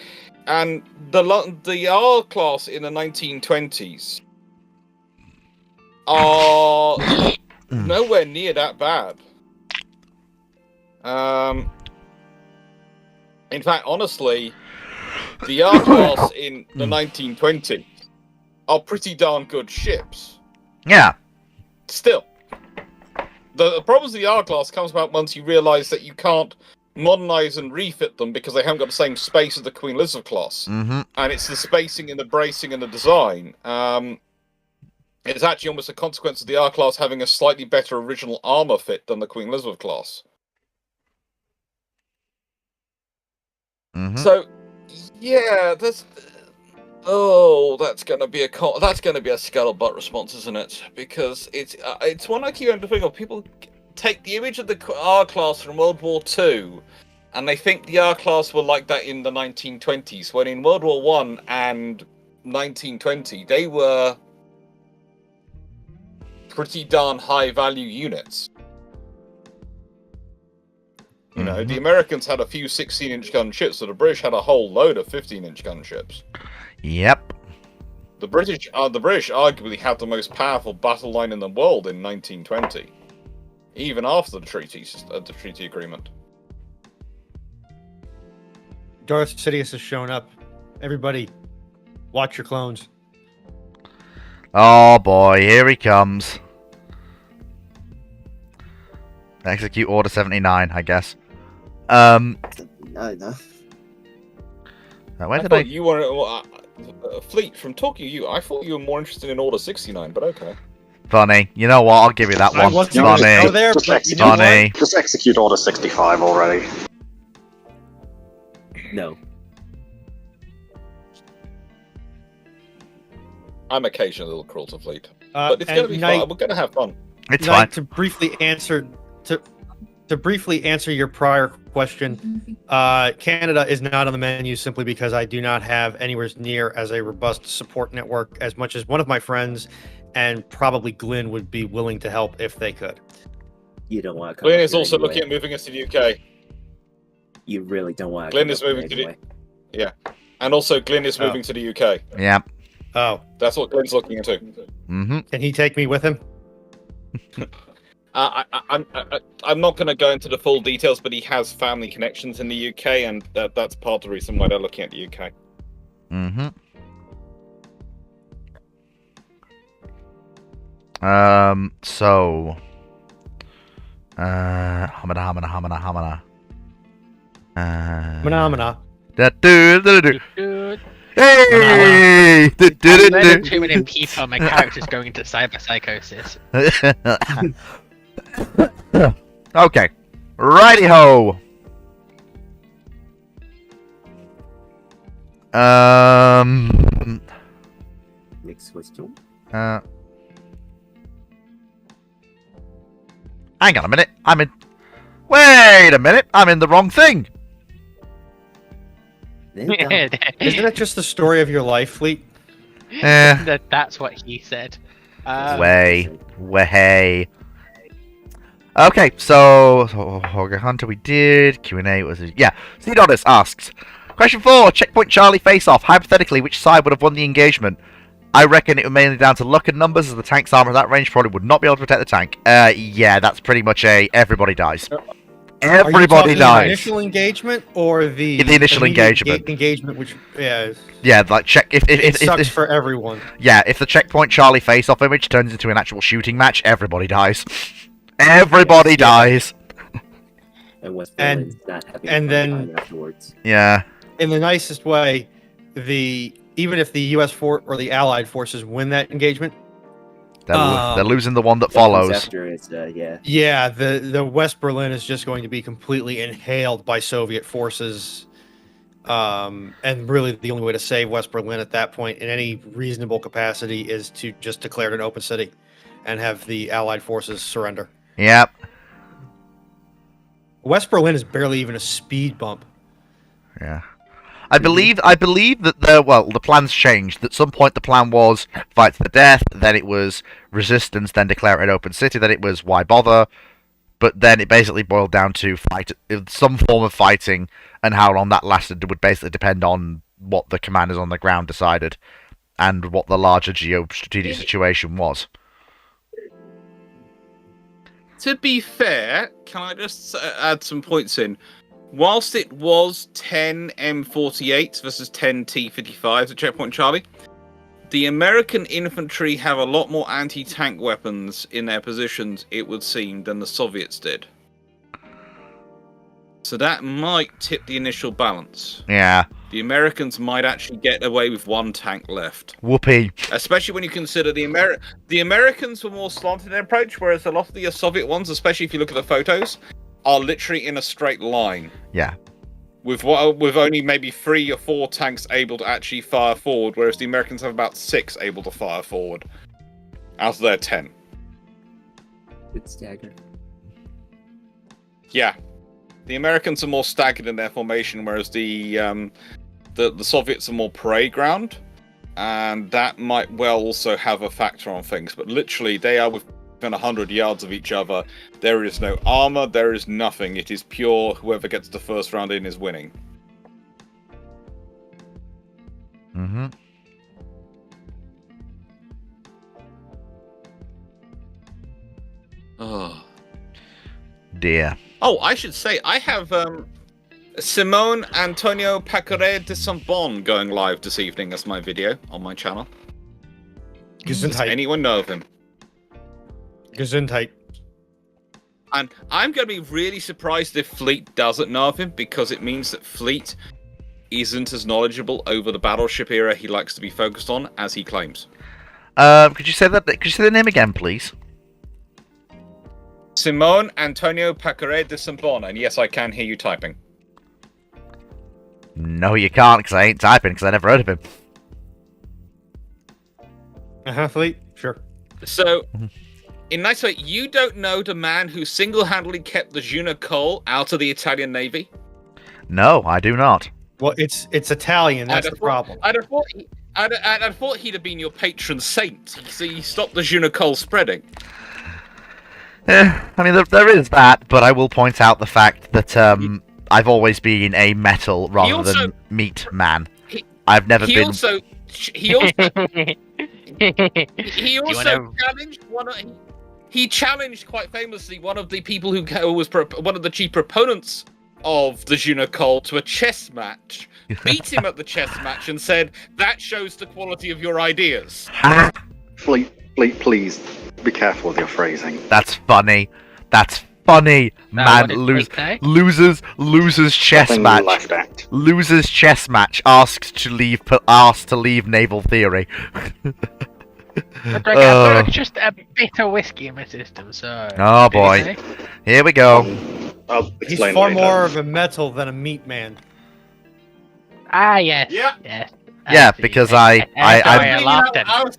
and the R class in the 1920s are nowhere near that bad. In fact, honestly, the R class in the 1920s are pretty darn good ships. Yeah. Still, the problems of the R class comes about once you realise that you can't modernize and refit them because they haven't got the same space as the Queen Elizabeth class. And it's the spacing and the bracing and the design. It's actually almost a consequence of the R class having a slightly better original armor fit than the Queen Elizabeth class. So, yeah, that's gonna be a scuttlebutt response, isn't it? Because it's one I keep having to think of. People take the image of the R class from World War II And they think the R-class were like that in the 1920s, when in World War One and 1920, they were pretty darn high-value units. You know, the Americans had a few 16-inch gun ships, so the British had a whole load of 15-inch gun ships. Yep. The British arguably had the most powerful battle line in the world in 1920, even after the treaty agreement. Darth Sidious has shown up. Everybody, watch your clones. Oh boy, here he comes. Execute Order 79, I guess. No. Where I did thought you were Fleet. From talking to you, I thought you were more interested in Order 69, but okay. Funny. You know what? I'll give you that I one. wasn't going to go Funny. there, Just but you know Funny. what? Just execute Order 65 already. No. I'm occasionally a little cruel to Fleet, Uh, but it's going to and be fun. We're going to have fun. It's Knight, fine. to briefly answer your prior question, Canada is not on the menu simply because I do not have anywhere near as a robust support network as much as one of my friends, and probably Glenn would be willing to help if they could. You don't want to come Glenn up is here also anyway. looking at moving us to the UK. You really don't want to Glenn come is up here moving to the- anyway. And also, Glenn is Oh. moving to the UK. Yep. Oh, That's what Glenn's looking into. Mm-hmm. can he take me with him? I'm not going to go into the full details, but he has family connections in the UK, and that's part of the reason why they're looking at the UK. Mm-hmm. So... Hamana. Phenomena. Dude, Hey! I'm learning too many people. My character's going into cyber psychosis. Okay. Righty ho. Next question. Hang on a minute. Wait a minute. I'm in the wrong thing. Then done. Isn't that just the story of your life, Fleet? That's what he said. Way. Okay, so Hogger Hunter we did. Q&A was... Yeah. Cedonis asks, Question 4. Checkpoint Charlie face-off. Hypothetically, which side would have won the engagement? I reckon it was mainly down to luck and numbers, as the tank's armor at that range probably would not be able to protect the tank. Yeah, that's pretty much everybody dies. Are you Everybody talking dies. The initial engagement or the initial immediate engagement. Engagement, which Yeah, like check if it sucks if for everyone. yeah, if the checkpoint Charlie face-off image turns into an actual shooting match, everybody dies. Everybody dies. And West And- Berlin's not having and a then- fun time afterwards. Yeah. In the nicest way, even if the U.S. or the Allied forces win that engagement, They're losing the one that What comes follows. after is, yeah. yeah, the West Berlin is just going to be completely inhaled by Soviet forces. And really, the only way to save West Berlin at that point, in any reasonable capacity, is to just declare it an open city and have the Allied forces surrender. Yep. West Berlin is barely even a speed bump. Yeah. I believe that the plan's changed. At some point the plan was fight to the death, then it was resistance, then declare it an open city, then it was why bother. But then it basically boiled down to some form of fighting, and how long that lasted would basically depend on what the commanders on the ground decided and what the larger geostrategic situation was. To be fair, can I just add some points in? Whilst it was 10 M48s versus 10 T55s at Checkpoint Charlie, the American infantry have a lot more anti-tank weapons in their positions, it would seem, than the Soviets did. So that might tip the initial balance. Yeah. The Americans might actually get away with one tank left. Whoopee. Especially when you consider the Americans were more slanted in their approach, whereas a lot of the Soviet ones, especially if you look at the photos, are literally in a straight line. Yeah. With only maybe 3 or 4 tanks able to actually fire forward, whereas the Americans have about 6 able to fire forward out of their 10. Good stagger. Yeah. The Americans are more staggered in their formation, whereas the Soviets are more parade ground, and that might well also have a factor on things. But literally, they are within 100 yards of each other. There is no armor. There is nothing. It is pure. Whoever gets the first round in is winning. Mm-hmm. Oh. Dear. Oh, I should say, I have Simone Antonio Pacare de Sambon going live this evening as my video on my channel. Does Gesundheit. anyone know of him? Gesundheit. And I'm going to be really surprised if Fleet doesn't know of him, because it means that Fleet isn't as knowledgeable over the battleship era he likes to be focused on as he claims. Could you say that? Could you say the name again, please? Simone Antonio Pacare de Sambon, and yes, I can hear you typing. No, you can't, because I ain't typing, because I never heard of him. Fleet? Sure. So, in nice way, you don't know the man who single-handedly kept the Juna Cole out of the Italian Navy? No, I do not. Well, it's Italian. That's the problem. I'd have thought he'd have been your patron saint. So he stopped the Juna Cole spreading. I mean, there is that, but I will point out the fact that I've always been a metal rather than meat man. I've never been. He also challenged he challenged quite famously one of the people who was one of the chief proponents of the Juna Cole to a chess match, beat him at the chess match, and said, "That shows the quality of your ideas." Fleet, please be careful with your phrasing. That's funny. That's funny, man. Losers chess Nothing match. left out. Losers chess match. Asked to leave naval theory. I've got just a bit of whiskey in my system, so. Oh boy, here we go. I'll He's explain far later. more of a metal than a meat man. Ah, yes. Yeah. Yes. Yeah, because I laughed at it.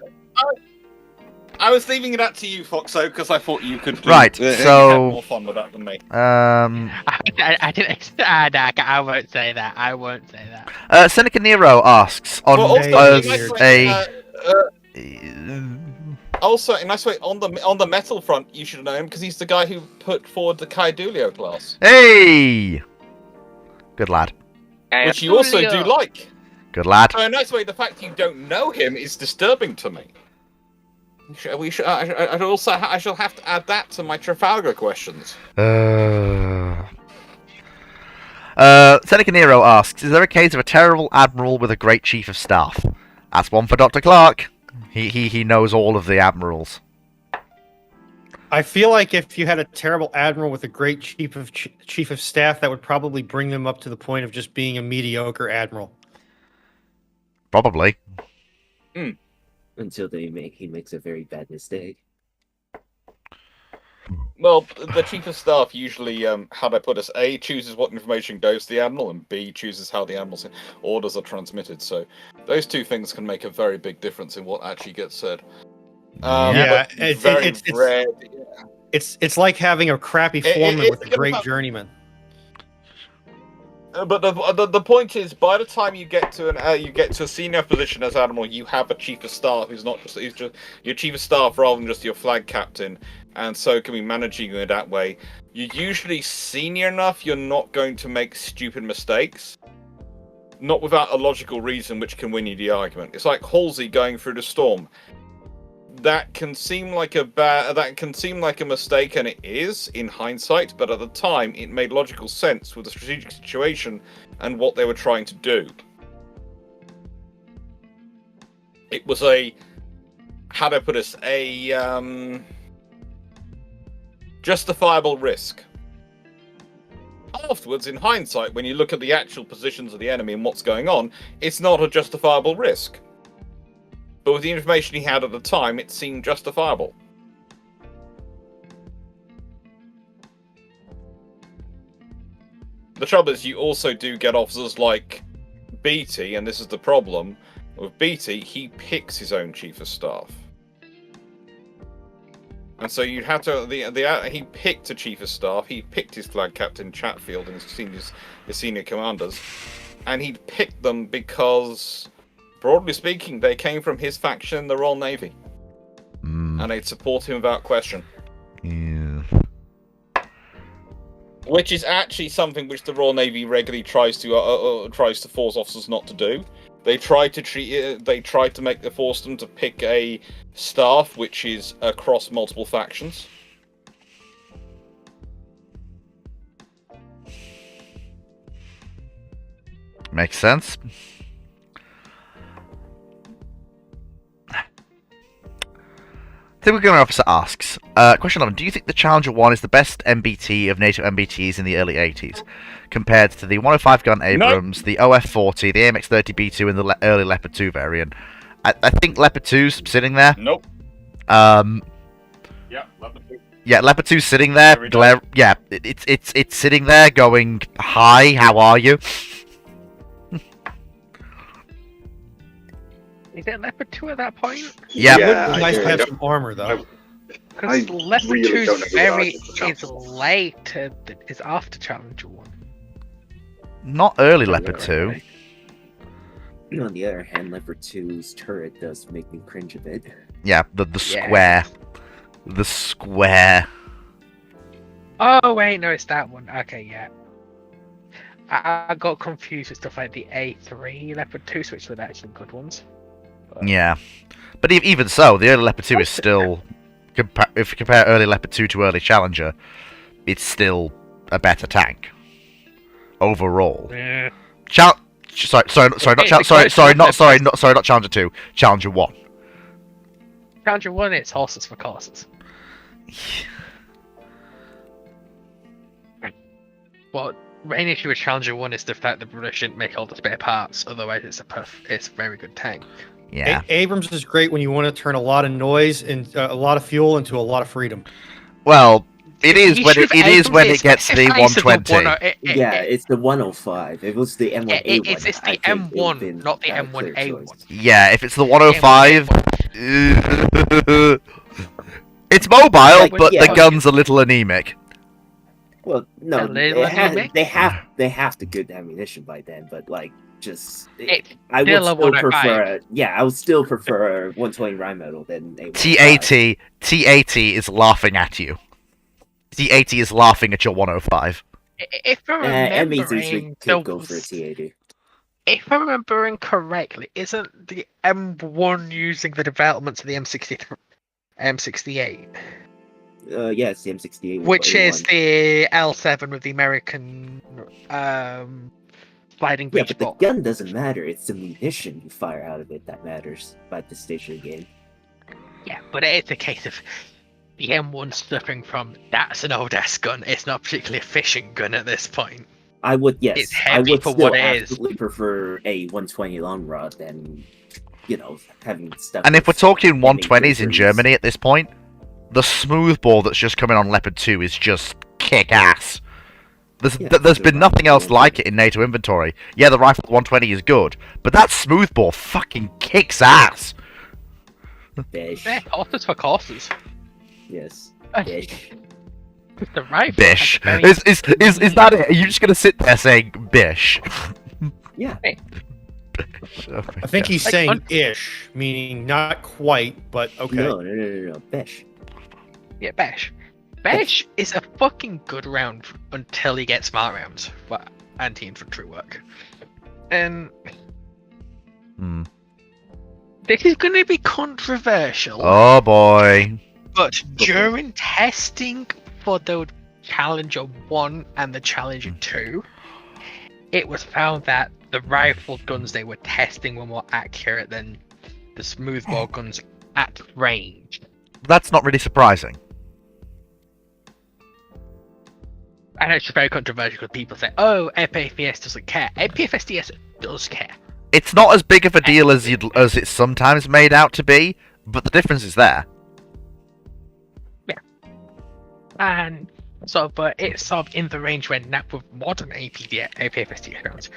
I was leaving it up to you, Foxo, because I thought you could. Right, you so- had more fun with that than me. I didn't. I won't say that. I won't say that. Seneca Nero asks on Well, also, as in nice a. way, also, in nice way, on the metal front, you should know him because he's the guy who put forward the Kaidulio class, Hey, good lad. which you also do like. Good lad. So, in a nice way, the fact you don't know him is disturbing to me. I shall have to add that to my Trafalgar questions. Seneca Nero asks, is there a case of a terrible admiral with a great chief of staff? That's one for Dr. Clark. He knows all of the admirals. I feel like if you had a terrible admiral with a great chief of staff, that would probably bring them up to the point of just being a mediocre admiral. Probably. Until he makes a very bad mistake. Well, the chief of staff usually, how do I put this? A, chooses what information goes to the admiral, and B, chooses how the admiral's orders are transmitted. So those two things can make a very big difference in what actually gets said. Yeah, but it's rare. It's like having a crappy foreman with a great journeyman. But the point is, by the time you get to a senior position as admiral, you have a chief of staff who's just your chief of staff rather than just your flag captain, and so can be managing you in that way. You're usually senior enough; you're not going to make stupid mistakes, not without a logical reason, which can win you the argument. It's like Halsey going through the storm. That can seem like a mistake, and it is in hindsight. But at the time, it made logical sense with the strategic situation and what they were trying to do. It was justifiable risk. Afterwards, in hindsight, when you look at the actual positions of the enemy and what's going on, it's not a justifiable risk. But with the information he had at the time, it seemed justifiable. The trouble is, you also do get officers like Beatty, and this is the problem. With Beatty, he picks his own chief of staff. And so you'd have to. He picked a chief of staff. He picked his flag captain Chatfield and his senior commanders, and he picked them because, broadly speaking, they came from his faction in the Royal Navy, and they'd support him without question. Yeah. Which is actually something which the Royal Navy regularly tries to force officers not to do. They try to force them to pick a staff which is across multiple factions. Makes sense. Typical officer asks, question 11, do you think the Challenger 1 is the best MBT of NATO MBTs in the early 80s, compared to the 105 gun Abrams, the OF-40, the AMX-30B2, and the early Leopard 2 variant? I think Leopard 2's sitting there. Nope. Yeah, Leopard 2. Yeah, Leopard 2's sitting there. Yeah, it's sitting there going, hi, how are you? Is it Leopard 2 at that point? Yeah. It would be nice to I have don't- some armor, though. Because I Leopard really 2 don't know is who very the Challenger is later. Is after Challenger 1. Not early Leopard 2. On the other hand, Leopard 2's turret does make me cringe a bit. Yeah, the Yeah. square. The square. Oh wait, no, it's that one. Okay, yeah. I got confused with stuff like the A3 Leopard 2, which were actually good ones. But... Yeah. But even so, the early Leopard 2 is still... if you compare early Leopard 2 to early Challenger, it's still a better tank. Overall. Yeah. Not Challenger 2. Challenger 1. Challenger 1, it's horses for courses. Well, main issue with Challenger 1 is the fact that British didn't make all the spare parts, otherwise it's a very good tank. Yeah. Abrams is great when you want to turn a lot of noise and a lot of fuel into a lot of freedom. Well, it is when it gets the 120. Yeah, it's the 105. If it was the M1A1, it's the M1, not the M1A1. Yeah, if it's the 105, it's mobile, but the gun's a little anemic. Well, no, anemic? they have the good ammunition by then, but like I would still a still 105. prefer. Yeah, I would still prefer 120 Rheinmetall than a T80 is laughing at you. T80 is laughing at your 105. If I'm Emmys remembering, usually could go for a T80. If I'm remembering correctly, isn't the M1 using the developments of the M68? Yeah, it's the M68. Which is A1. the L7 with the American sliding Yeah, breech but the bolt. gun doesn't matter. It's the munition you fire out of it that matters by this stage of the game. Yeah, but it's a case of the M1 suffering from that's an old ass gun. It's not particularly a fishing gun at this point. I would, yes, It's I heavy would for still what it is. absolutely prefer a 120 long rod than, having stuff. And if we're with talking aiming 120s in filters. Germany at this point, the smoothbore that's just coming on Leopard 2 is just kick ass. There's been nothing else like it in NATO inventory. Yeah, the rifle 120 is good, but that smoothbore fucking kicks ass. Bish. Yeah, horses for courses. Yes. Uh, Bish. The rifle. Bish. has a very- Is that it? Are you just gonna sit there saying bish? Yeah. Bish. Oh my I think God. he's Like, saying ish, meaning not quite, but okay. No. Bish. Yeah, Bash. Bash is a fucking good round until you get smart rounds for anti-infantry work. And this is going to be controversial, Oh boy. but during testing for the Challenger 1 and the Challenger 2, it was found that the rifle guns they were testing were more accurate than the smoothbore guns at range. That's not really surprising. And it's very controversial because people say, oh, APFS doesn't care. APFSDS does care. It's not as big of a deal as it's sometimes made out to be, but the difference is there. And but it's sort of in the range where now with modern APFSDS rounds,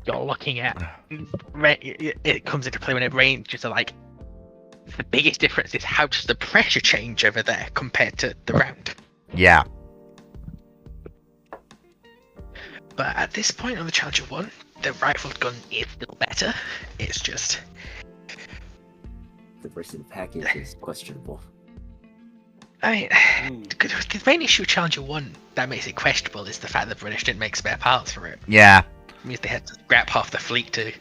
you're looking at, it comes into play when it ranges to like the biggest difference is how does the pressure change over there compared to the round. Yeah. But at this point on the Challenger 1, the rifled gun is still better. It's just... The version package is questionable. I mean, the main issue with Challenger 1 that makes it questionable is the fact that the British didn't make spare parts for it. Yeah. It means they had to scrap half the fleet to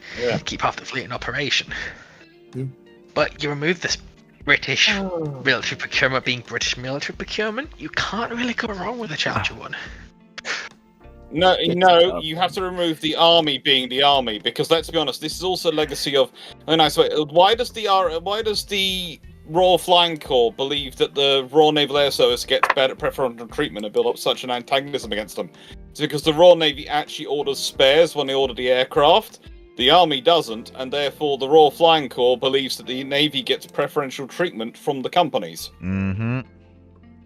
keep half the fleet in operation. But you remove this British military procurement being British military procurement, you can't really go wrong with the Challenger 1. No, you have to remove the army being the army, because let's be honest, this is also a legacy of. Why does the Royal Flying Corps believe that the Royal Naval Air Service gets better preferential treatment and build up such an antagonism against them? It's because the Royal Navy actually orders spares when they order the aircraft. The Army doesn't, and therefore the Royal Flying Corps believes that the Navy gets preferential treatment from the companies. Mm-hmm.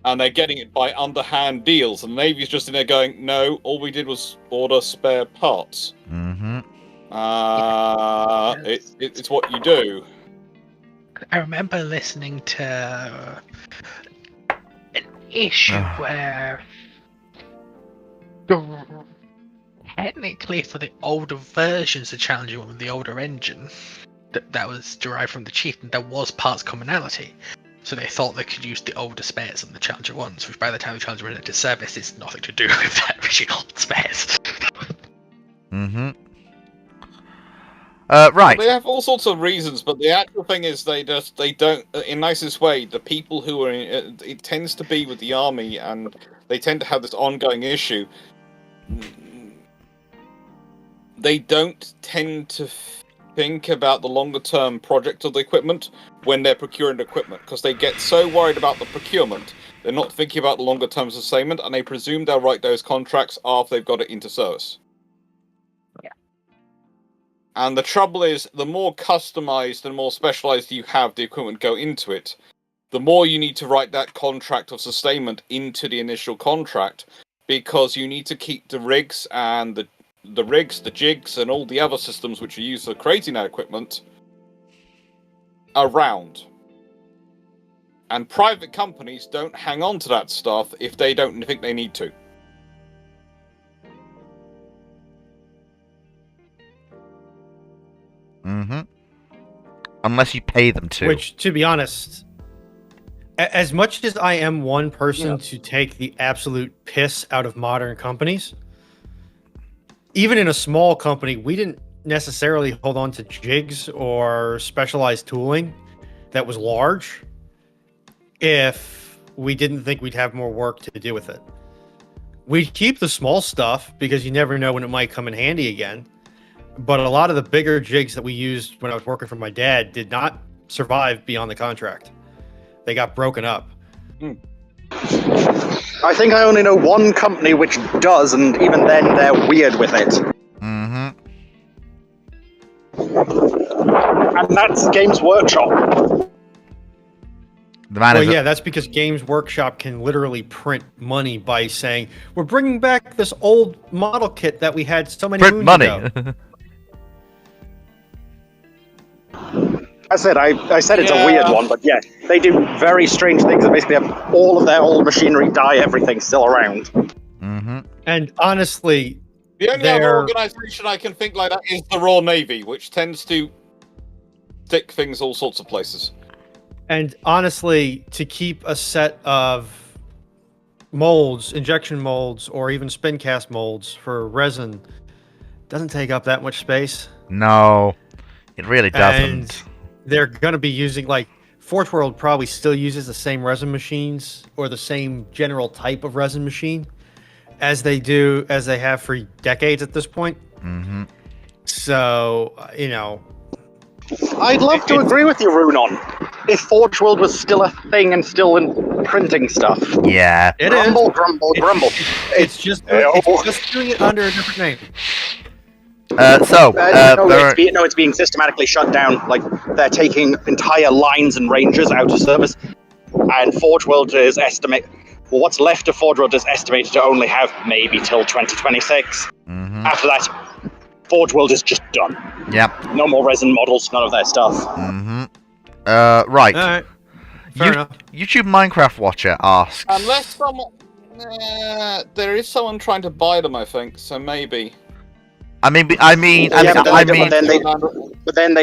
And they're getting it by underhand deals, and the Navy's just in there going, no, all we did was order spare parts. Mm-hmm. It's what you do. I remember listening to an issue where technically for the older versions of Challenger 1 with the older engine that was derived from the Chieftain, there was parts commonality. So they thought they could use the older spares on the Challenger 1s, which by the time the Challenger went into service, it's nothing to do with that original spares. Mm-hmm. Right. They have all sorts of reasons, but the actual thing is they don't, in nicest way, the people who are in, it tends to be with the army, and they tend to have this ongoing issue. They don't tend to think about the longer term project of the equipment when they're procuring equipment, because they get so worried about the procurement, they're not thinking about the longer term sustainment, and they presume they'll write those contracts after they've got it into service. And the trouble is, the more customized and more specialized you have the equipment go into it, the more you need to write that contract of sustainment into the initial contract, because you need to keep the rigs and the rigs, the jigs, and all the other systems which are used for creating that equipment around. And private companies don't hang on to that stuff if they don't think they need to. Mm-hmm. Unless you pay them to. Which, to be honest, as much as I am one person to take the absolute piss out of modern companies, even in a small company, we didn't necessarily hold on to jigs or specialized tooling that was large if we didn't think we'd have more work to do with it. We'd keep the small stuff because you never know when it might come in handy again. But a lot of the bigger jigs that we used when I was working for my dad did not survive beyond the contract. They got broken up. I think I only know one company which does, and even then they're weird with it. Mm-hmm. And that's Games Workshop. Well, yeah, that's because Games Workshop can literally print money by saying, we're bringing back this old model kit that we had so many moons ago. I said it's a weird one, but yeah, they do very strange things that basically have all of their old machinery, die, everything still around. Mm-hmm. And honestly, the only other organization I can think like that is the Royal Navy, which tends to stick things all sorts of places. And honestly, to keep a set of molds, injection molds, or even spin cast molds for resin doesn't take up that much space. No, it really doesn't. And they're going to be using, like, Forge World probably still uses the same resin machines or the same general type of resin machine as they have for decades at this point. Mm-hmm. So, you know, I'd love to agree with you, Runon. If Forge World was still a thing and still in printing stuff. Yeah. It grumble, is. Grumble. It's just doing it under a different name. It's being systematically shut down. Like, they're taking entire lines and ranges out of service. And Forge World is what's left of Forge World is estimated to only have maybe till 2026. Mm-hmm. After that, Forge World is just done. Yep. No more resin models, none of that stuff. Mm-hmm. Right. All right. Fair enough. YouTube Minecraft Watcher asks. Unless someone, there is someone trying to buy them, I think. So maybe. But then they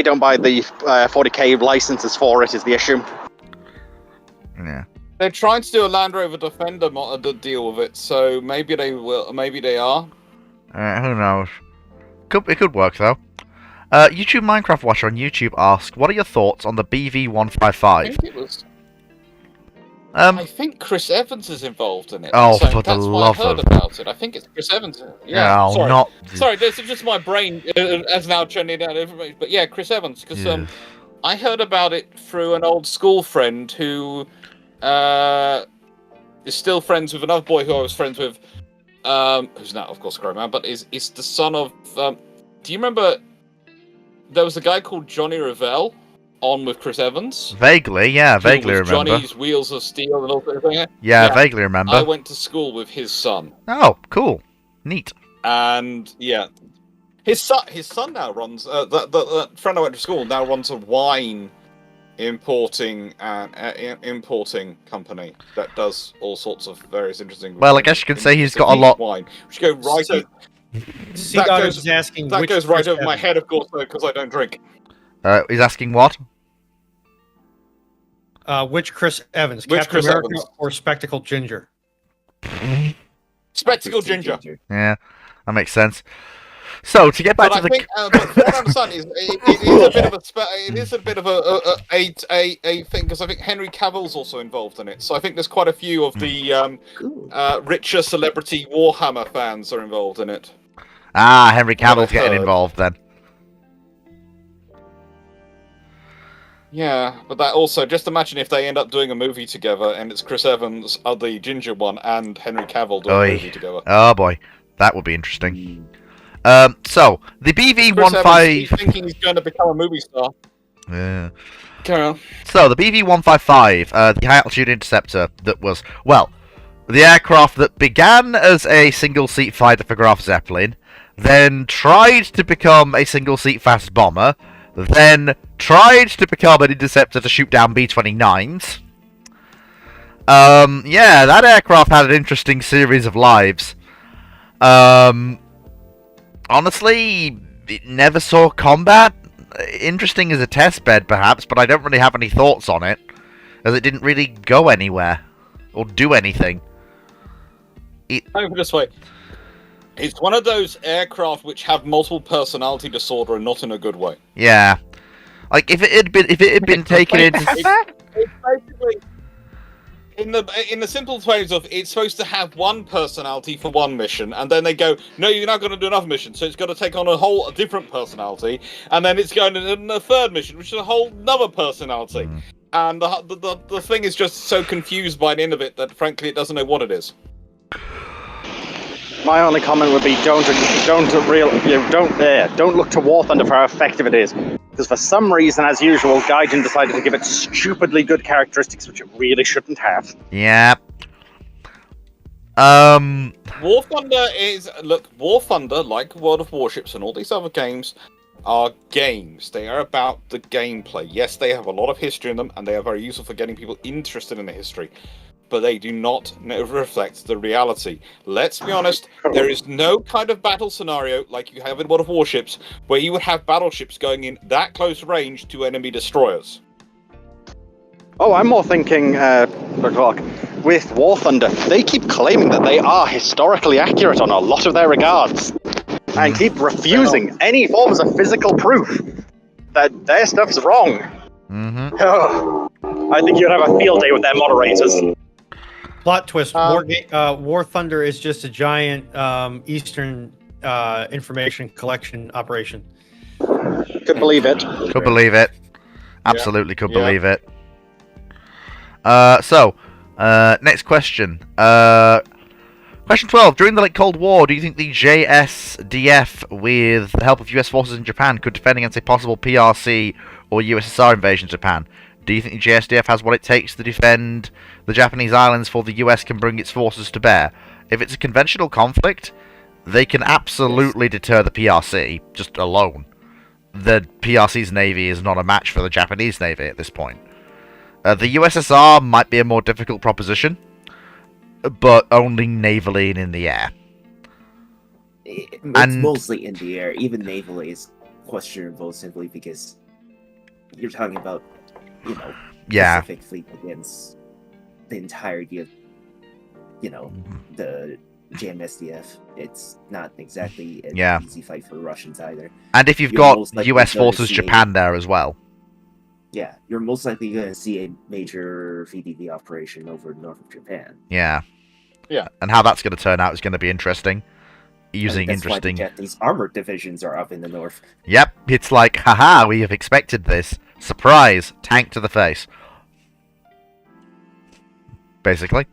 don't buy the 40k licenses for it. Is the issue? Yeah. They're trying to do a Land Rover Defender deal with it, so maybe they will. Maybe they are. Who knows? It could work though. YouTube Minecraft Watcher on YouTube asks, "What are your thoughts on the BV155?" I think Chris Evans is involved in it. Oh, so for the that's why love I heard of... about it. I think it's Chris Evans. Yeah, No, sorry. not... Sorry, this is just my brain has now churning out information. But yeah, Chris Evans, because I heard about it through an old school friend who is still friends with another boy who I was friends with, who's now, of course, a grown man, but is the son of... do you remember there was a guy called Johnny Revell on with Chris Evans? Vaguely, yeah, vaguely remember. Johnny's Wheels of Steel and all that thing. Yeah, vaguely remember. I went to school with his son. Oh, cool. Neat. And, yeah. His son now runs... the friend I went to school now runs a wine importing company that does all sorts of various interesting... Well, I guess you could say he's got a lot... Wine. We should go right... Is asking that which goes right Chris over my Evans. head, of course, because I don't drink. He's asking what? Which Chris Evans? Which Captain Chris America Evans? or Spectacled Ginger? Spectacle Ginger. Yeah, that makes sense. So, to get back to the... But from what I understand is it is a bit of a thing, because I think Henry Cavill's also involved in it. So I think there's quite a few of the richer celebrity Warhammer fans are involved in it. Ah, Henry Cavill's getting involved then. Yeah, but that also, just imagine if they end up doing a movie together and it's Chris Evans, the ginger one, and Henry Cavill doing a movie together. Oh boy, that would be interesting. So, the BV-15... He's thinking he's going to become a movie star. Yeah. Carry on. So, the BV-155, the high-altitude interceptor that was, well, the aircraft that began as a single-seat fighter for Graf Zeppelin, then tried to become a single-seat fast bomber, then tried to become an interceptor to shoot down B-29s. Yeah, that aircraft had an interesting series of lives. Honestly, it never saw combat. Interesting as a test bed, perhaps, but I don't really have any thoughts on it, as it didn't really go anywhere, or do anything. Let me put it this way. It's one of those aircraft which have multiple personality disorder, and not in a good way. Yeah. Like, if it had been taken into... It's basically... In the simple ways of, it's supposed to have one personality for one mission, and then they go, no, you're not going to do another mission, so it's got to take on a different personality, and then it's going to do a third mission, which is a whole another personality. And the thing is just so confused by the end of it that, frankly, it doesn't know what it is. My only comment would be don't look to War Thunder for how effective it is, because for some reason, as usual, Gaijin decided to give it stupidly good characteristics which it really shouldn't have. Yeah. War Thunder, like World of Warships and all these other games, are games. They are about the gameplay. Yes, they have a lot of history in them, and they are very useful for getting people interested in the history. But they do not reflect the reality. Let's be honest, there is no kind of battle scenario like you have in World of Warships where you would have battleships going in that close range to enemy destroyers. Oh, I'm more thinking, with War Thunder, they keep claiming that they are historically accurate on a lot of their regards, and keep refusing any forms of physical proof that their stuff's wrong. Oh, I think you'd have a field day with their moderators. Plot twist: War Thunder is just a giant Eastern information collection operation. Could believe it. Could believe it. Absolutely could believe it. Next question. Question 12. During the late Cold War, do you think the JSDF, with the help of US forces in Japan, could defend against a possible PRC or USSR invasion of Japan? Do you think the JSDF has what it takes to defend the Japanese islands before the US can bring its forces to bear? If it's a conventional conflict, they can absolutely deter the PRC, just alone. the PRC's navy is not a match for the Japanese navy at this point. The USSR might be a more difficult proposition, but only navally and in the air. It's And- mostly in the air. Even navally is questionable simply because you're talking about, Yeah, Pacific Fleet against the entirety of, the JMSDF. It's not exactly an Yeah. easy fight for the Russians either. and if you've You're got most likely US gonna forces see- Japan there as well. Yeah, you're most likely going to see a major VDV operation over north of Japan. Yeah. Yeah. And how that's going to turn out is going to be interesting. Using And that's interesting... why the Japanese armored divisions are up in the north. Yep, it's like, haha, we have expected this. Surprise! Tank to the face. Basically.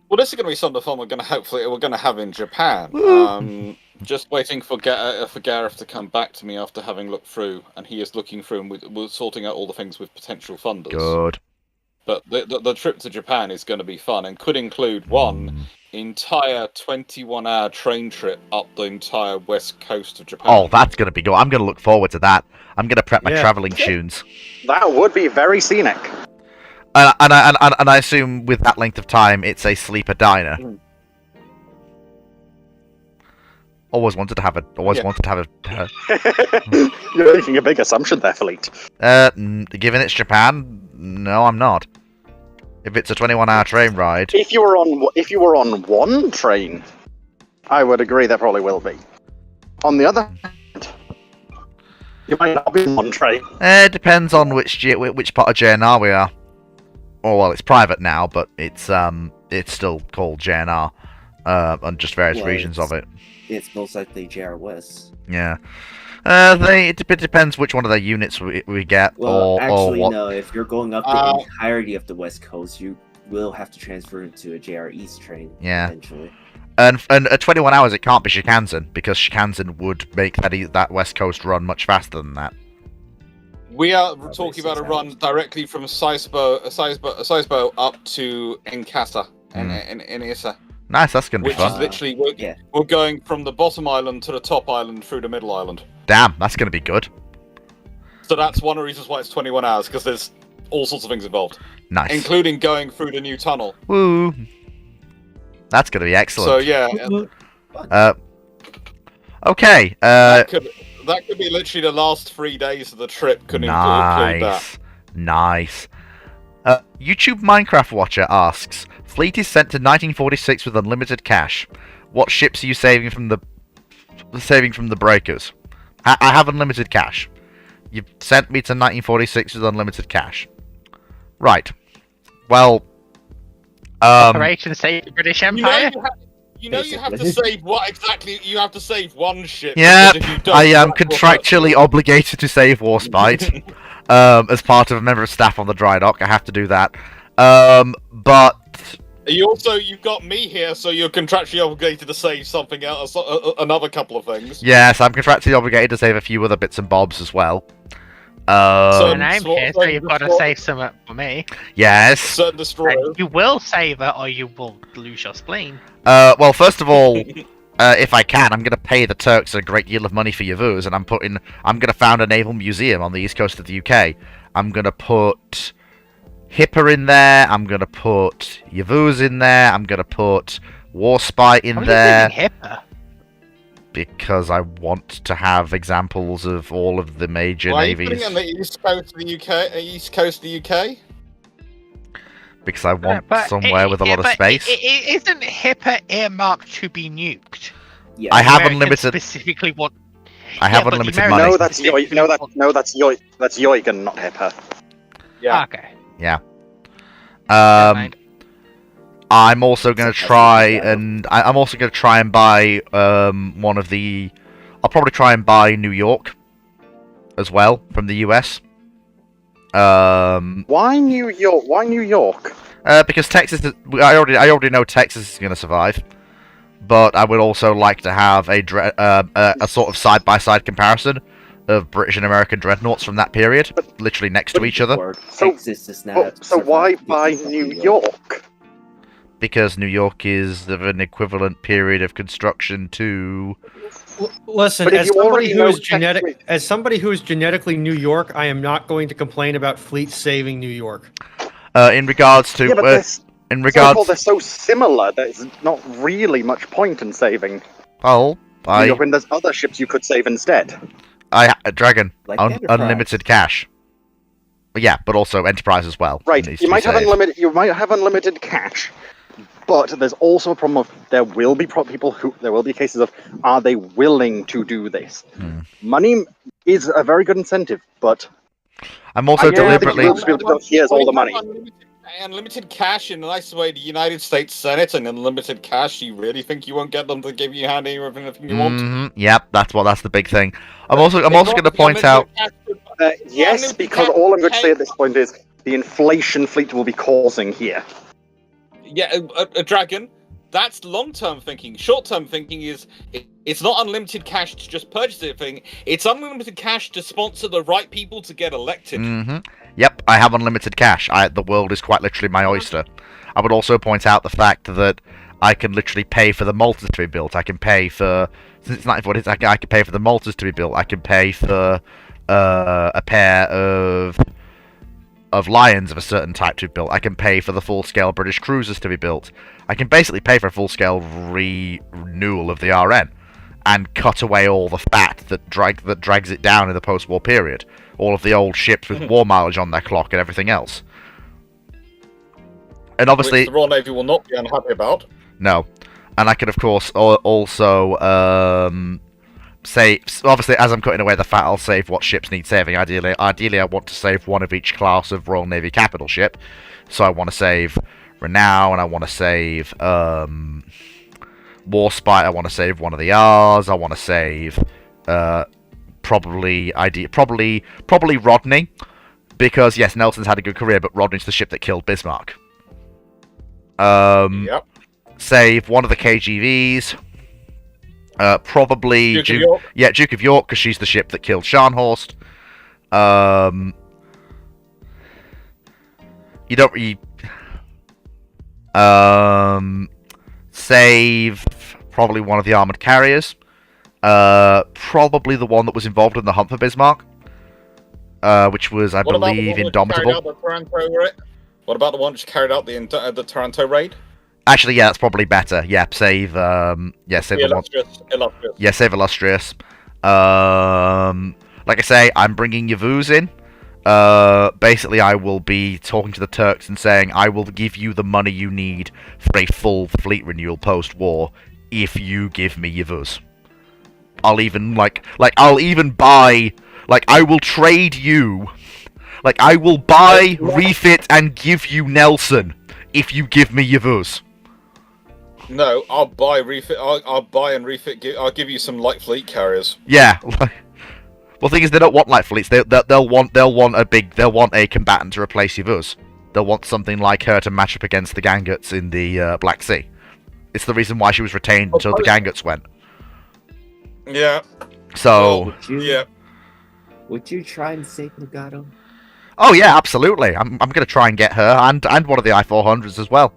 Well, this is going to be some of the fun we're going to have in Japan. Woo. Just waiting for Gareth to come back to me after having looked through, and he is looking through and we're sorting out all the things with potential funders. Good. But the trip to Japan is going to be fun and could include one entire 21-hour train trip up the entire west coast of Japan. Oh, that's going to be good. I'm going to look forward to that. I'm going to prep my Yeah. travelling tunes. That would be very scenic. And I assume with that length of time, it's a sleeper diner. Always wanted to have a. You're making a big assumption there, Fleet. Given it's Japan, no, I'm not. If it's a 21-hour train ride, If you were on one train, I would agree there probably will be. On the other hand, you might not be on one train. it depends on which part of JNR we are. Oh well, it's private now, but it's still called JNR, on just various Well, regions of it. It's most likely JR West. Yeah. It depends which one of their units we get, Well, or actually, what. no. If you're going up the entirety of the West Coast, you will have to transfer into a JR East train. Yeah. Eventually. And at 21 hours, it can't be Shikansen, because Shikansen would make that West Coast run much faster than that. We are Probably talking about a 6 run hours. directly from Sisebo up to Nkata in Issa, Nice, that's going to be which is fun. literally yeah. we're going from the bottom island to the top island through the middle island. Damn, that's going to be good. So that's one of the reasons why it's 21 hours, because there's all sorts of things involved, Nice. including going through the new tunnel. Woo. That's going to be excellent. So yeah, Okay. that could be literally the last 3 days of the trip. Could include that. Nice. YouTube Minecraft Watcher asks, Fleet is sent to 1946 with unlimited cash. What ships are you saving from the breakers? I have unlimited cash. You've sent me to 1946 with unlimited cash. Right. Well, Operation Save the British Empire. You have to save what exactly? You have to save one ship. yeah, because if you don't, I am that will contractually hurt obligated to save Warspite. As part of a member of staff on the dry dock, I have to do that. But you've got me here, so you're contractually obligated to save something else, another couple of things. yes, I'm contractually obligated to save a few other bits and bobs as well. And I'm Swap here, so thing you've got to before- save some for me. Yes. Certain destroyers. And you will save it, or you will lose your spleen. Well, first of all, if I can, I'm going to pay the Turks a great deal of money for Yavuz, and I'm going to found a naval museum on the east coast of the UK. I'm going to put Hipper in there. I'm going to put Yavuz in there. I'm going to put Warspite in How are you there. doing Hipper? Because I want to have examples of all of the major Why are you navies. putting it on the east coast of the UK? East coast of the UK? Because I want But somewhere with a lot of but space. Isn't Hipper earmarked to be nuked? Yeah. I have Americans unlimited. specifically want. I have Yeah, but the unlimited Americans- money. No, that's Yoik. No, that's Yoik. That's Yoik and not Hipper. Yeah. Okay. Um, mind. I'm also going to So try that's- and I'm also going to try and buy one of the. I'll probably try and buy New York as well from the US. Why New York? Why New York? Because Texas, I already know Texas is going to survive, but I would also like to have a sort of side-by-side comparison of British and American dreadnoughts from that period, literally next to each other. Or So- Texas does not So why survive buy because of New York? Because New York is of an equivalent period of construction to Listen, But if as you somebody already who know is genetic, technically- as somebody who is genetically New York, I am not going to complain about Fleet saving New York. In regards to Yeah, but in Paul, regards, they're so similar that it's not really much point in saving well, New York when there's other ships you could save instead. Dragon, Like Enterprise. unlimited cash. Yeah, but also Enterprise as well. Right, needs you to be might have saved. unlimited. You might have unlimited cash, but there's also a problem of there will be there will be cases of are they willing to do this? Hmm. Money is a very good incentive, but I'm also I don't think deliberately. you'll just be able to go, here's all the money. Unlimited cash in the nice way, the United States Senate and unlimited cash. You really think you won't get them to give you a hand everything you want? Yep, that's the big thing. I'm also going to point out. Yes, because all I'm going to say at this point is the inflation fleet will be causing here. Yeah, a dragon. That's long-term thinking. Short-term thinking is it's not unlimited cash to just purchase anything. It's unlimited cash to sponsor the right people to get elected. Yep, I have unlimited cash. The world is quite literally my oyster. I would also point out the fact that I can literally pay for the Maltas to be built. I can pay for, since it's not what it is, I can pay for the Maltas to be built. I can pay for a pair of Lions of a certain type to be built. I can pay for the full-scale British cruisers to be built. I can basically pay for a full-scale renewal of the RN and cut away all the fat that drags it down in the post-war period. All of the old ships with war mileage on their clock and everything else. And obviously, which the Royal Navy will not be unhappy about. No, and I can of course also say, obviously, as I'm cutting away the fat, I'll save what ships need saving. Ideally, I want to save one of each class of Royal Navy capital ship. So I want to save Renown, I want to save Warspite, I want to save one of the R's, I want to save probably Rodney, because yes, Nelson's had a good career, but Rodney's the ship that killed Bismarck. Yep. Save one of the KGVs. Probably Duke of York. Yeah, Duke of York, because she's the ship that killed Scharnhorst. You don't really... Save probably one of the armored carriers. Probably the one that was involved in the hunt for Bismarck. Which was, I believe, Indomitable. What about the one which carried out the Taranto raid? Actually, yeah, that's probably better. Yeah, save save Illustrious. Yeah, save Illustrious. Like I say, I'm bringing Yavuz in. Basically, I will be talking to the Turks and saying, I will give you the money you need for a full fleet renewal post-war if you give me Yavuz. I'll even, I'll even buy, I will trade you, I will buy, refit, and give you Nelson if you give me Yavuz. No, I'll buy refit. I'll buy and refit. I'll give you some light fleet carriers. Yeah. Well, the thing is, they don't want light fleets. They'll want a combatant to replace Yavuz. They'll want something like her to match up against the Ganguts in the Black Sea. It's the reason why she was retained until the Ganguts went. Yeah. So. Yeah. Would you try and save Nagato? Oh yeah, absolutely. I'm gonna try and get her and one of the I-400s as well.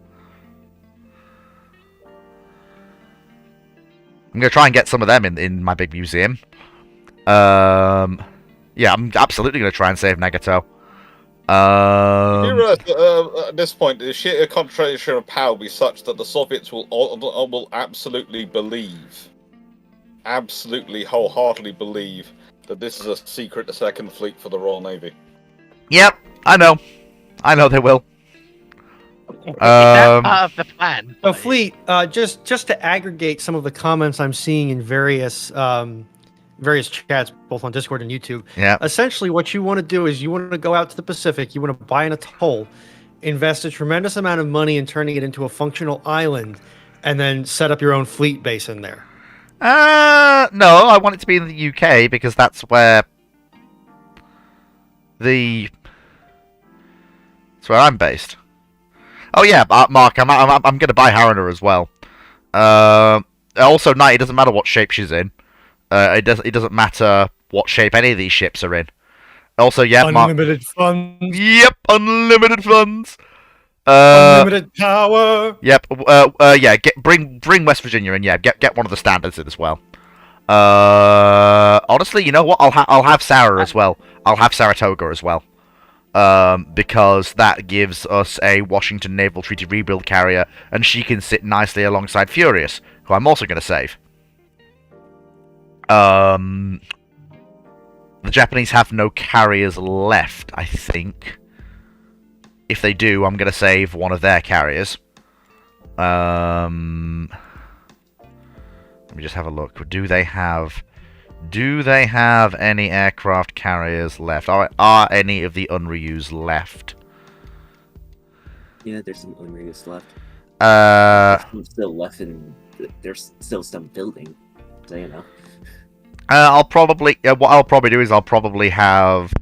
I'm going to try and get some of them in my big museum. Yeah, I'm absolutely going to try and save Nagato. You realize that, at this point, the sheer concentration of power will be such that the Soviets will absolutely wholeheartedly believe that this is a secret second fleet for the Royal Navy. Yep, I know. I know they will. Is that part of the plan? So, Fleet, just to aggregate some of the comments I'm seeing in various chats, both on Discord and YouTube. Yeah. Essentially, what you want to do is you want to go out to the Pacific, you want to buy an atoll, invest a tremendous amount of money in turning it into a functional island, and then set up your own fleet base in there. No, I want it to be in the UK because that's where I'm based. Oh yeah, Mark, I'm going to buy Hariner as well. Also, Knight, it doesn't matter what shape she's in. It doesn't matter what shape any of these ships are in. Also, yeah, unlimited funds. Yep, unlimited funds. Unlimited power. Yep. Yeah. Bring West Virginia in. Yeah. Get one of the standards in as well. Honestly, you know what? I'll have Sarah as well. I'll have Saratoga as well. Because that gives us a Washington Naval Treaty rebuild carrier, and she can sit nicely alongside Furious, who I'm also going to save. The Japanese have no carriers left, I think. If they do, I'm going to save one of their carriers. Let me just have a look. Do they have any aircraft carriers left? Are any of the unreused left? Yeah, there's some unreused left. Uh, There's some still left, and there's still some building. So you know. I'll probably what I'll probably do is I'll probably have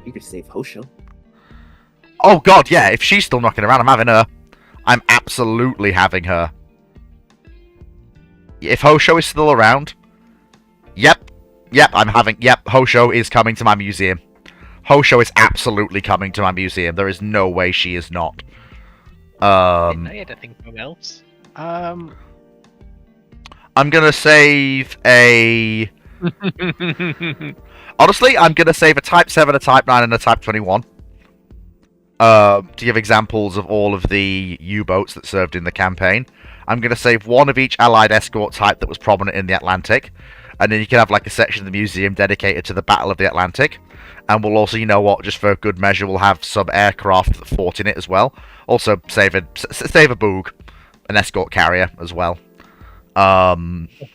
You could save Hosho. Oh god, yeah, if she's still knocking around, I'm having her. I'm absolutely having her. If Hosho is still around, yep, Hosho is coming to my museum. Hosho is absolutely coming to my museum. There is no way she is not. I don't think who else. I'm gonna save a... Honestly, I'm gonna save a Type 7, a Type 9, and a Type 21. To give examples of all of the U-boats that served in the campaign. I'm going to save one of each Allied escort type that was prominent in the Atlantic. And then you can have like a section of the museum dedicated to the Battle of the Atlantic. And we'll also, you know what, just for good measure, we'll have some aircraft that fought in it as well. Also, save a Boog, an escort carrier as well. A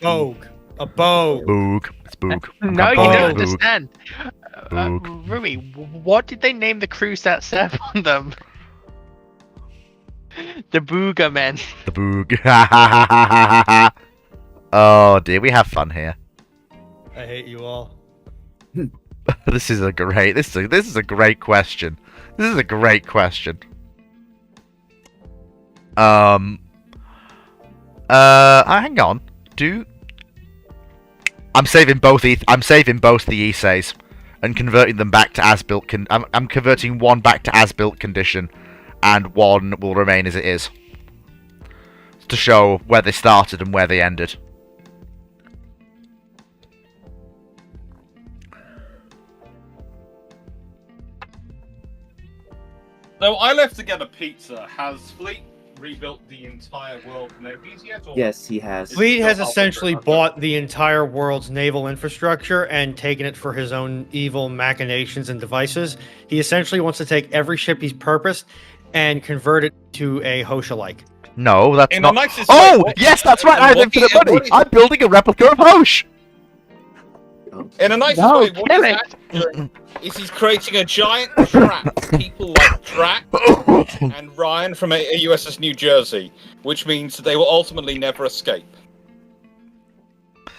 Boog. Boog. It's Boog. No, you calling don't it Boog. understand. Boog. Rui, what did they name the crews that serve on them? The Booger Men. The Boog. Oh dear, we have fun here. I hate you all. This is a great question. This is a great question. Hang on. I'm saving both the Issei's and converting them back to as-built. I'm converting one back to as-built condition, and one will remain as it is to show where they started and where they ended. So I left to get a pizza. Has Fleet rebuilt the entire world navies yet? Or Yes, he has. Fleet has I'll essentially figure it out. bought the entire world's naval infrastructure and taken it for his own evil machinations and devices. He essentially wants to take every ship he's purposed and convert it to a Hosha-like. No, that's In not. the nicest Oh, way, what- yes, that's right. I have what infinite he- money. what he- I'm building a replica of Hosh. In a nicest No, way, what kill he's it. actually doing is he's creating a giant trap for people like Drac and Ryan from a USS New Jersey, which means that they will ultimately never escape.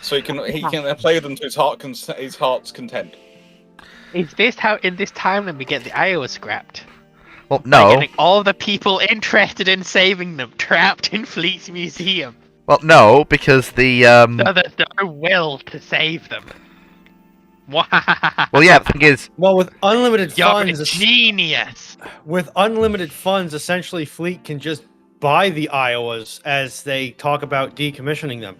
So he can play them to his heart's content. Is this how in this timeline we get the Iowa scrapped? Well, By no. getting all the people interested in saving them trapped in Fleet's museum. Well, no, because the So there's no will to save them. Wow. Well, yeah. The thing is, Well, with unlimited You're funds, a genius. essentially Fleet can just buy the Iowas as they talk about decommissioning them.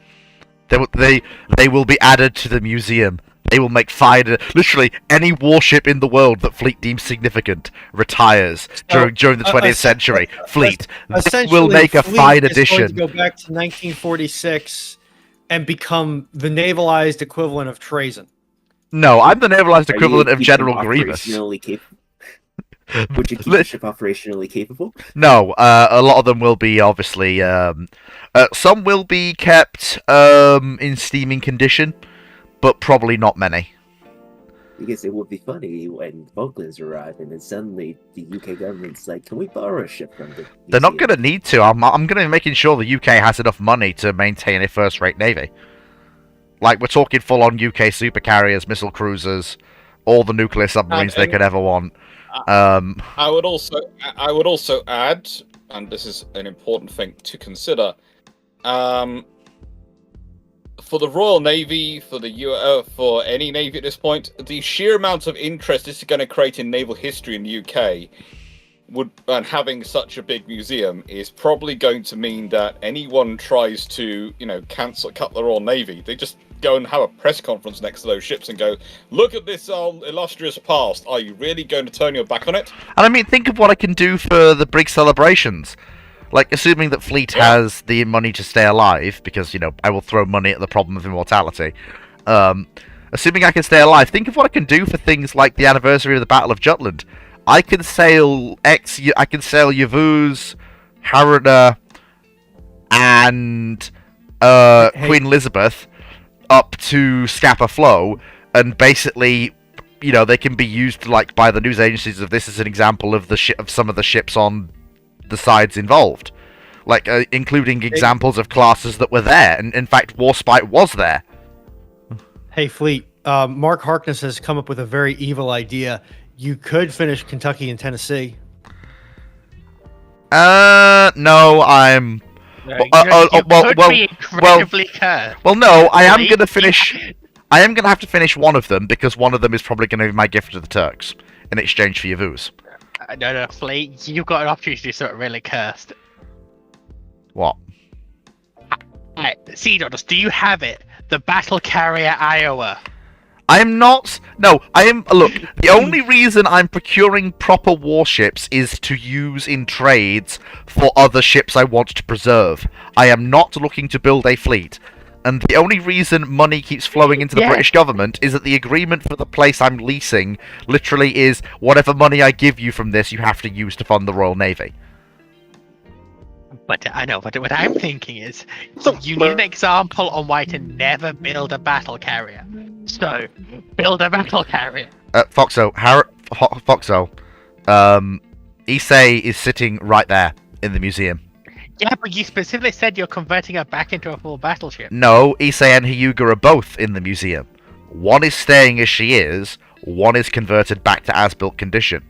they will be added to the museum. They will make fire. Literally, any warship in the world that Fleet deems significant retires during the 20th century. Fleet. They will make a Fleet fine is going to addition. go back to 1946 and become the navalized equivalent of Trazen. No, I'm the navalized Are you equivalent of keeping General them Grievous. operationally Would you keep the ship operationally capable? No, a lot of them will be obviously. Some will be kept in steaming condition, but probably not many. Because it would be funny when Falklands arrive and then suddenly the UK government's like, "Can we borrow a ship from the?" They're not museum?" going to need to. I'm going to be making sure the UK has enough money to maintain a first-rate navy. Like, we're talking full-on UK supercarriers, missile cruisers, all the nuclear submarines they could ever want. I would also add, and this is an important thing to consider, for the Royal Navy, for any navy at this point, the sheer amount of interest this is going to create in naval history in the UK, and having such a big museum is probably going to mean that anyone tries to, cut their own navy, they just go and have a press conference next to those ships and go, look at this illustrious past. Are you really going to turn your back on it? And I mean, think of what I can do for the brig celebrations. Like, assuming that Fleet has the money to stay alive, because, I will throw money at the problem of immortality. Assuming I can stay alive, think of what I can do for things like the anniversary of the Battle of Jutland. I can sail Yavuz, Harada, and Queen Elizabeth up to Scapa Flow, and basically, they can be used by the news agencies of this as an example of of some of the ships on the sides involved, including examples of classes that were there, and in fact, Warspite was there. Hey, Fleet. Mark Harkness has come up with a very evil idea. You could finish Kentucky and Tennessee. No, I'm. Incredibly cursed. Well, no, I am gonna finish. I am gonna have to finish one of them because one of them is probably gonna be my gift to the Turks in exchange for Yavuz. No, Fleet, you've got an opportunity to do something really cursed. What? Sea Dodders, do you have it? The battle carrier Iowa. I am not. No, I am. Look, the only reason I'm procuring proper warships is to use in trades for other ships I want to preserve. I am not looking to build a fleet. And the only reason money keeps flowing into the British government is that the agreement for the place I'm leasing literally is whatever money I give you from this, you have to use to fund the Royal Navy. But I know, but what I'm thinking is, you need an example on why to never build a battle carrier. So, build a battle carrier. Foxo, Issei is sitting right there in the museum. Yeah, but you specifically said you're converting her back into a full battleship. No, Issei and Hyuga are both in the museum. One is staying as she is, one is converted back to as-built condition.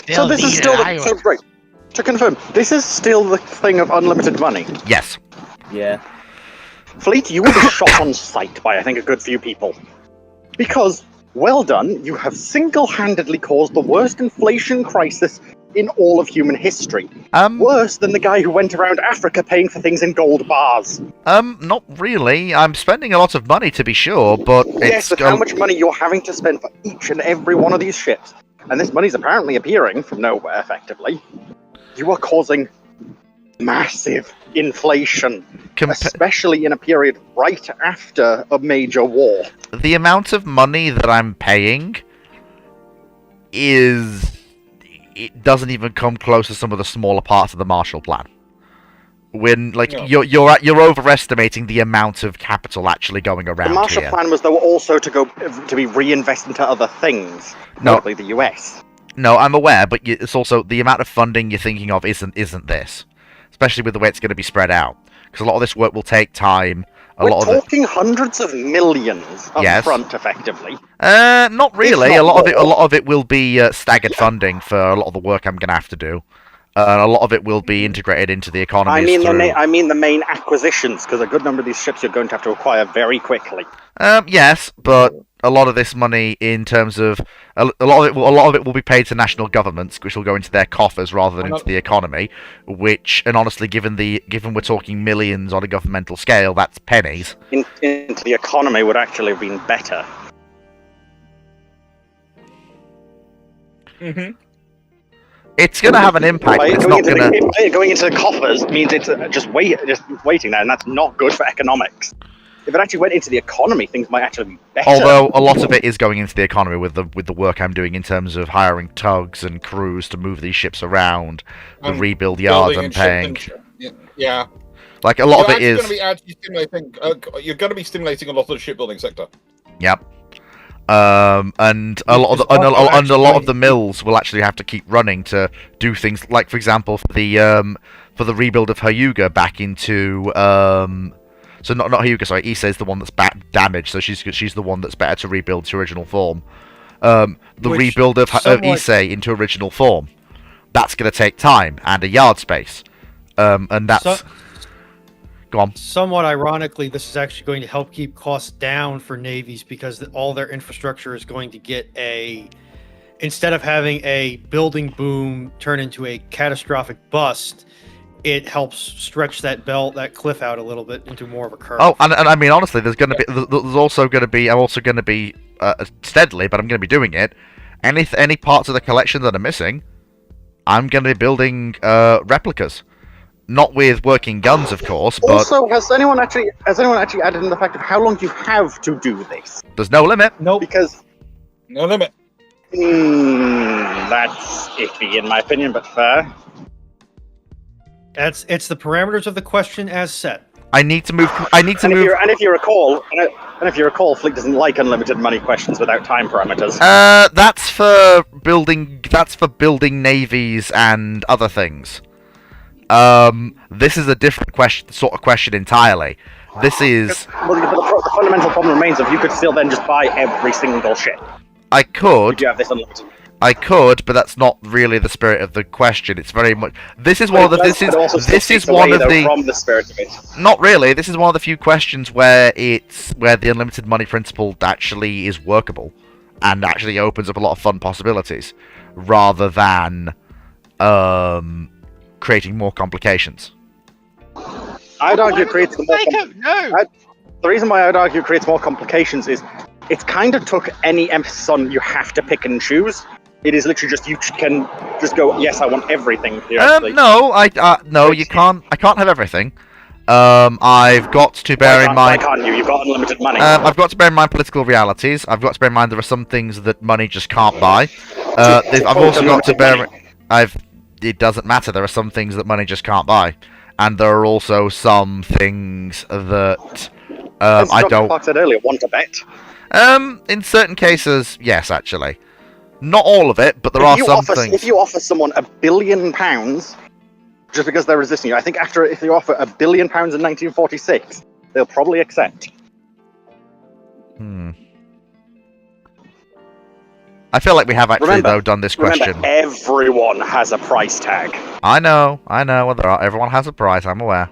So this is still right. To confirm, this is still the thing of unlimited money. Yes. Yeah. Fleet, you were shot on sight by, I think, a good few people. Because, well done, you have single-handedly caused the worst inflation crisis in all of human history. Worse than the guy who went around Africa paying for things in gold bars. Not really. I'm spending a lot of money, to be sure, but yes, with how much money you're having to spend for each and every one of these ships. And this money's apparently appearing from nowhere, effectively. You are causing massive inflation, especially in a period right after a major war. The amount of money that I'm paying it doesn't even come close to some of the smaller parts of the Marshall Plan. When you're overestimating the amount of capital actually going around. The Marshall Plan was though also to be reinvested into other things, notably the US. No, I'm aware, but it's also the amount of funding you're thinking of isn't this, especially with the way it's going to be spread out. Because a lot of this work will take time. We're talking hundreds of millions up front, effectively. Not really. A lot of it will be staggered funding for a lot of the work I'm going to have to do. A lot of it will be integrated into the economy. I mean the main acquisitions, because a good number of these ships you're going to have to acquire very quickly. Yes, but a lot of this money, in terms of a lot of it will be paid to national governments, which will go into their coffers rather than into the economy. Which, and honestly, given we're talking millions on a governmental scale, that's pennies. Into the economy would actually have been better. Mm-hmm. It's going to have an impact. Going into the coffers means it's just waiting there, and that's not good for economics. If it actually went into the economy, things might actually be better. Although a lot of it is going into the economy with the work I'm doing in terms of hiring tugs and crews to move these ships around, the rebuild yards I'm paying. Yeah. Like a lot of it is. You're going to be stimulating a lot of the shipbuilding sector. Yep. And a lot of the mills will actually have to keep running to do things like, for example, for the rebuild of Hyuga back into so not Hyuga, sorry, Issei's the one that's damaged, so she's the one that's better to rebuild to original form. Rebuild of Issei into original form, that's going to take time and a yard space, and that's. Go on. Somewhat ironically, this is actually going to help keep costs down for navies because all their infrastructure is going to get a instead of having a building boom turn into a catastrophic bust, it helps stretch that cliff out a little bit into more of a curve. Oh, and I mean, honestly, there's also going to be, I'm also going to be, steadily, but I'm going to be doing it, any parts of the collection that are missing, I'm going to be building, replicas. Not with working guns, of course, but... Also, has anyone actually added in the fact of how long you have to do this? There's no limit. Nope. Because... No limit. That's iffy, in my opinion, but fair. It's the parameters of the question as set. I need to move... And if you recall, Fleet doesn't like unlimited money questions without time parameters. That's for building navies and other things. This is a different sort of question entirely. This is... Well, the fundamental problem remains of you could still then just buy every single ship. I could. If you have this unlimited. I could, but that's not really the spirit of the question. It's very much... This is one of the... This is one of the... From the spirit of it. Not really. This is one of the few questions where the unlimited money principle actually is workable and actually opens up a lot of fun possibilities, rather than creating more complications. I'd argue it creates more. No. The reason why I'd argue it creates more complications is it's kind of took any emphasis on you have to pick and choose. It is literally just you can just go, yes, I want everything. No, you can't. I can't have everything. I've got to bear in mind. Why can't you? You've got unlimited money. I've got to bear in mind political realities. I've got to bear in mind there are some things that money just can't buy. I've also got to bear. It doesn't matter. There are some things that money just can't buy, and there are also some things that I don't. Like I said earlier, want to bet. In certain cases, yes, actually. Not all of it, but there are some things. If you offer someone £1 billion just because they're resisting you, I think if you offer £1 billion in 1946, they'll probably accept. I feel like we have actually done this question. Remember, everyone has a price tag. I know. Everyone has a price. I'm aware.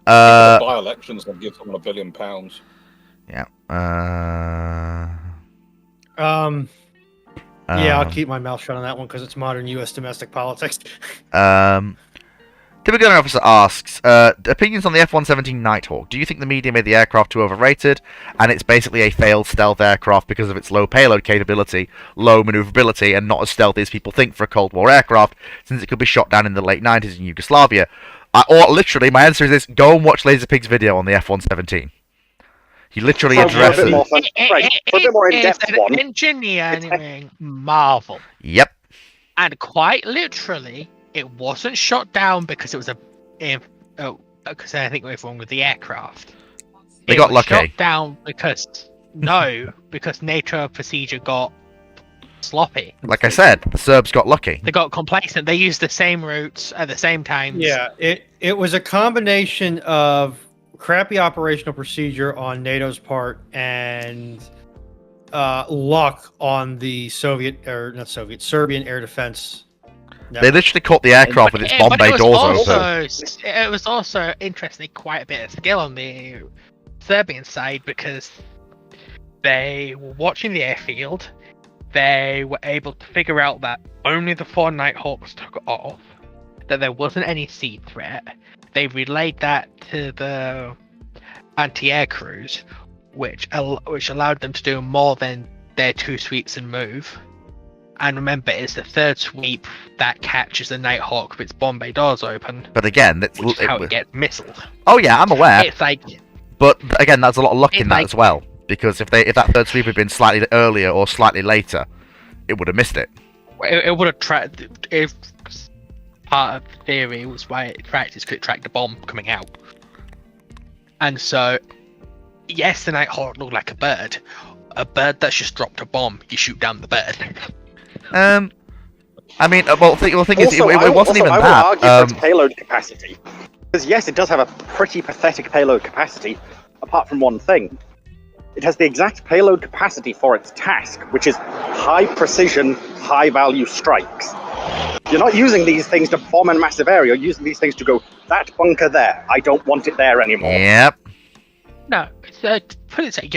By-elections and give someone £1 billion. Yeah. Yeah, I'll keep my mouth shut on that one because it's modern U.S. domestic politics. Typical officer asks, opinions on the F-117 Nighthawk. Do you think the media made the aircraft too overrated, and it's basically a failed stealth aircraft because of its low payload capability, low maneuverability, and not as stealthy as people think for a Cold War aircraft, since it could be shot down in the late 90s in Yugoslavia? Or literally, my answer is this: go and watch Laserpig's video on the F-117. He literally addresses For a bit more in-depth It's one. an engineering marvel. Yep. And quite literally, it wasn't shot down because it was because I think it was wrong with the aircraft. They got lucky. Shot down because because NATO procedure got sloppy. Like I said, the Serbs got lucky. They got complacent. They used the same routes at the same times. Yeah, it was a combination of crappy operational procedure on NATO's part and luck on the Serbian air defense. They literally caught the aircraft with its bomb bay doors open. It was also, interestingly, quite a bit of skill on the Serbian side because they were watching the airfield. They were able to figure out that only the 4 Nighthawks took off, that there wasn't any sea threat. They relayed that to the anti-air crews, which allowed them to do more than their 2 sweeps and move. And remember, it's the 3rd sweep that catches the Nighthawk with its bomb bay doors open. But again, which is how it gets missiled. Oh yeah, I'm aware. It's like, but again, there's a lot of luck in that as well. Because if that 3rd sweep had been slightly earlier or slightly later, it would have missed it. It would have tracked. If part of the theory was why it tracked, is because it tracked the bomb coming out. And so, yes, the Nighthawk looked like a bird. A bird that's just dropped a bomb, you shoot down the bird. I mean, the thing is, it wasn't even I that. would argue for its payload capacity. Because yes, it does have a pretty pathetic payload capacity, apart from one thing. It has the exact payload capacity for its task, which is high precision, high value strikes. You're not using these things to bomb a massive area, you're using these things to go, that bunker there, I don't want it there anymore. Yep. No, put it this way,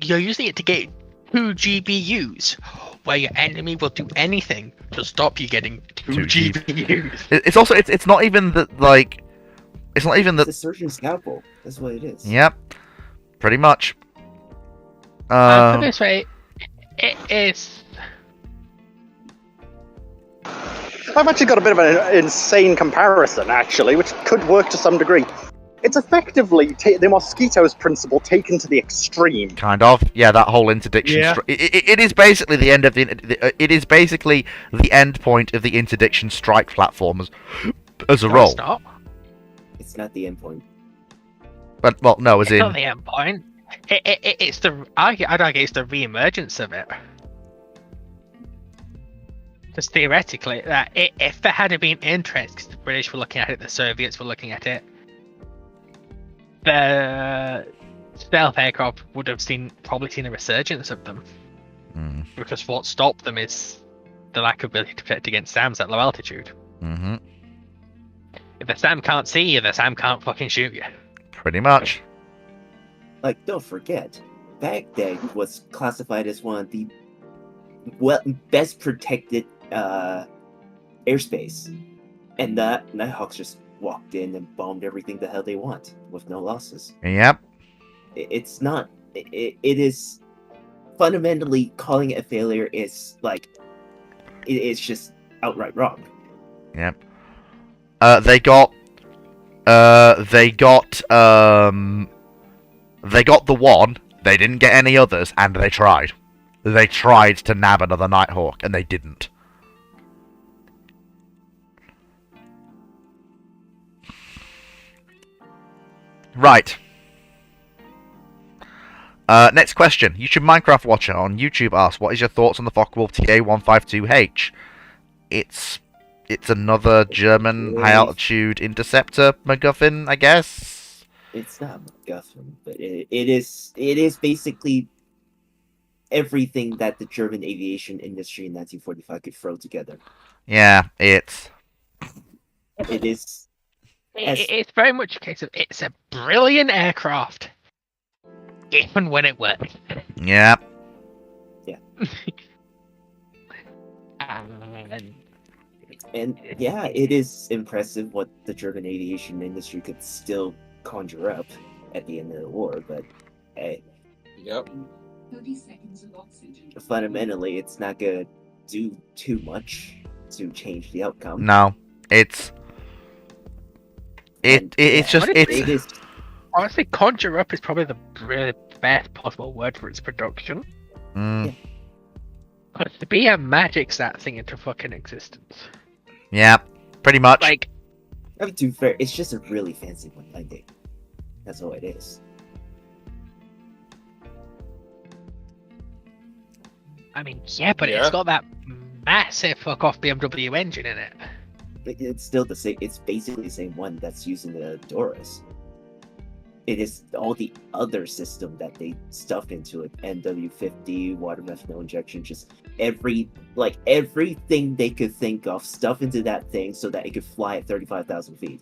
you're using it to get 2 GBUs, where your enemy will do anything to stop you getting 2 GBUs. It's also it's not even that like it's not even It's that. a surgeon scalpel. That's what it is. Yep, pretty much. Put it this way, it is. I've actually got a bit of an insane comparison, actually, which could work to some degree. It's effectively the mosquito's principle taken to the extreme. Kind of, yeah. That whole interdiction. Yeah. It is basically the end of it is basically the end point of the interdiction strike platform as a No, role. it's not. It's not the endpoint. But well, no, as It's not in the end point. It's the. I'd argue it's the re-emergence of it. Just theoretically, that if there hadn't been interest, because the British were looking at it, the Soviets were looking at it, the stealth aircraft would have probably seen a resurgence of them. Mm. Because what stopped them is the lack of ability to protect against SAMs at low altitude. Mm-hmm. If the SAM can't see you, the SAM can't fucking shoot you. Pretty much. Like, don't forget, Baghdad was classified as one of the best protected airspace, and the Nighthawks just walked in and bombed everything the hell they want with no losses. Yep. It's not. It is fundamentally calling it a failure. Is like it's just outright wrong. Yep. They got the one. They didn't get any others, and they tried. They tried to nab another Nighthawk, and they didn't. Right. Next question. YouTube Minecraft Watcher on YouTube asks, "What is your thoughts on the Focke-Wulf TA-152H? It's another German high altitude interceptor MacGuffin, I guess." It's not MacGuffin, but it is basically everything that the German aviation industry in 1945 could throw together. Yeah, it's It is. It's very much a case of it's a brilliant aircraft, even when it works. yeah. And yeah, it is impressive what the German aviation industry could still conjure up at the end of the war, but hey, Yep. 30 seconds of oxygen. fundamentally, it's not gonna do too much to change the outcome. No, it's And, it's yeah, just it it's is. Honestly, conjure up is probably the really best possible word for its production. mm, Because to be a magic's that thing into fucking existence. yeah, pretty much. I mean, to be fair, it's just a really fancy one landing. That's all it is. I mean, yeah, but Yeah. it's got that massive fuck off BMW engine in it. It's still the same. It's basically the same one that's using the Doris. It is all the other system that they stuffed into it. NW50, water methanol injection, just everything they could think of, stuff into that thing so that it could fly at 35,000 feet.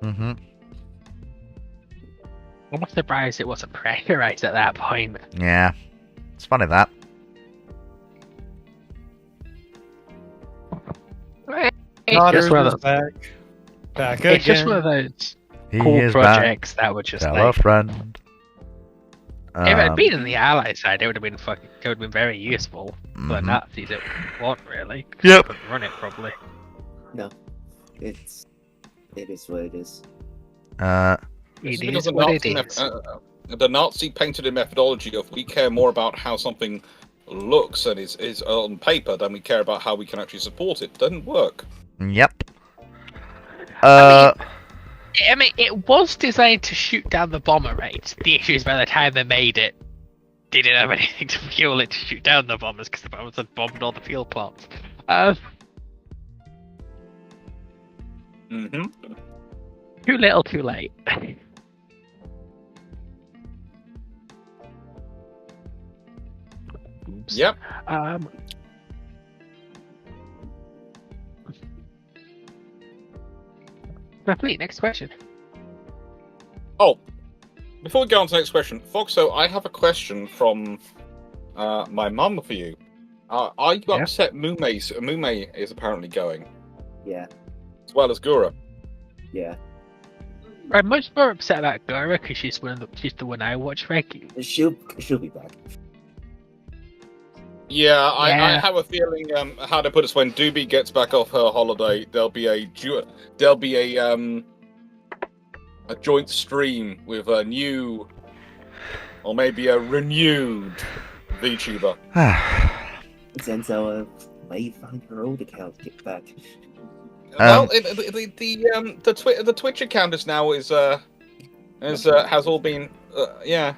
Mm-hmm. I'm surprised it wasn't pressurized at that point. Yeah, it's funny that. It's Otters just one of is those, back it's just again. one of those He cool is projects that would just back. Tell a like. friend. If it had been in the Allied side, it would have been very useful. For the Mhm. Nazis, it won't really. 'Cause Yep. they couldn't run it properly. It is what it is. It's It because is what it is. the Nazi painted a methodology of we care more about how something looks and is on paper than we care about how we can actually support it. Doesn't work. Yep. I mean, it was designed to shoot down the bomber rate. The issue is by the time they made it, they didn't have anything to fuel it to shoot down the bombers because the bombers had bombed all the fuel plants. Mm-hmm. Too little, too late. Oops. Yep. Complete. Next question. Oh, before we go on to the next question, Foxo, I have a question from my mum for you. Are you Yeah. upset Mume is apparently going, Yeah, as well as Gura? yeah. I'm much more upset about Gora because she's the one I watch regularly. She'll be back. Yeah, I Yeah. have a feeling. How to put it? When Doobie gets back off her holiday, there'll be a joint stream with a new, or maybe a renewed VTuber. Zenzel might find her old account get back. Well, the Twitch account is now has all been yeah.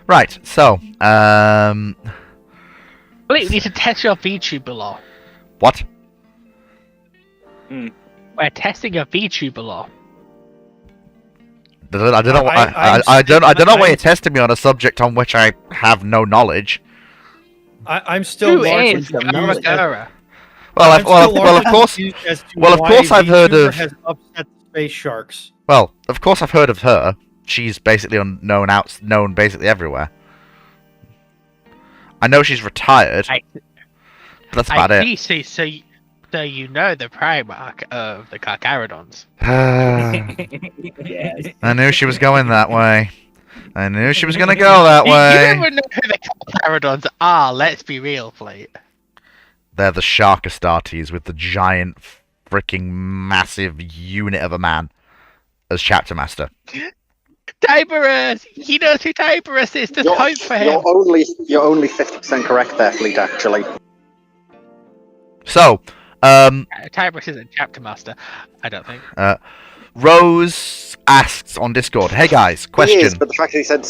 Right, so, Wait, we need to test your VTuber law. what? We're testing your VTuber law. I don't know. I don't know why you're testing me on a subject on which I have no knowledge. I'm still Who largely is confused. Gora? Well, of course. Well, of course I've heard of- Has upset space sharks. Well, of course I've heard of her. She's basically known basically everywhere. I know she's retired. But that's about I it. see. So you know the Primarch of the Carcharodons. Yes. I knew she was going that way. I knew she was going to go that You way. don't know who the Carcharodons are. Let's be real, Fleet. They're the Shark Astartes with the giant, freaking massive unit of a man as chapter master. Tiberus! He knows who Tiberus is. There's hope for him. You're only 50% correct there, Fleet. Actually, So, Tiberus isn't chapter master, I don't think. Rose asks on Discord, "Hey guys, He question." is, but the fact that he said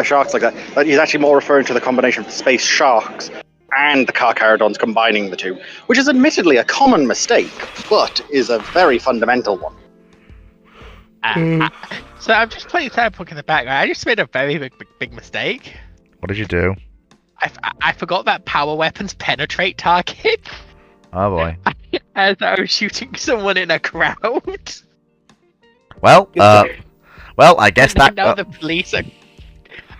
sharks like that he's actually more referring to the combination of space sharks and the Carcharodons combining the two, which is admittedly a common mistake, but is a very fundamental one. So I'm just playing Cyberpunk in the background. I just made a very big mistake. What did you do? I forgot that power weapons penetrate target Oh boy. as I was shooting someone in a crowd. Well, I guess And that. now the police are.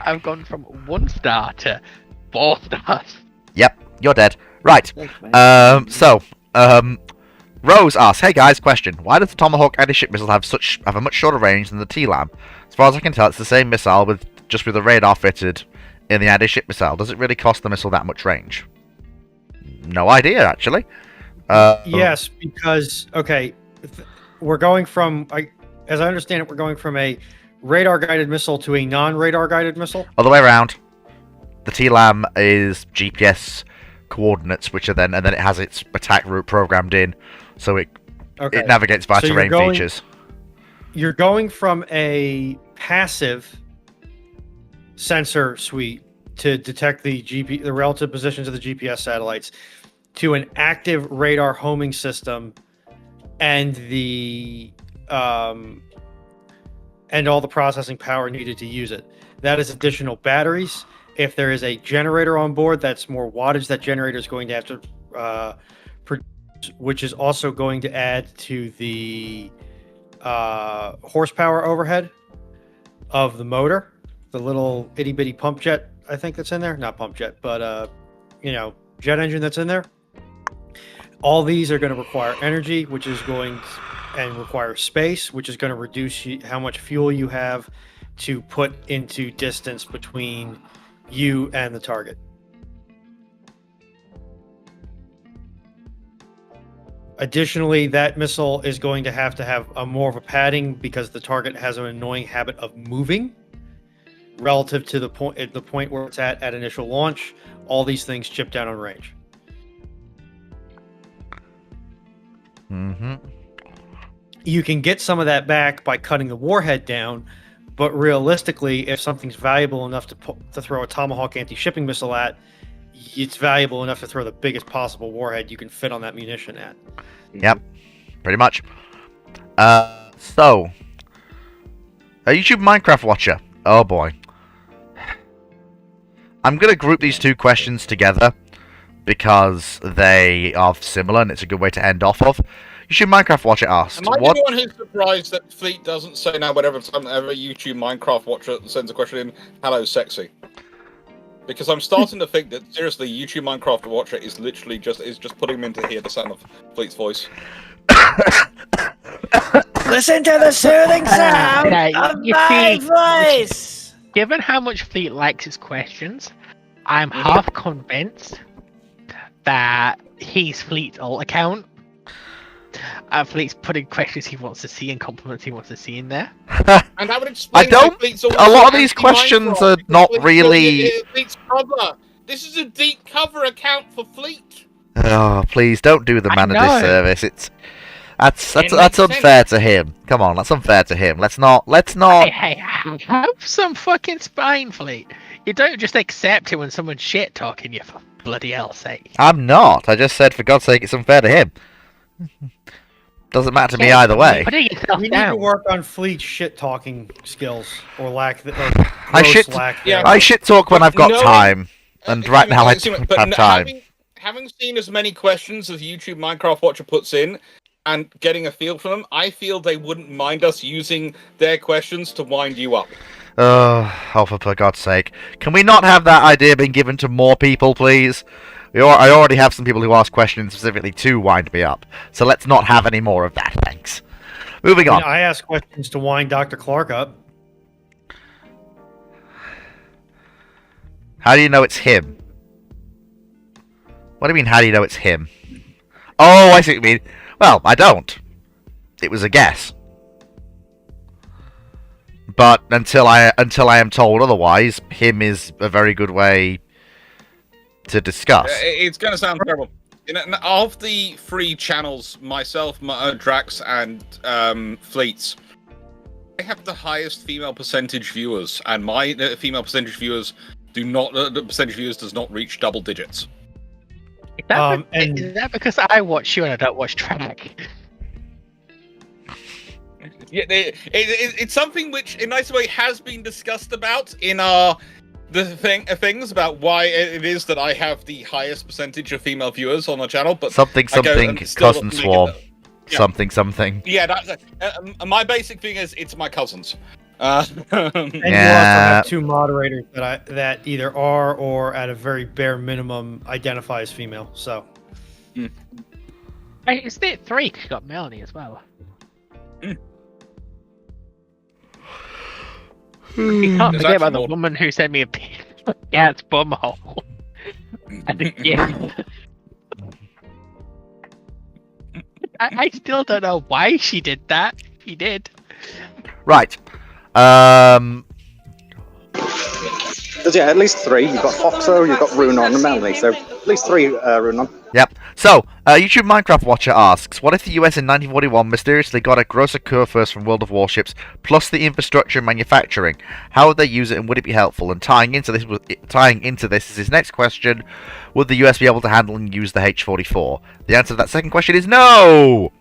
I've gone from 1 star to 4 stars. Yep, you're dead. Right. Thanks, man. Rose asks, "Hey guys, question: Why does the Tomahawk anti-ship missile have a much shorter range than the T-LAM? As far as I can tell, it's the same missile with a radar fitted in the anti-ship missile. Does it really cost the missile that much range?" No idea, actually. Yes, because we're going from, as I understand it, we're going from a radar-guided missile to a non-radar guided missile. Other way around. The T-LAM is GPS coordinates, which are then it has its attack route programmed in, so it navigates via So terrain features. You're going from a passive sensor suite to detect the relative positions of the GPS satellites to an active radar homing system and and all the processing power needed to use it. That is additional batteries. If there is a generator on board, that's more wattage that generator is going to have to produce, which is also going to add to the horsepower overhead of the motor, the little itty bitty pump jet, I think that's in there. Not pump jet, but jet engine that's in there. All these are going to require energy, which is going and require space, which is going to reduce how much fuel you have to put into distance between you and the target. Additionally, that missile is going to have a more of a padding because the target has an annoying habit of moving relative to the point where it's at initial launch. All these things chip down on range. Mm-hmm. You can get some of that back by cutting the warhead down, but realistically, if something's valuable enough to throw a Tomahawk anti-shipping missile at, it's valuable enough to throw the biggest possible warhead you can fit on that munition at. Yep, pretty much. So, a YouTube Minecraft watcher. Oh boy. I'm going to group these two questions together because they are similar and it's a good way to end off of. YouTube Minecraft Watcher asked, Am I what? the one who's surprised that Fleet doesn't say now whenever a YouTube Minecraft Watcher sends a question in, hello, sexy? Because I'm starting to think that, seriously, YouTube Minecraft Watcher is literally just putting him in to hear the sound of Fleet's voice. Listen to the soothing sound of you my see- voice! Given how much Fleet likes his questions, I'm half convinced that he's Fleet's alt account. Fleet's putting questions he wants to see and compliments he wants to see in there. And that would explain I don't- why Fleet's always a lot of so these anti-Minecraft, questions are because not Fleet's really- Fleet's cover. This is a deep cover account for Fleet. Oh, please don't do the I man a know. disservice. That's It that's makes unfair to him. Come on, that's unfair to him. Let's not. Hey, have some fucking spine, Fleet. You don't just accept it when someone's shit talking you, for bloody hell's sake. I'm not. I just said for God's sake, it's unfair to him. Doesn't matter to me either way. Putting yourself We need to down. work on Fleet's shit talking skills or lack. Or I gross shit- lack Yeah. thereof. I shit talk when I've got No, time, and right now I don't have time. Having seen as many questions as YouTube Minecraft Watcher puts in, and getting a feel for them, I feel they wouldn't mind us using their questions to wind you up. Oh, for God's sake. Can we not have that idea being given to more people, please? I already have some people who ask questions specifically to wind me up, so let's not have any more of that, thanks. Moving on. I ask questions to wind Dr. Clark up. How do you know it's him? What do you mean, how do you know it's him? Oh, I see what you mean. Well, I don't. It was a guess. But until I am told otherwise, him is a very good way to discuss. It's going to sound terrible. Of the three channels, myself, Drax, and Fleets, I have the highest female percentage viewers, and my female percentage viewers do not. The percentage viewers does not reach double digits. Is that because I watch you and I don't watch track? Yeah, it's something which, in a nice way, has been discussed about in our things about why it is that I have the highest percentage of female viewers on our channel. But Something I go something and still cousin make it swarm. Yeah. Something something. Yeah, that's my basic thing is it's my cousins. And you also Yeah. have two moderators that either are or at a very bare minimum identify as female. So Hey, it's it 3 'cause you got Melanie as well. You can't There's forget about actually the more. woman who sent me a cat's bumhole. And a gift. I still don't know why she did that. She did. Right. There's at least three. You've got Foxo, you've got Runon, and Melanie. So at least three Runon. Yep. So, YouTube Minecraft Watcher asks, what if the US in 1941 mysteriously got a grosser Kurfürst from World of Warships, plus the infrastructure and manufacturing? How would they use it, and would it be helpful? And tying into this is his next question: would the US be able to handle and use the H-44? The answer to that second question is no.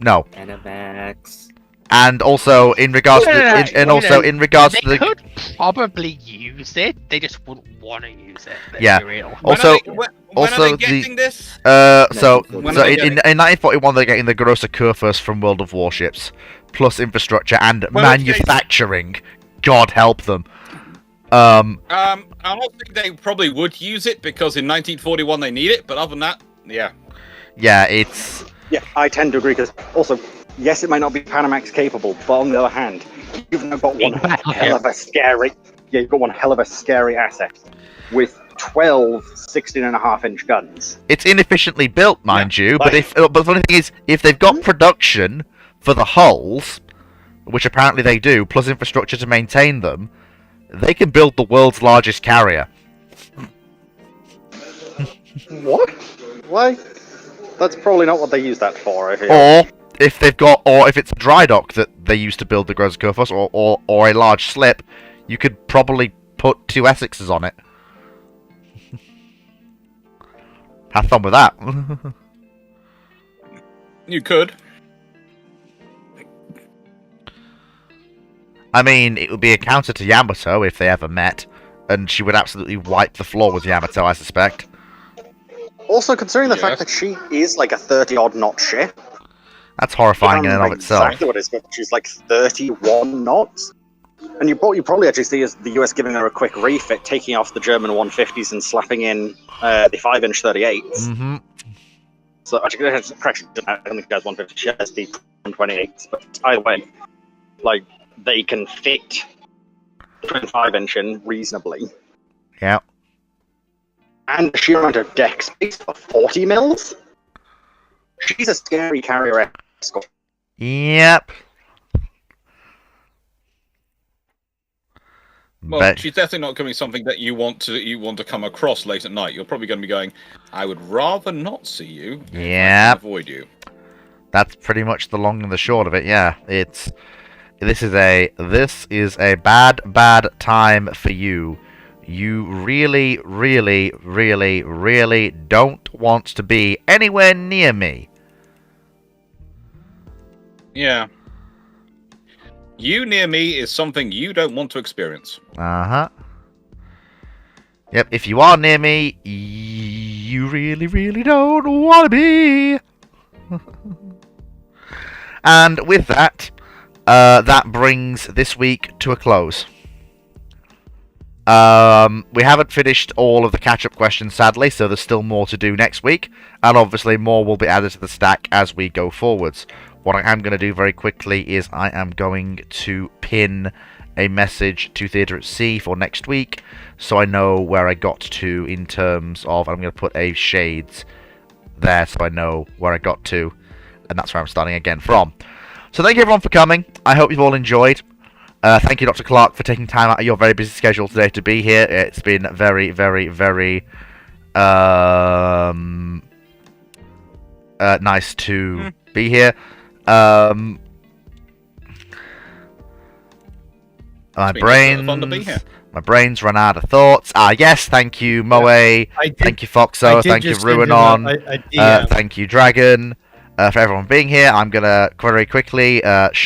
No. Animax. And also in regards to They could probably use it. They just wouldn't want to use it. Let's Yeah. be real. Also, when also are they the- getting this? So When are they in 1941 they're getting the grosser Kurfürst from World of Warships, plus infrastructure and Well, manufacturing. God help them. I don't think they probably would use it because in 1941 they need it. But other than that, yeah. Yeah, it's Yeah, I tend to agree because also, yes, it might not be Panamax capable, but on the other hand, you've now got one Exactly. hell of a scary. Yeah, you've got one hell of a scary asset with 12 16.5-inch guns. it's inefficiently built, mind you. But like- but the funny thing is, if they've got production for the hulls, which apparently they do, plus infrastructure to maintain them, they can build the world's largest carrier. What? Why? That's probably not what they use that for. I feel. Or if it's a dry dock that they used to build the Grosser Kurfürst, or a large slip, you could probably put 2 Essexes on it. Have fun with that. You could. I mean, it would be a counter to Yamato if they ever met, and she would absolutely wipe the floor with Yamato, I suspect. Also, considering the fact Yes. that she is like a 30-odd knot ship, That's horrifying in and of itself. Exactly what it's got. She's like 31 knots. And you probably actually see the US giving her a quick refit, taking off the German 150s and slapping in the 5-inch 38s. Mm-hmm. So actually, correction, I don't think she has 150, she has the 128s. But either way, like, they can fit the 25-inch in reasonably. Yeah. And the sheer amount of deck space for 40 mils? She's a scary carrier escort. Yep. Well, she's definitely not going to be something that you want to come across late at night. You're probably going to be going, I would rather not see you. Yeah. Avoid you. That's pretty much the long and the short of it. Yeah, this is a bad time for you. You really, really, really, really don't want to be anywhere near me. Yeah. You near me is something you don't want to experience. Uh-huh. Yep, if you are near me, you really, really don't want to be. And with that, that brings this week to a close. We haven't finished all of the catch-up questions, sadly, so there's still more to do next week, and obviously more will be added to the stack as we go forwards. What I am going to do very quickly is I am going to pin a message to Theatre at Sea for next week, so I know where I got to in terms of, I'm going to put a shades there so I know where I got to, and that's where I'm starting again from. So thank you everyone for coming. I hope you've all enjoyed. Thank you, Dr. Clark, for taking time out of your very busy schedule today to be here. It's been very, very, very nice to be here. My brains run out of thoughts. Yes, thank you, Moe. Thank you, Foxo. Thank you, Ruinon. Thank you, Dragon. For everyone being here, I'm gonna very quickly shut